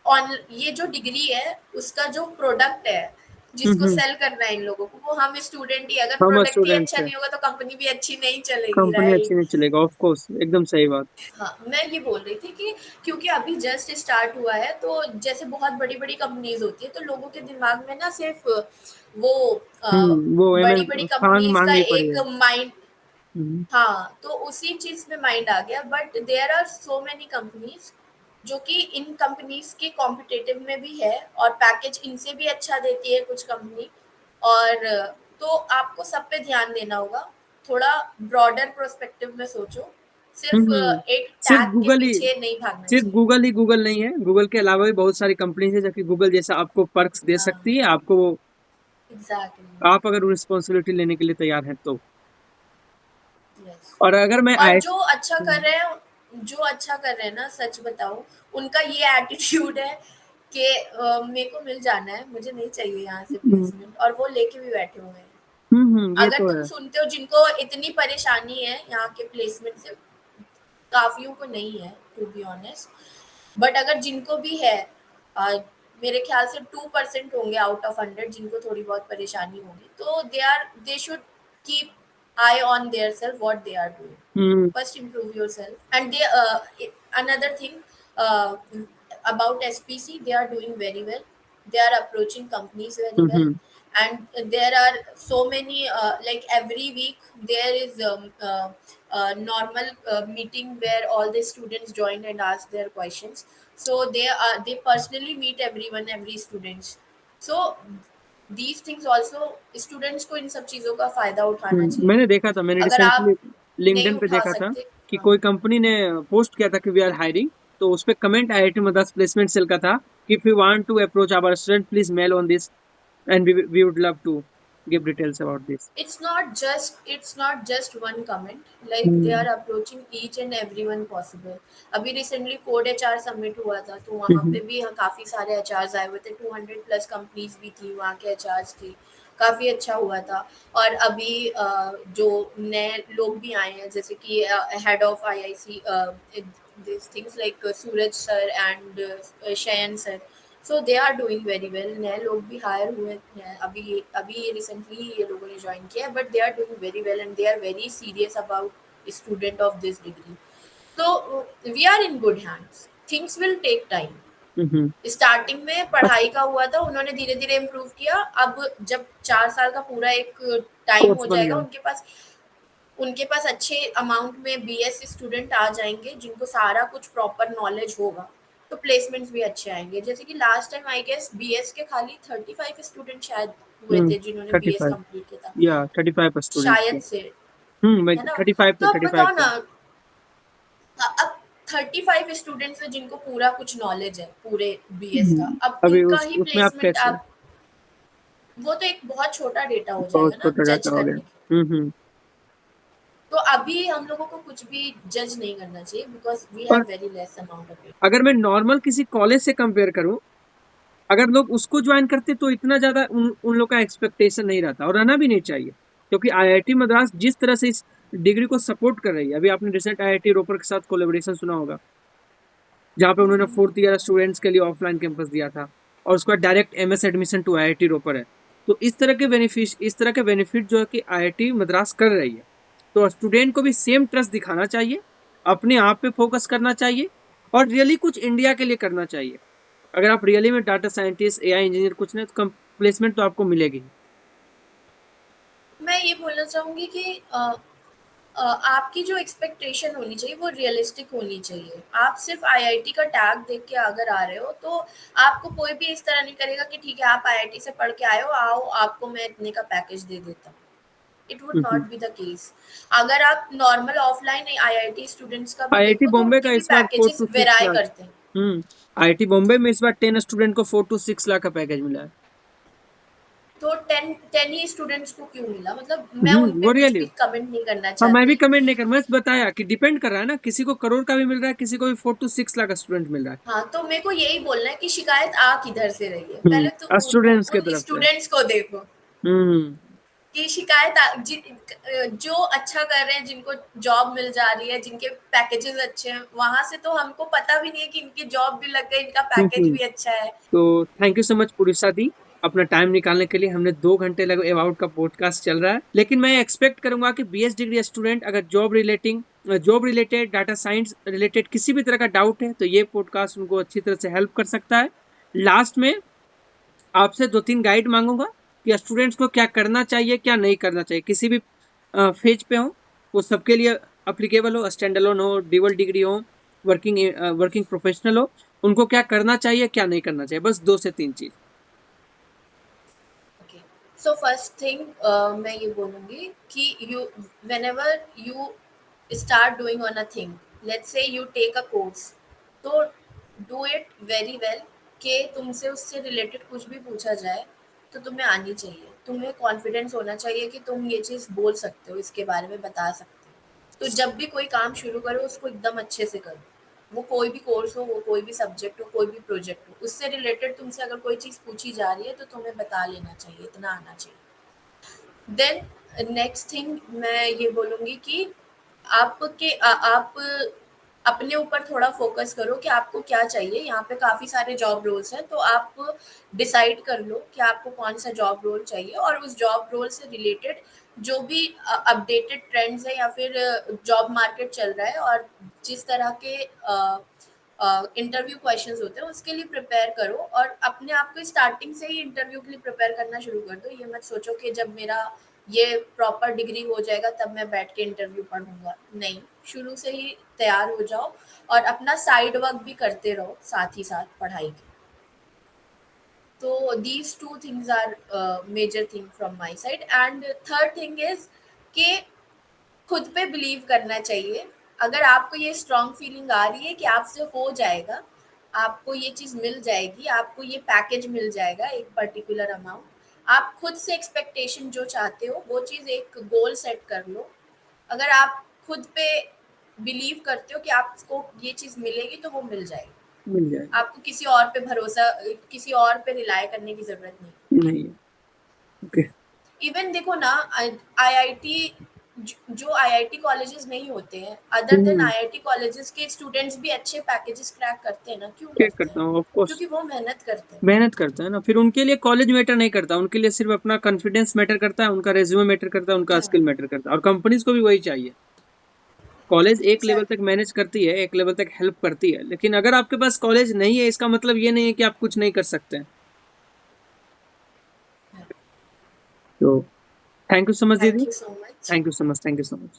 ऑन ये जो डिग्री है उसका जो प्रोडक्ट है जिसको हम्म। सेल करना है इन लोगों को, वो हम स्टूडेंट ही। अगर हम प्रोडक्ट ही स्टूडेंट्स अच्छा है। नहीं होगा तो कंपनी भी अच्छी नहीं चलेगी, कंपनी अच्छी राइट? नहीं चलेगा, ऑफ कोर्स, एकदम सही बात। हाँ, मैं ये बोल रही थी कि क्योंकि अभी जस्ट स्टार्ट हुआ है, तो जैसे बहुत बड़ी-बड़ी कंपनीज़ होती है, तो लोगों के दिमाग में ना सिर्फ वो वो बड़ी-बड़ी फांग कंपनीज़ का मांगनी पड़ी एक है। माइंड। हम्म। हाँ, तो उसी चीज़ में माइंड आ गया। But there are so many companies जो कि इन कंपनीज़ के कॉम्पिटिटिव में भी है, और पैकेज इनसे भी अच्छा देती है कुछ कंपनी। और तो आपको सब पे ध्यान देना होगा। थोड़ा ब्रॉडर पर्सपेक्टिव में सोचो, सिर्फ हम्म। एक सिर्फ टैग के गूगल ही पीछे नहीं भागना सिर्फ चाहिए। गूगल ही गूगल नहीं है, गूगल के अलावा भी बहुत सारी कंपनीज है जो कि गूगल जैसा आपको पर्क्स दे हाँ, सकती है, आपको वो एग्ज़ैक्टली। आप अगर रिस्पॉन्सिबिलिटी लेने के लिए तैयार हैं तो। यस। और अगर मैं और आई जो अच्छा कर रहे हैं ना, सच बताऊँ, उनका ये एटीट्यूड है कि मेरे को मिल जाना है, मुझे नहीं चाहिए यहाँ से प्लेसमेंट, और वो लेके भी बैठे हुए हैं। ये अगर तो तुम है। सुनते हो जिनको इतनी परेशानी है यहाँ के प्लेसमेंट से, काफियों को नहीं है टू बी ऑनेस्ट। बट अगर जिनको भी है, अ, मेरे ख्याल से 2% होंगे आउट ऑफ 100 जिनको थोड़ी बहुत परेशानी होगी। तो they should keep eye on their self, what they are doing. Hmm. First improve yourself. And another thing, uh, about SPC, they are doing very well. They are approaching companies very well. Hmm. And there are so many, like every week there is normal meeting where all the students join and ask their questions. So they personally meet everyone, every students. So these things also, students को इन सब चीज़ों का फ़ायदा उठाना चाहिए। मैंने देखा था, मैंने अगर रिसेंटली आप नहीं लिंक्डइन पे उठा देखा था सकते। कि हाँ, कोई कंपनी ने पोस्ट किया था कि वी आर हायरिंग, तो उस पे comment IIT Madras placement cell का था कि if you want to approach our student please mail on this and we would love to give details about this. it's not just one comment, like they are approaching each and everyone possible. अभी रिसेंटली कोड एचआर समिट हुआ था, तो वहाँ पे भी काफ़ी सारे एचआर्स आए हुए थे, 200 प्लस कंपनीज भी थी, वहाँ के एचआर्स थे, काफ़ी अच्छा हुआ था। और अभी जो नए लोग भी आए हैं, जैसे कि head of IIC, this things like Suraj sir and Shayan sir, so they are doing very well. नए लोग भी हायर हुए हैं, अभी अभी रिसेंटली ये लोगों ने ज्वाइन किया है, but they are doing very well and they are very serious about student of this degree. तो we are in good hands, things will take time. Hmm. Starting में पढ़ाई का हुआ था, उन्होंने धीरे धीरे इम्प्रूव किया। अब जब 4 साल का पूरा एक टाइम कोर्स हो बन जाएगा, गया। उनके पास अच्छे अमाउंट में बीएस स्टूडेंट आ जाएंगे जिनको सारा कुछ प्रॉपर नॉलेज होगा, तो प्लेसमेंट्स भी अच्छे आएंगे। जैसे कि last time I guess BS के खाली 35 स्टूडेंट शायद हुए हम्म। थे जिन्होंने थर्टी बीएस फाइव कंप्लीट किया था, या 35 स्टूडेंट्स थे। शायद से, मैं है ना। 35 थे, तो अब 35 बताओ थे। ना, अब 35 स्टूडेंट्स हैं जिनको पूरा कुछ नॉलेज है पूरे बीएस का, अब अभी उनका उस ही उसमें आप प्लेसमेंट कैसे? आप, वो तो एक बहुत छोटा डेटा हो बहुत जाएगा ना छोटा जज डाटा हो गया। करने के लिए। हम्म। तो अभी हम लोगों को कुछ भी जज नहीं करना चाहिए, बिकॉज वी और have very less amount of data. अगर मैं नॉर्मल किसी कॉलेज से कंपेयर करूं, अगर लोग उसको ज्वाइन करते तो इतना ज्यादा उन लोग का एक्सपेक्टेशन नहीं रहता, और रहना भी नहीं चाहिए, क्योंकि आईआईटी मद्रास जिस तरह से इस डिग्री को सपोर्ट कर रही है। अभी आपने रिसेंट आईआईटी रोपर के साथ कोलेबोरेशन सुना होगा, जहाँ पे उन्होंने फोर्थ ईयर स्टूडेंट्स के लिए ऑफलाइन कैंपस दिया था, और उसका direct MS admission to IIT Ropar है। तो इस तरह के बेनिफिट जो है कि आईआईटी मद्रास कर रही है, तो स्टूडेंट को भी सेम ट्रस्ट दिखाना चाहिए, अपने आप पे फोकस करना चाहिए, और रियली कुछ इंडिया के लिए करना चाहिए। अगर आप रियली में डाटा साइंटिस्ट, एआई इंजीनियर कुछ नहीं, तो प्लेसमेंट तो आपको मिलेगी। मैं ये बोलना चाहूंगी कि आपकी जो एक्सपेक्टेशन होनी चाहिए वो रियलिस्टिक होनी चाहिए। आप सिर्फ आईआईटी का टैग देख के अगर आ रहे हो, तो आपको कोई भी इस तरह नहीं करेगा कि ठीक है आप आईआईटी से पढ़ के आए हो, आओ आपको मैं इतने का पैकेज दे देता हूँ। It would hmm. Not be the case. अगर आप नॉर्मल ऑफलाइन आईआईटी स्टूडेंट्स का भी आईआईटी देखो, तो बॉम्बे का उनके भी इस बार फोर पैकेजेस टू सिक्स वेराय लाख करते हैं। हम्म आईआईटी बॉम्बे में इस बार 10 स्टूडेंट को 4 to 6 लाख का पैकेज मिला है। तो टेन टेन ही स्टूडेंट्स को क्यों मिला, मतलब मैं उन पे वो कुछ रियली। भी कमेंट नहीं करना हाँ, मैं भी चाहती। कमेंट नहीं कर, मैं बताया कि डिपेंड कर रहा है ना, किसी को करोड़ का भी मिल रहा है, किसी को भी 4 to 6 लाख का स्टूडेंट मिल रहा है। हाँ, तो मेरे को यही बोलना है कि शिकायत आ किधर से रही है, पहले तो स्टूडेंट्स की उन तरफ से। स्टूडेंट्स को देखो हम्म। कि जो अच्छा कर रहे हैं, जिनको जॉब मिल जा रही है, जिनके पैकेजेस अच्छे हैं, वहां से तो हमको पता भी नहीं है कि इनकी जॉब भी लग गई, इनका पैकेज हम्म। भी अच्छा है। तो थैंक यू सो मच पुरुषा दी, अपना टाइम निकालने के लिए। हमने 2 घंटे लगे, अबाउट का पॉडकास्ट चल रहा है, लेकिन मैं एक्सपेक्ट करूंगा कि बीएस डिग्री स्टूडेंट अगर job related, data science related किसी भी तरह का डाउट है, तो ये पॉडकास्ट उनको अच्छी तरह से हेल्प कर सकता है। लास्ट में आपसे 2-3 गाइड मांगूंगा कि स्टूडेंट्स को क्या करना चाहिए, क्या नहीं करना चाहिए, किसी भी फेज पे हो, वो सबके लिए अप्लीकेबल हो, स्टैंड अलोन हो, डबल डिग्री हो, वर्किंग वर्किंग प्रोफेशनल हो, उनको क्या करना चाहिए, क्या नहीं करना चाहिए, बस 2 से 3 चीज। ओके, सो फर्स्ट थिंग मैं ये बोलूंगी कि you whenever you start doing on a thing, let's say you take a course, तो do it very well, कि तुमसे उससे रिलेटेड कुछ भी पूछा जाए तो तुम्हें आनी चाहिए, तुम्हें कॉन्फिडेंस होना चाहिए कि तुम ये चीज़ बोल सकते हो, इसके बारे में बता सकते हो। तो जब भी कोई काम शुरू करो उसको एकदम अच्छे से करो, वो कोई भी कोर्स हो, वो कोई भी सब्जेक्ट हो, कोई भी प्रोजेक्ट हो, उससे रिलेटेड तुमसे अगर कोई चीज़ पूछी जा रही है तो तुम्हें बता लेना चाहिए, इतना आना चाहिए। देन नेक्स्ट थिंग मैं ये बोलूँगी कि आप अपने ऊपर थोड़ा फोकस करो कि आपको क्या चाहिए। यहाँ पे काफ़ी सारे जॉब रोल्स हैं, तो आप डिसाइड कर लो कि आपको कौन सा जॉब रोल चाहिए, और उस जॉब रोल से रिलेटेड जो भी अपडेटेड ट्रेंड्स है या फिर जॉब मार्केट चल रहा है, और जिस तरह के इंटरव्यू क्वेश्चंस होते हैं उसके लिए प्रिपेयर करो, और अपने आप को स्टार्टिंग से ही इंटरव्यू के लिए प्रिपेयर करना शुरू कर दो। ये मत सोचो कि जब मेरा ये प्रॉपर डिग्री हो जाएगा तब मैं बैठ के इंटरव्यू पढ़ूंगा, नहीं, शुरू से ही तैयार हो जाओ, और अपना साइड वर्क भी करते रहो साथ ही साथ पढ़ाई के। तो these two things are major thing from my side. And third thing is कि खुद पे बिलीव करना चाहिए। अगर आपको ये स्ट्रॉन्ग फीलिंग आ रही है कि आपसे हो जाएगा, आपको ये चीज़ मिल जाएगी, आपको ये पैकेज मिल जाएगा एक पर्टिकुलर अमाउंट, आप खुद से एक्सपेक्टेशन जो चाहते हो वो चीज़ एक गोल सेट कर लो। अगर आप खुद पे बिलीव करते हो कि आपको ये चीज़ मिलेगी तो वो मिल जाएगी। मिल जाएगा। आपको किसी और पे रिलाय करने की ज़रूरत नहीं। नहीं। ओके। इवन देखो ना, आईआईटी, जो आईआईटी कॉलेजेस नहीं होते हैं, अदर देन हम्म। आईआईटी कॉलेजेस के स्टूडेंट्स भी अच्छे पैकेजेस क्रैक करते हैं ना, क्यों क्या करते हैं? करता हूँ, ऑफ कोर्स। क्योंकि वो मेहनत करते हैं। मेहनत करता है ना, फिर उनके लिए कॉलेज मैटर नहीं करता, उनके लिए सिर्फ अपना कॉन्फिडेंस मैटर करता है, उनका रेज्यूमे मैटर करता है, उनका हाँ, स्किल मैटर करता है, और कंपनीज को भी वही चाहिए। कॉलेज एक लेवल तक एग्जैक्टली। मैनेज करती है, एक लेवल तक हेल्प करती है, लेकिन अगर आपके पास कॉलेज नहीं है, इसका मतलब ये नहीं है कि आप कुछ नहीं कर सकते हैं। तो thank you so much thank दीदी। You so much. Thank you so much, thank you so much.